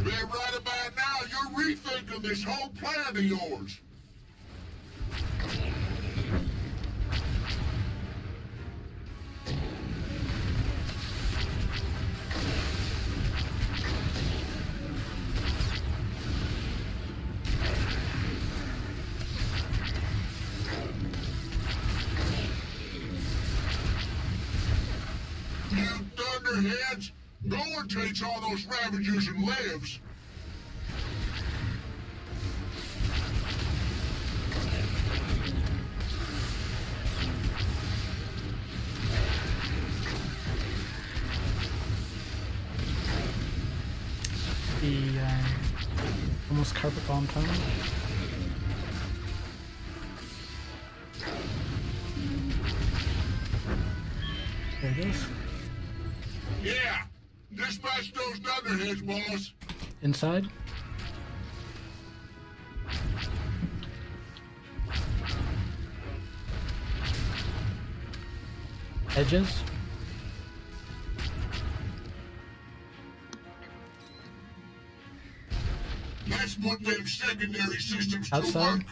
Man, right about now, you're rethinking this whole plan of yours. You thunderheads, go and take all those Ravagers and lives. The almost carpet bomb tunnel. There it is. Yeah, dispatch those thunderheads, boss. Inside. Edges. Let's put them secondary systems to Outside. work.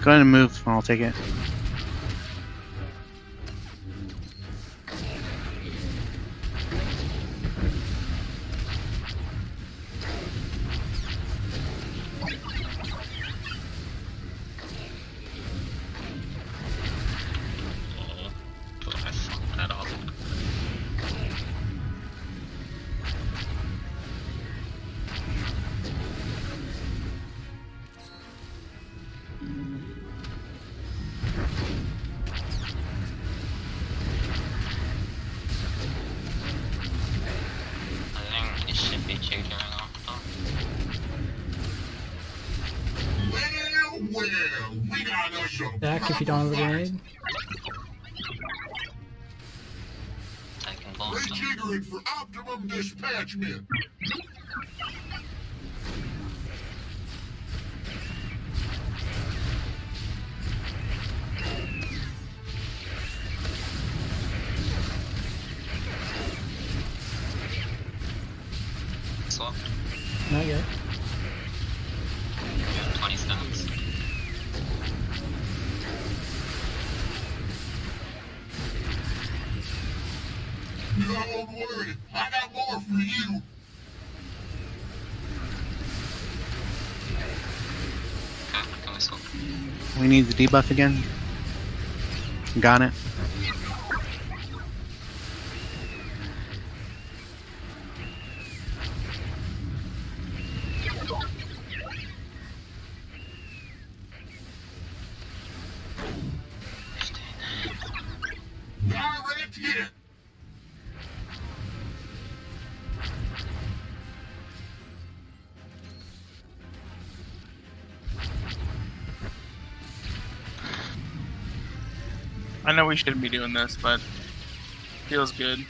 Go ahead and move. I'll take it. I fucked that up. I think it should be jiggering off though. Well, we got us a Back if you don't have a grenade. Taking balls. rejiggering for optimum dispatchment. Swap. Not yet. 20 stamps. Don't worry, I got more for you. Okay, can we swap? We need the debuff again. Got it. Direct hit. I know we shouldn't be doing this, but feels good.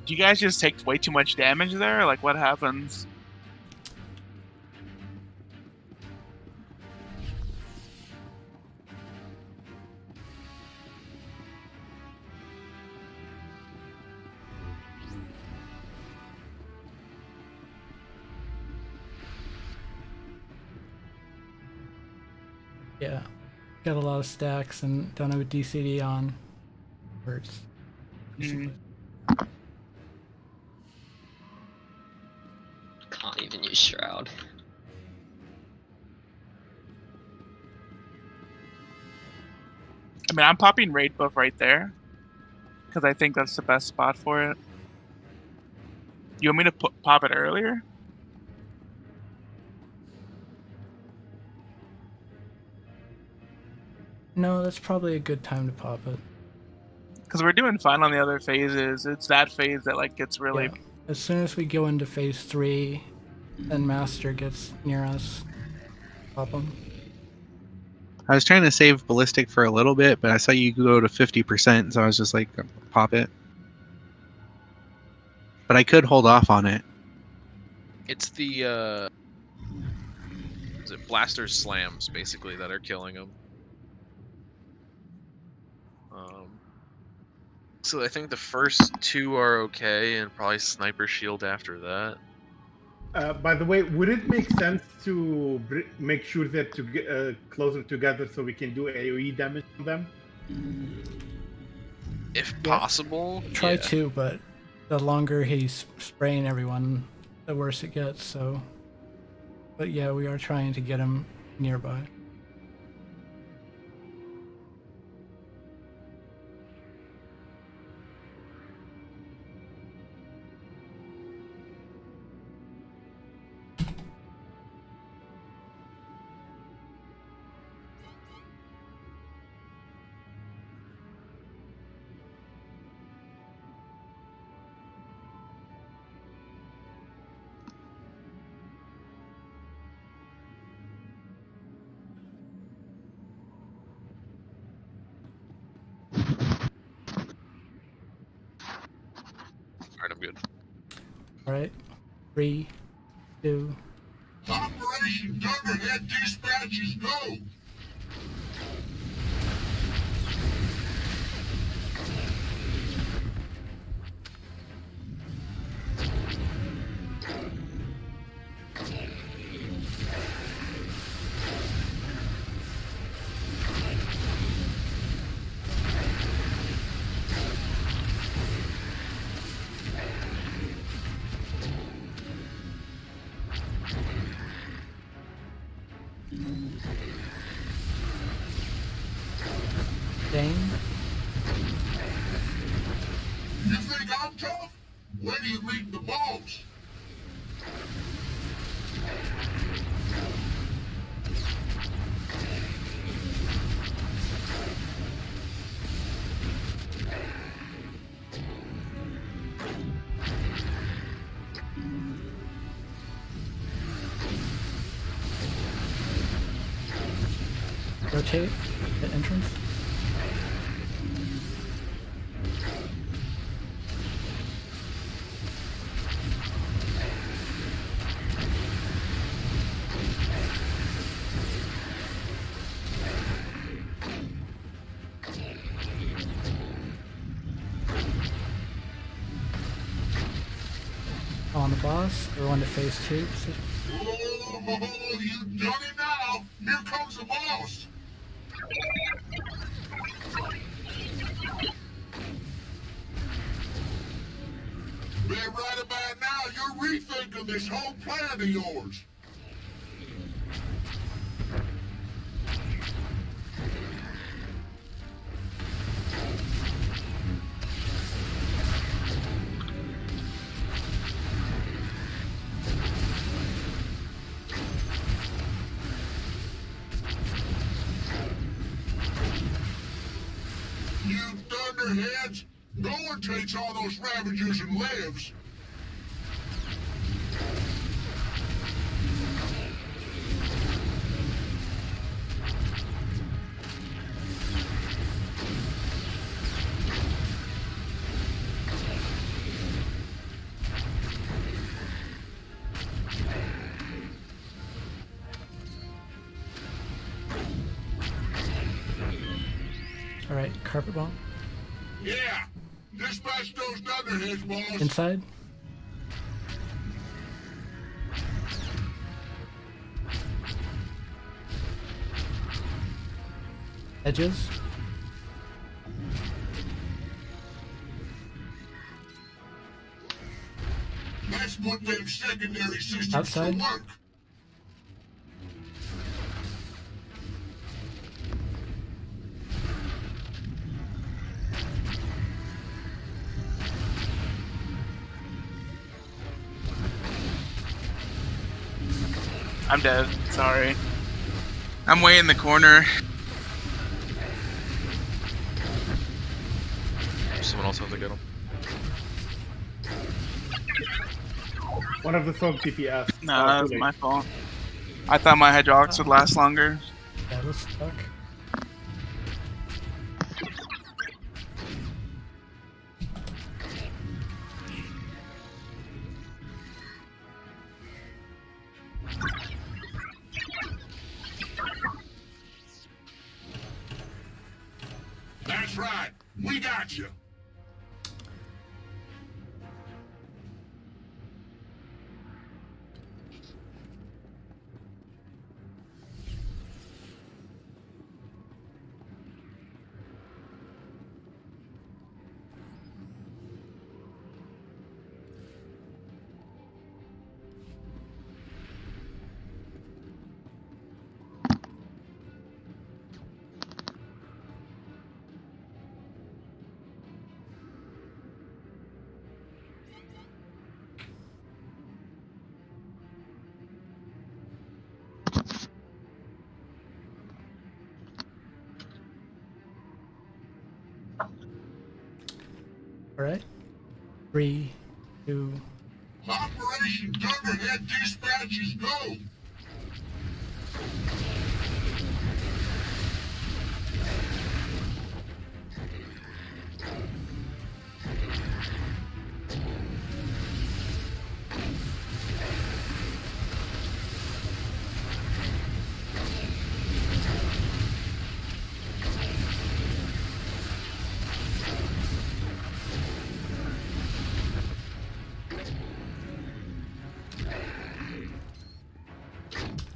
Do you guys just take way too much damage there? Like, what happens? Yeah. Got a lot of stacks and don't have a DCD on. Hurts. Mm. Can't even use Shroud. I mean, I'm popping raid buff right there because I think that's the best spot for it. You want me to pop it earlier? No, that's probably a good time to pop it. Because we're doing fine on the other phases. It's that phase that like gets really. Yeah. As soon as we go into phase 3, then Master gets near us. Pop him. I was trying to save ballistic for a little bit, but I saw you go to 50%, so I was just like, pop it. But I could hold off on it. It's the is it blaster slams basically that are killing him. So I think the first 2 are okay, and probably sniper shield after that. By the way, would it make sense to make sure that to get closer together so we can do AoE damage on them? If possible, Try yeah. to, but the longer he's spraying everyone, the worse it gets. So, but yeah, we are trying to get him nearby. Alright, I'm good. Alright. 3, 2. Operation Thunderhead dispatches go! Dane. You think I'm tough? Where do you meet the boss? Rotate the entrance. On the boss, everyone to phase 2. Oh, you done it now! Here comes the boss! Bet right about now you're rethinking this whole plan of yours. You thunderheads! No one takes all those Ravagers and lives! Carpet bomb. Yeah. Dispatch those thunderheads, boss. Inside. Edges. Let's put them secondary systems Outside. to work. I'm dead. Sorry. I'm way in the corner. Someone else have to get him. One of the song TPS. No, that was my fault. I thought my hydraulics would last longer. That was stuck. That's right. We got you. All right. 3, 2. Operation Thunderhead dispatches go.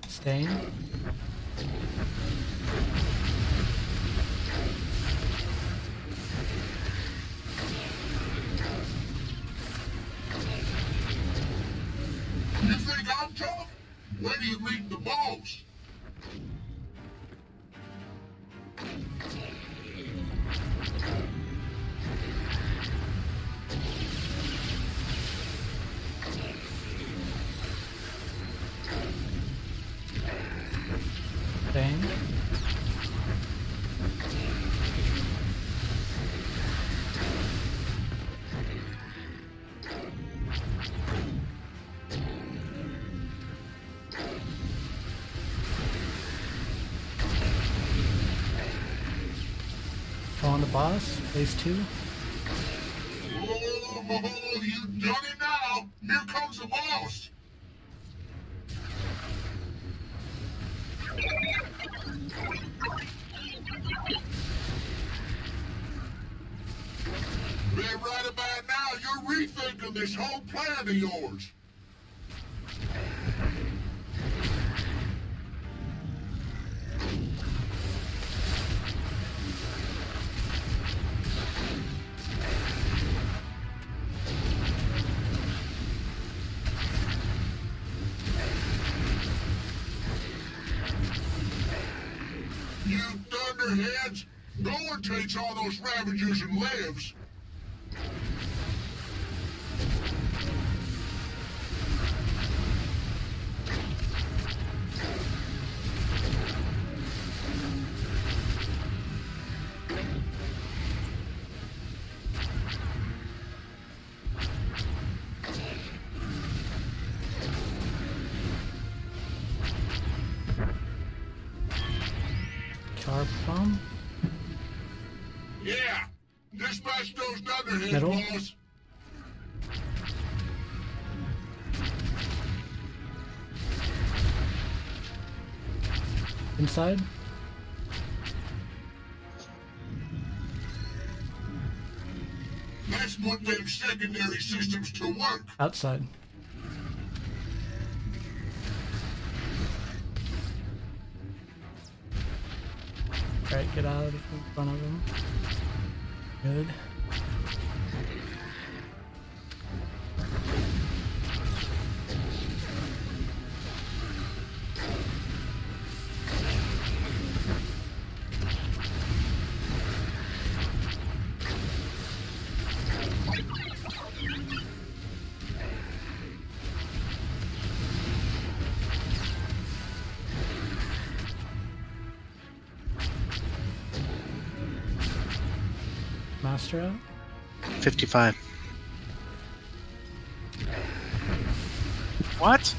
Stain. You think I'm tough? Where do you meet the boss? Stain. Calling the boss. Phase 2. Oh, you done it now. Here comes the boss. Man, right about now, you're rethinking this whole plan of yours. You thunderheads, no one takes all those Ravagers and lives. Carpet bomb. Yeah, dispatch those thunderheads, Middle. boss. Inside. Let's put them secondary systems to work. Outside. Alright, get out of front of him. Good. Master out? 55. What?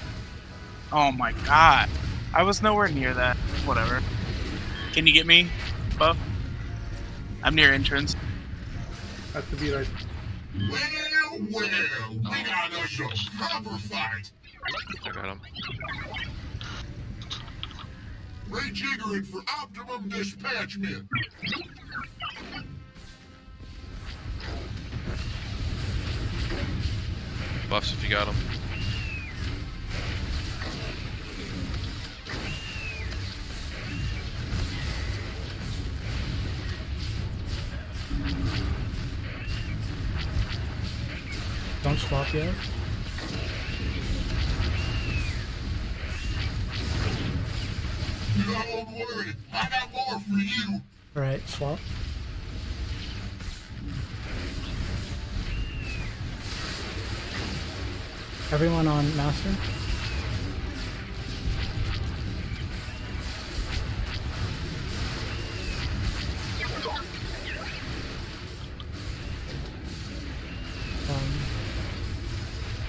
Oh my god. I was nowhere near that. Whatever. Can you get me, Buff? I'm near entrance. Has to be right. Well, we got us a proper fight. I got him. Rejiggering for optimum dispatchment. Buffs if you got him. Don't swap yet. Don't worry, I got more for you. Alright, swap. Everyone on Master?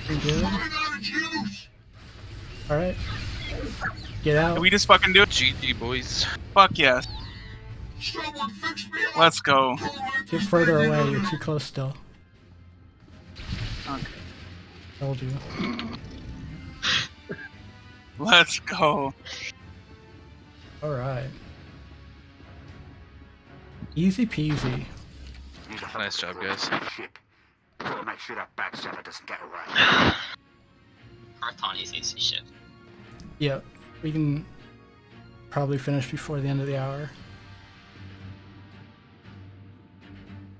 We good? Run out of juice. Alright. Get out. Can we just fucking do it? GG, boys. Fuck yes. Someone fix me up. Let's go. Get further away, you're too close still. Okay. Told you. Let's go. Alright. Easy peasy. Nice job, guys. Ship. Gotta make sure that backstabber doesn't get away. Carthon is easy shit. Yep. We can probably finish before the end of the hour.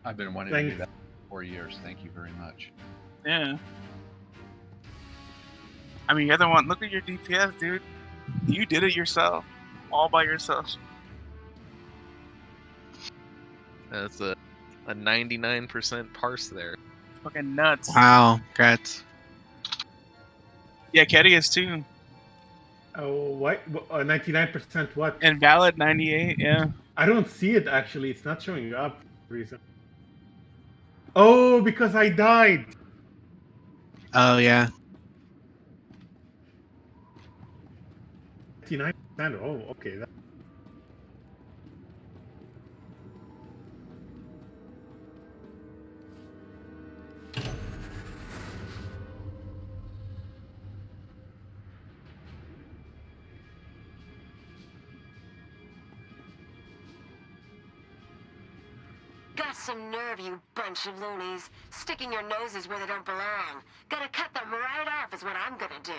I've been wanting to do that for 4 years. Thank you very much. Yeah. I mean, you're the one. Look at your DPS, dude. You did it yourself. All by yourself. That's a 99% parse there. Fucking nuts. Wow, congrats. Yeah, Ketty is too. Oh, what? 99% what? Invalid 98, yeah. I don't see it actually. It's not showing up for some reason. Oh, because I died. Oh, yeah. 99%. Oh, okay. Got some nerve, you bunch of loonies. Sticking your noses where they don't belong. Gotta cut them right off is what I'm gonna do.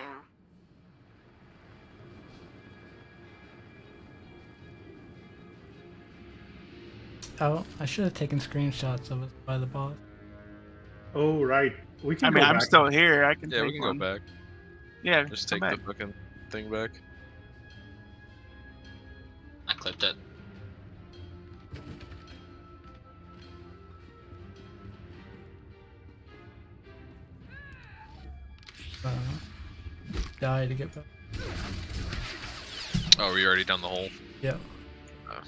Oh, I should have taken screenshots of us by the boss. Oh, right. We can I mean, go I'm back. still here. I can Yeah, take we can one. go back. Yeah, Just come take back. the fucking thing back. I clipped it. Die to get back. Oh, were you already down the hole? Yep. Oh.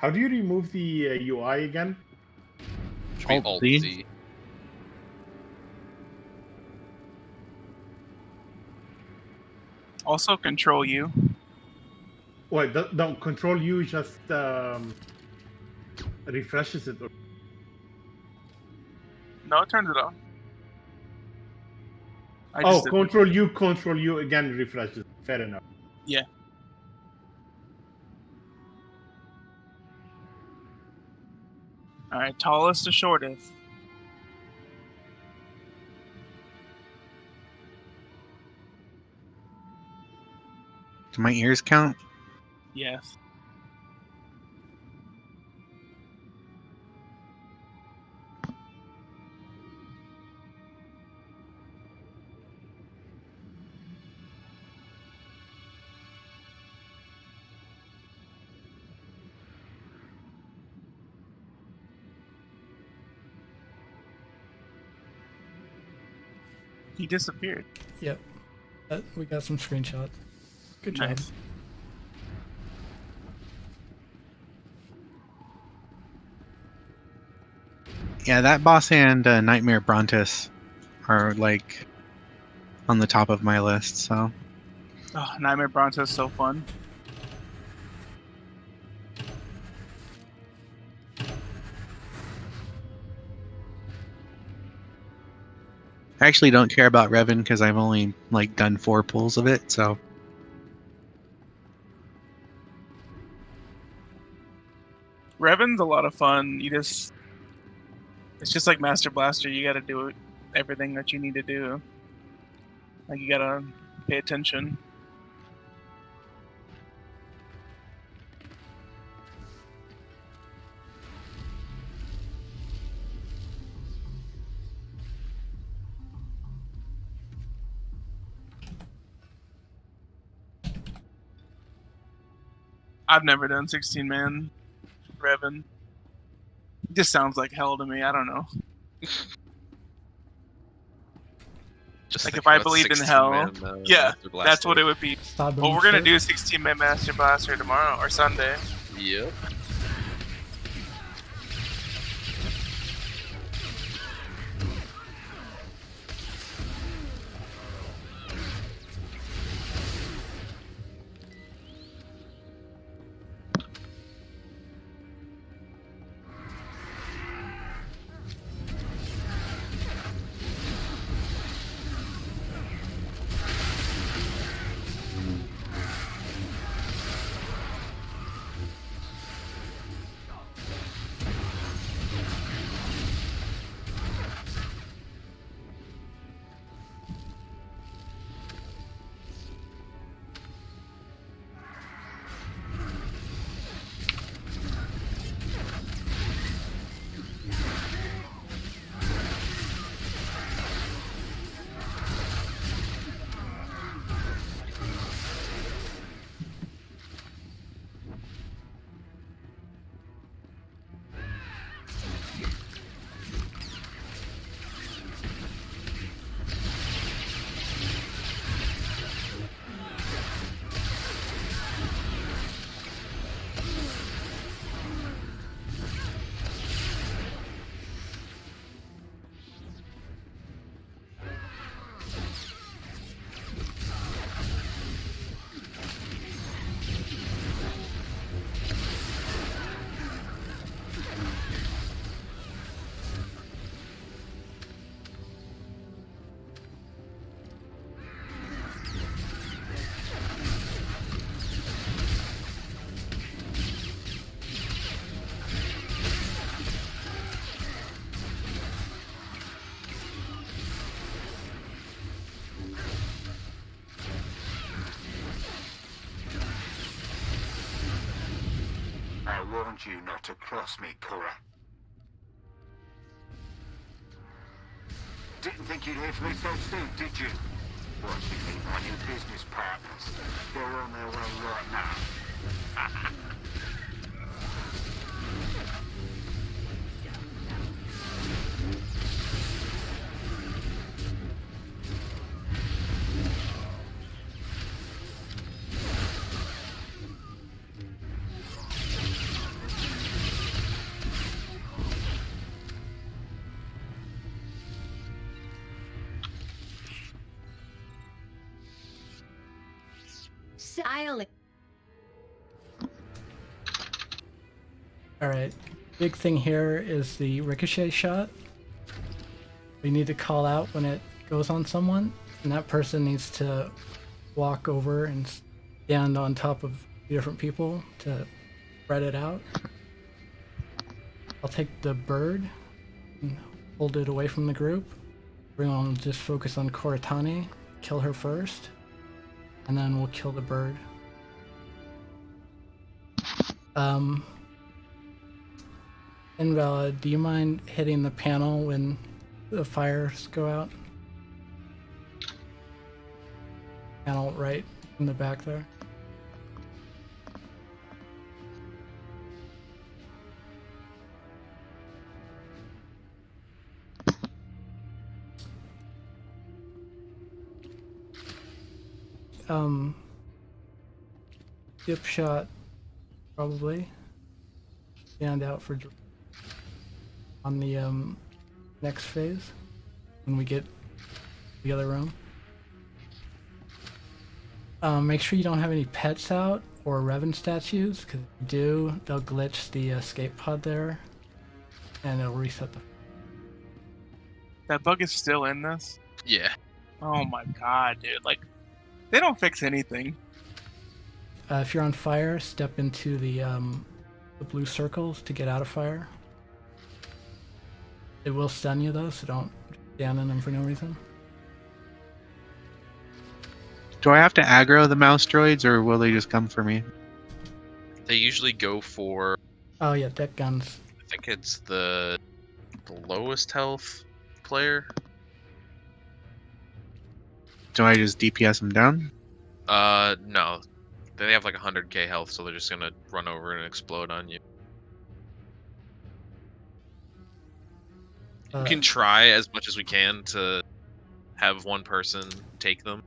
How do you remove the UI again? Should be Alt Alt Z. Z. Also, control you. Wait, don't control you just refreshes it. No, it turns it off. I Oh, just did- control you again refreshes. Fair enough. Yeah. All right, tallest to shortest. Do my ears count? Yes. He disappeared. Yep. We got some screenshots. Good job. Nice. Yeah, that boss and Nightmare Brontis are like on the top of my list. So Oh, Nightmare Bronze is so fun. I actually don't care about Revan because I've only like done 4 pulls of it. So Revan's a lot of fun. It's just like Master Blaster. You got to do everything that you need to do. Like you got to pay attention. I've never done 16-man Revan. It just sounds like hell to me. I don't know. Just Like think if I about believed in 16 hell, man, yeah, Master that's what Blaster. it would be. Stop Well, we're gonna do 16-man Master Blaster tomorrow or Sunday. Yep. I warned you not to cross me, Cora. Didn't think you'd hear from me so soon, did you? Watch you meet my new business partners. They're on their way right now. I only... Alright. Big thing here is the ricochet shot. We need to call out when it goes on someone, and that person needs to walk over and stand on top of different people to spread it out. I'll take the bird and hold it away from the group. Everyone will just focus on Koratani, kill her first, and then we'll kill the bird. Invalid, do you mind hitting the panel when the fires go out? Panel right in the back there. Dip shot, probably. Stand out for on the next phase when we get the other room. Make sure you don't have any pets out or Revan statues, because if you do, they'll glitch the escape pod there and it'll reset the... That bug is still in this? Yeah. Oh my god, dude. Like, they don't fix anything. If you're on fire, step into the blue circles to get out of fire. It will stun you though, so don't stand in them for no reason. Do I have to aggro the mouse droids, or will they just come for me? They usually go for... Oh yeah, deck guns. I think it's the lowest health player. Do I just DPS them down? No. They have like 100k health, so they're just gonna run over and explode on you. We can try as much as we can to have one person take them,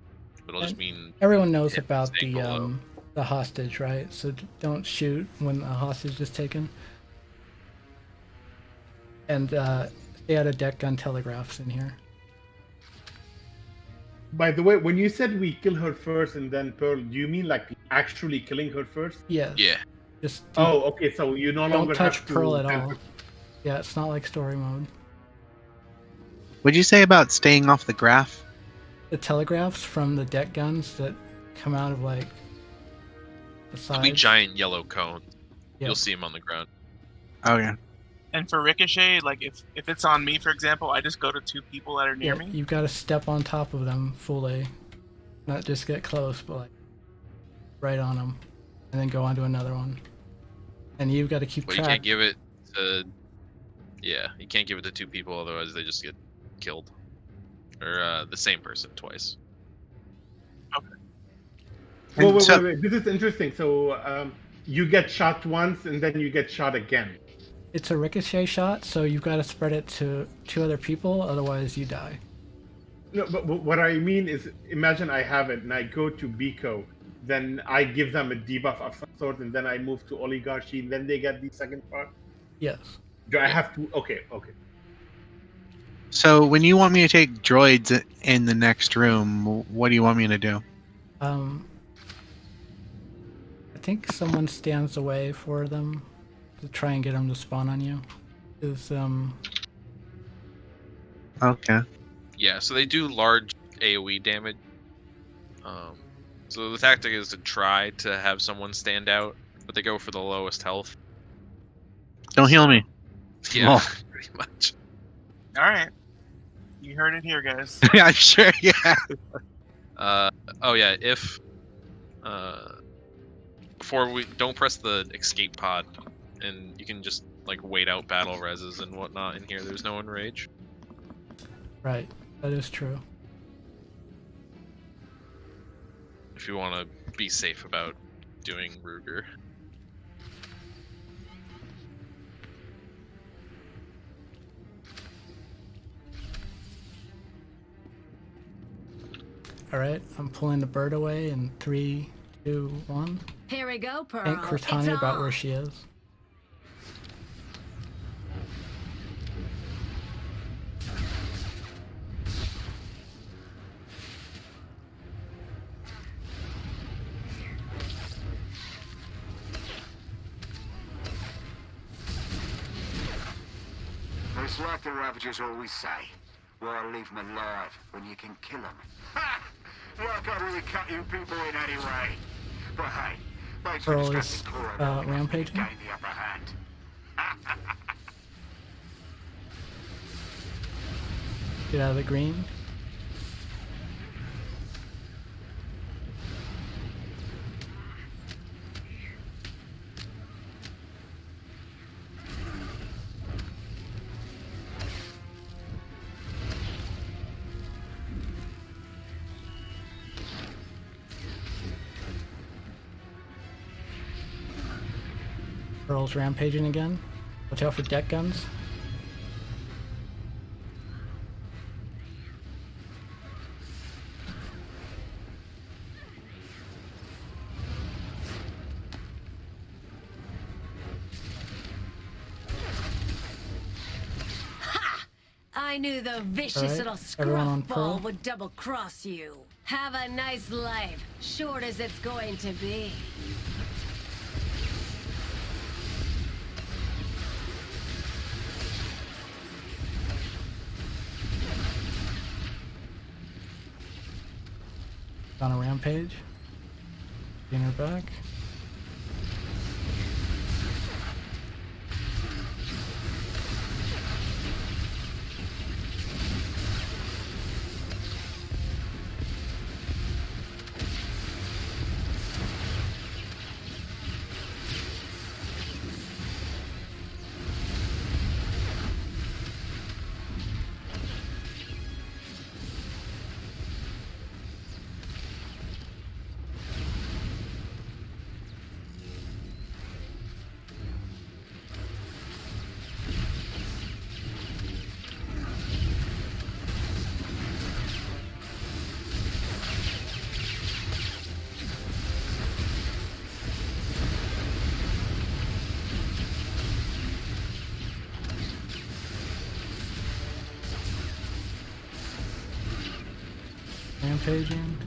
but it'll just mean... Everyone knows about the hostage, right? So don't shoot when a hostage is taken. And stay out of deck gun telegraphs in here. By the way, when you said we kill her first and then Pearl, do you mean like actually killing her first? Yes. Yeah. Just oh, okay. So you no longer don't touch have to Pearl at all. Yeah, it's not like story mode. What'd you say about staying off the graph? The telegraphs from the deck guns that come out of like the sides. It'll be giant yellow cones. Yeah. You'll see them on the ground. Oh yeah. And for Ricochet, like if it's on me, for example, I just go to 2 people that are near me. You've got to step on top of them fully, not just get close, but like right on them, and then go on to another one. And you've got to keep track. You can't give it to... Yeah, you can't give it to 2 people, otherwise they just get killed. Or the same person twice. Okay. Wait. This is interesting. So you get shot once, and then you get shot again. It's a ricochet shot, so you've got to spread it to 2 other people, otherwise you die. No, but what I mean is, imagine I have it, and I go to Biko, then I give them a debuff of some sort, and then I move to Oligarchy, and then they get the second part? Yes. Do I have to? Okay. So when you want me to take droids in the next room, what do you want me to do? I think someone stands away for them to try and get them to spawn on you. Okay. Yeah, so they do large AoE damage. So the tactic is to try to have someone stand out, but they go for the lowest health. Don't heal me. Yeah, pretty much. All right. You heard it here, guys. Yeah, I'm sure. Yeah. Oh yeah, if before we don't press the escape pod, and you can just like wait out battle reses and whatnot in here. There's no enrage. Right, that is true. If you want to be safe about doing Ruger. Alright, I'm pulling the bird away in 3, 2, 1. Here we go, Pearl. Ain't Cortana about where she is. It's like the Ravagers always say. Why leave them alive when you can kill them? Ha! Like I really cut you people in anyway. But hey, thanks for Pearl is distracting Cora long enough for me to rampaging. gain the upper hand. Get out of the green. Pearl's rampaging again. Watch out for deck guns. I knew the vicious Alright, little everyone on scruffball Pearl. would double-cross you. Have a nice life, short as it's going to be. On a rampage. Getting her back. Rampaging.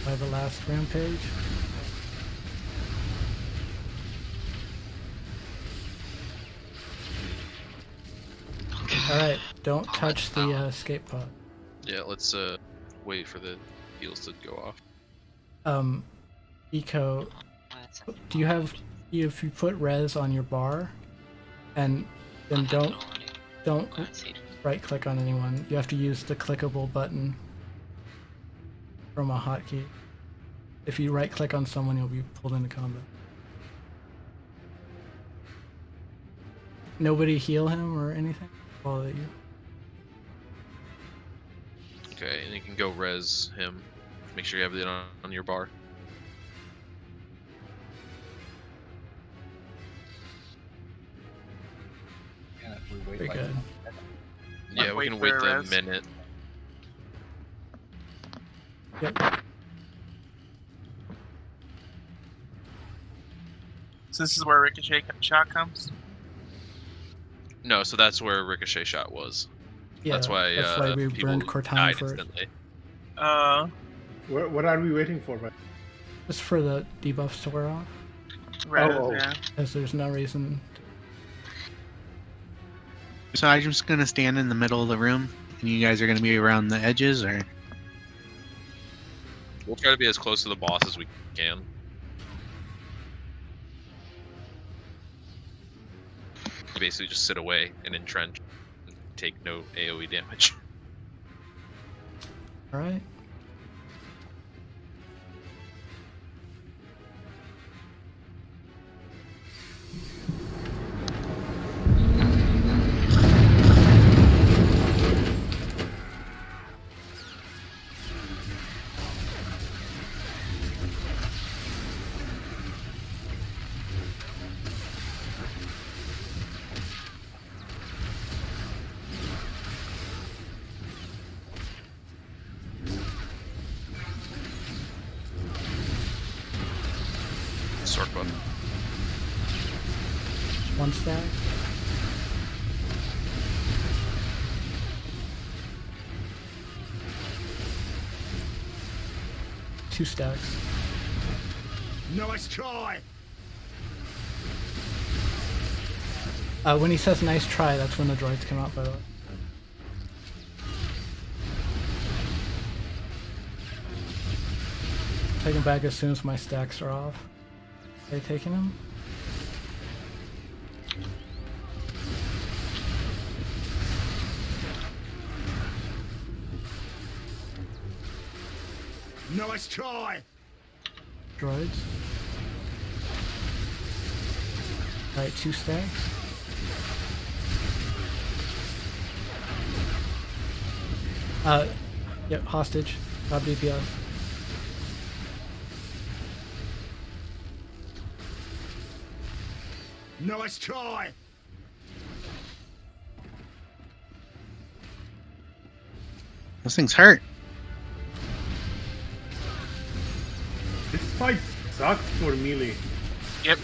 By the last rampage. Alright, don't touch the escape pod. Yeah, let's wait for the heals to go off. Eco, do you have, if you put res on your bar, and then don't right click on anyone, you have to use the clickable button from a hotkey. If you right click on someone, you'll be pulled into combat. Nobody heal him or anything while that you. Okay, and you can go res him. Make sure you have it on your bar. Yeah, we wait Very like good. Yeah, we can wait for the res. minute. Yep. So this is where Ricochet shot comes? No, so that's where Ricochet shot was. Yeah, that's why we people burned Cortana died for it. instantly. What are we waiting for? Man? Just for the debuffs to wear off. Res, Oh. yeah. Because there's no reason. So I'm just gonna stand in the middle of the room, and you guys are gonna be around the edges, or We'll try to be as close to the boss as we can. You basically just sit away and entrench and take no AoE damage. All right. Sword buff. One stack. Two stacks. Nice try. When he says nice try, that's when the droids come out, by the way. Take him back as soon as my stacks are off. Are they taking him? Nice try. Droids. Alright, two stacks. Yep, hostage. Top DPS. Nice try. Those things hurt. This fight sucks for melee. Yep.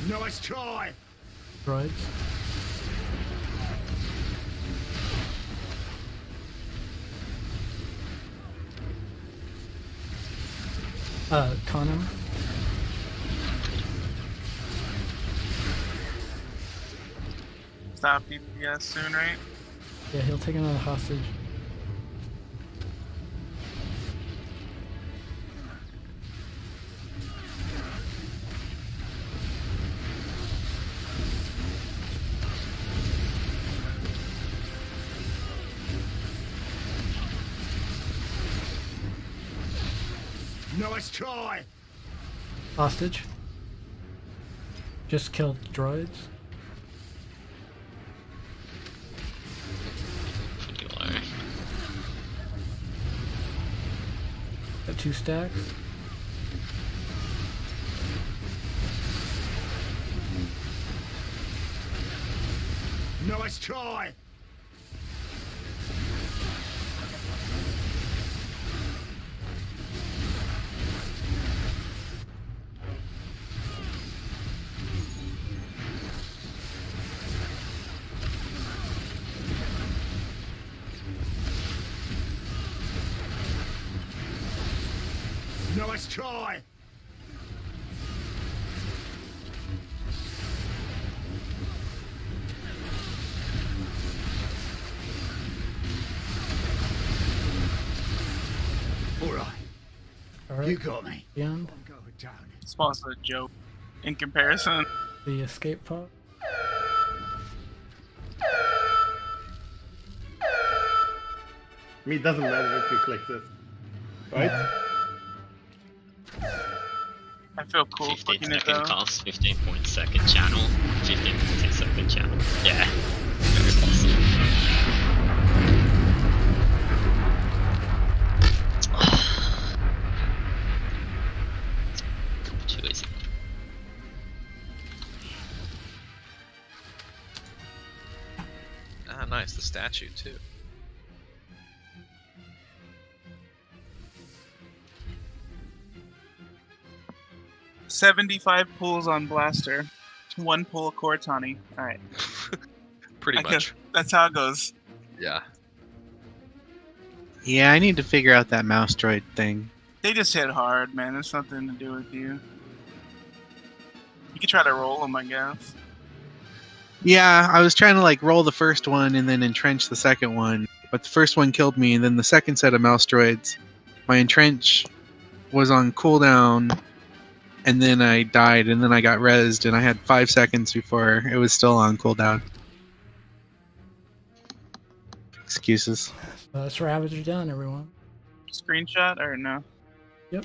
Nice try. Droids. Con him. Stop DPS soon, right? Yeah, he'll take another hostage. Nice try. Hostage. Just killed droids. Got two stacks. Nice try. Nice try. All right. Alright. You got me. Beyond I'm going down. Spawn's a joke in comparison. the escape pod. I mean, it doesn't matter if you click this. Right? I feel cool 15 clicking it second though. cost, 15.2 channel, 15.2 channel. Yeah. Very awesome. Too easy. Ah, nice, the statue too. $75 pulls on Blaster. 1 pull Cortani. Alright. Pretty I much. guess that's how it goes. Yeah. Yeah, I need to figure out that mouse droid thing. They just hit hard, man. It's nothing to do with you. You could try to roll them, I guess. Yeah, I was trying to like roll the first one and then entrench the second one, but the first one killed me, and then the second set of mouse droids, my entrench was on cooldown, and then I died, and then I got rezzed, and I had 5 seconds before it was still on cooldown. Excuses. So that's Ravager done, everyone. Screenshot or no? Yep.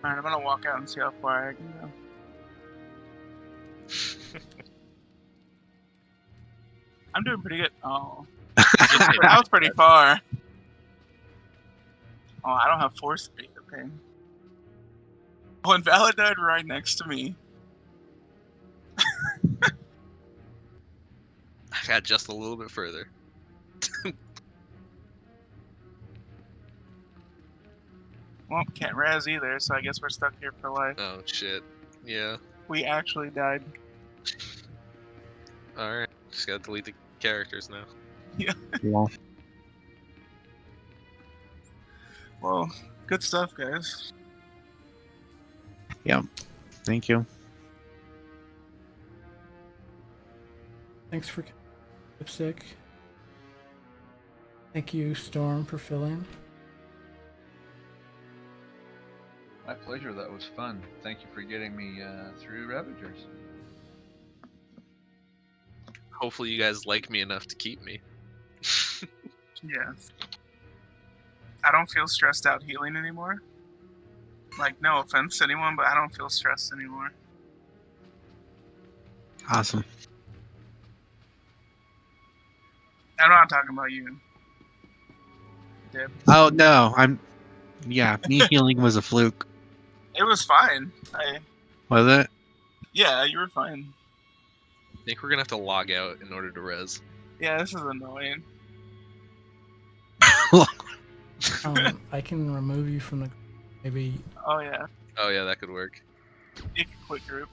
Alright, I'm gonna walk out and see how far I can go. I'm doing pretty good. Oh. That was pretty far. Oh, I don't have force speed, okay. Oh, Invalid died right next to me. I got just a little bit further. Well, can't res either, so I guess we're stuck here for life. Oh shit. Yeah. We actually died. Alright. Just gotta delete the characters now. Yeah. Yeah. Well, good stuff, guys. Yep. Thank you. Thanks for Lipstick. Thank you, Storm, for filling. My pleasure. That was fun. Thank you for getting me through Ravagers. Hopefully you guys like me enough to keep me. Yeah. I don't feel stressed out healing anymore. Like, no offense to anyone, but I don't feel stressed anymore. Awesome. I'm not talking about you. Dib. Oh no, yeah, me healing was a fluke. It was fine. Was it? Yeah, you were fine. I think we're gonna have to log out in order to res. Yeah, this is annoying. I can remove you from the maybe. Oh yeah. Oh yeah, that could work. You can quit group.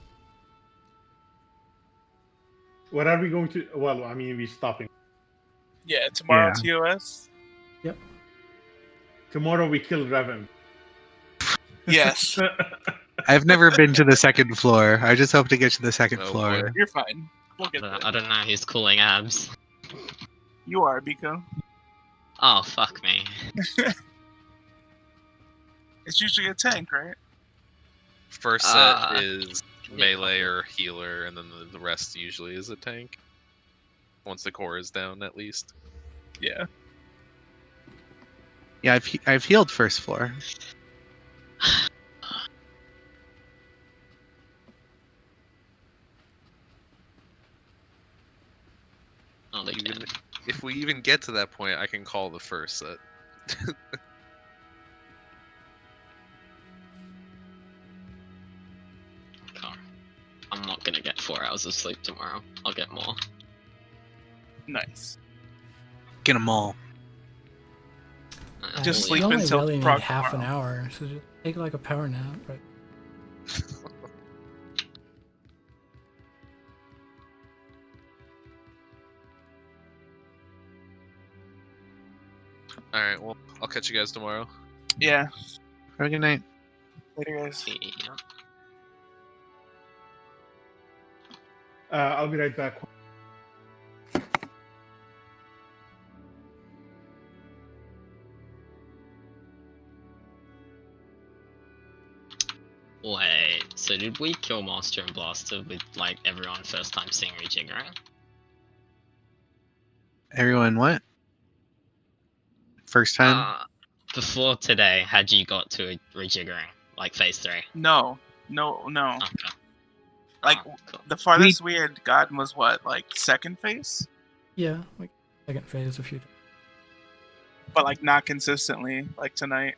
What are we going to? Well, I mean, we're stopping. Yeah, tomorrow Yeah. TOS. Yep. Tomorrow we kill Revan. Yes. I've never been to the second floor. I just hope to get to the second Oh, floor. boy. You're fine. We'll get there. I don't know who's calling abs. You are, Biko. Oh, fuck me. It's usually a tank, right? First set is melee or healer, and then the rest usually is a tank. Once the core is down, at least. Yeah. Yeah, I've healed first floor. Oh, they Even can. if we even get to that point, I can call the first set. I'm not gonna get 4 hours of sleep tomorrow. I'll get more. Nice. Get them all. Just You sleep only until really need Prog half an tomorrow. hour, so just take like a power nap. Right? Alright, well, I'll catch you guys tomorrow. Yeah. Have a good night. Later, guys. Yeah. I'll be right back. Wait, so did we kill Master and Blaster with like everyone first time seeing rejiggering? Everyone, what? First time? Before today, had you got to rejiggering, like phase 3? No. Okay. Like, Cool. the farthest we had gotten was what, like second phase? Yeah, like second phase a few times. But like not consistently, like tonight.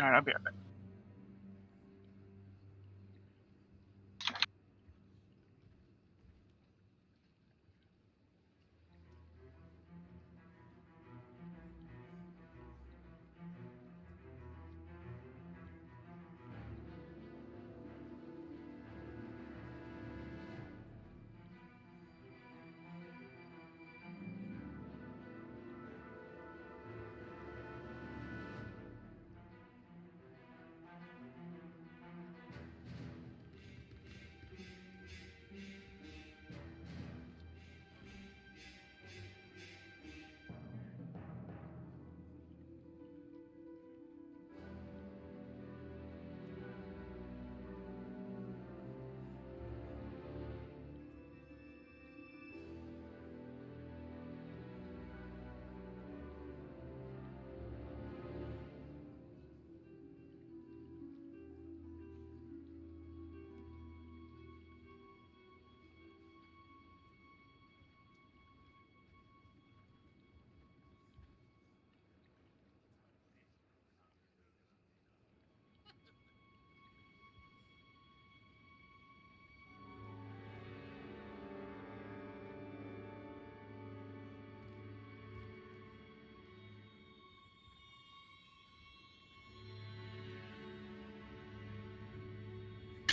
All right, I'll be right back.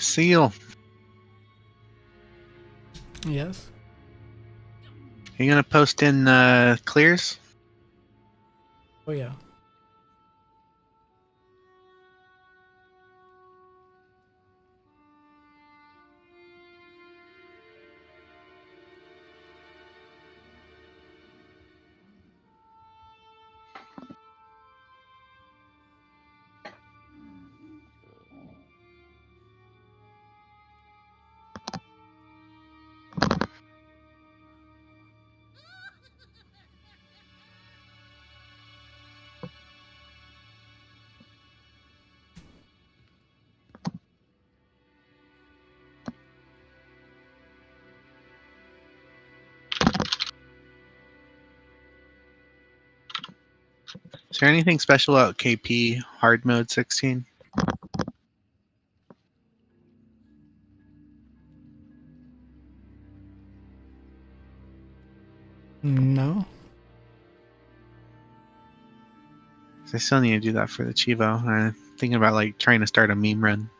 Seal. Yes. Are you gonna post in clears? Oh yeah. Is there anything special about KP hard mode 16? No. I still need to do that for the Chivo. I'm thinking about like trying to start a meme run.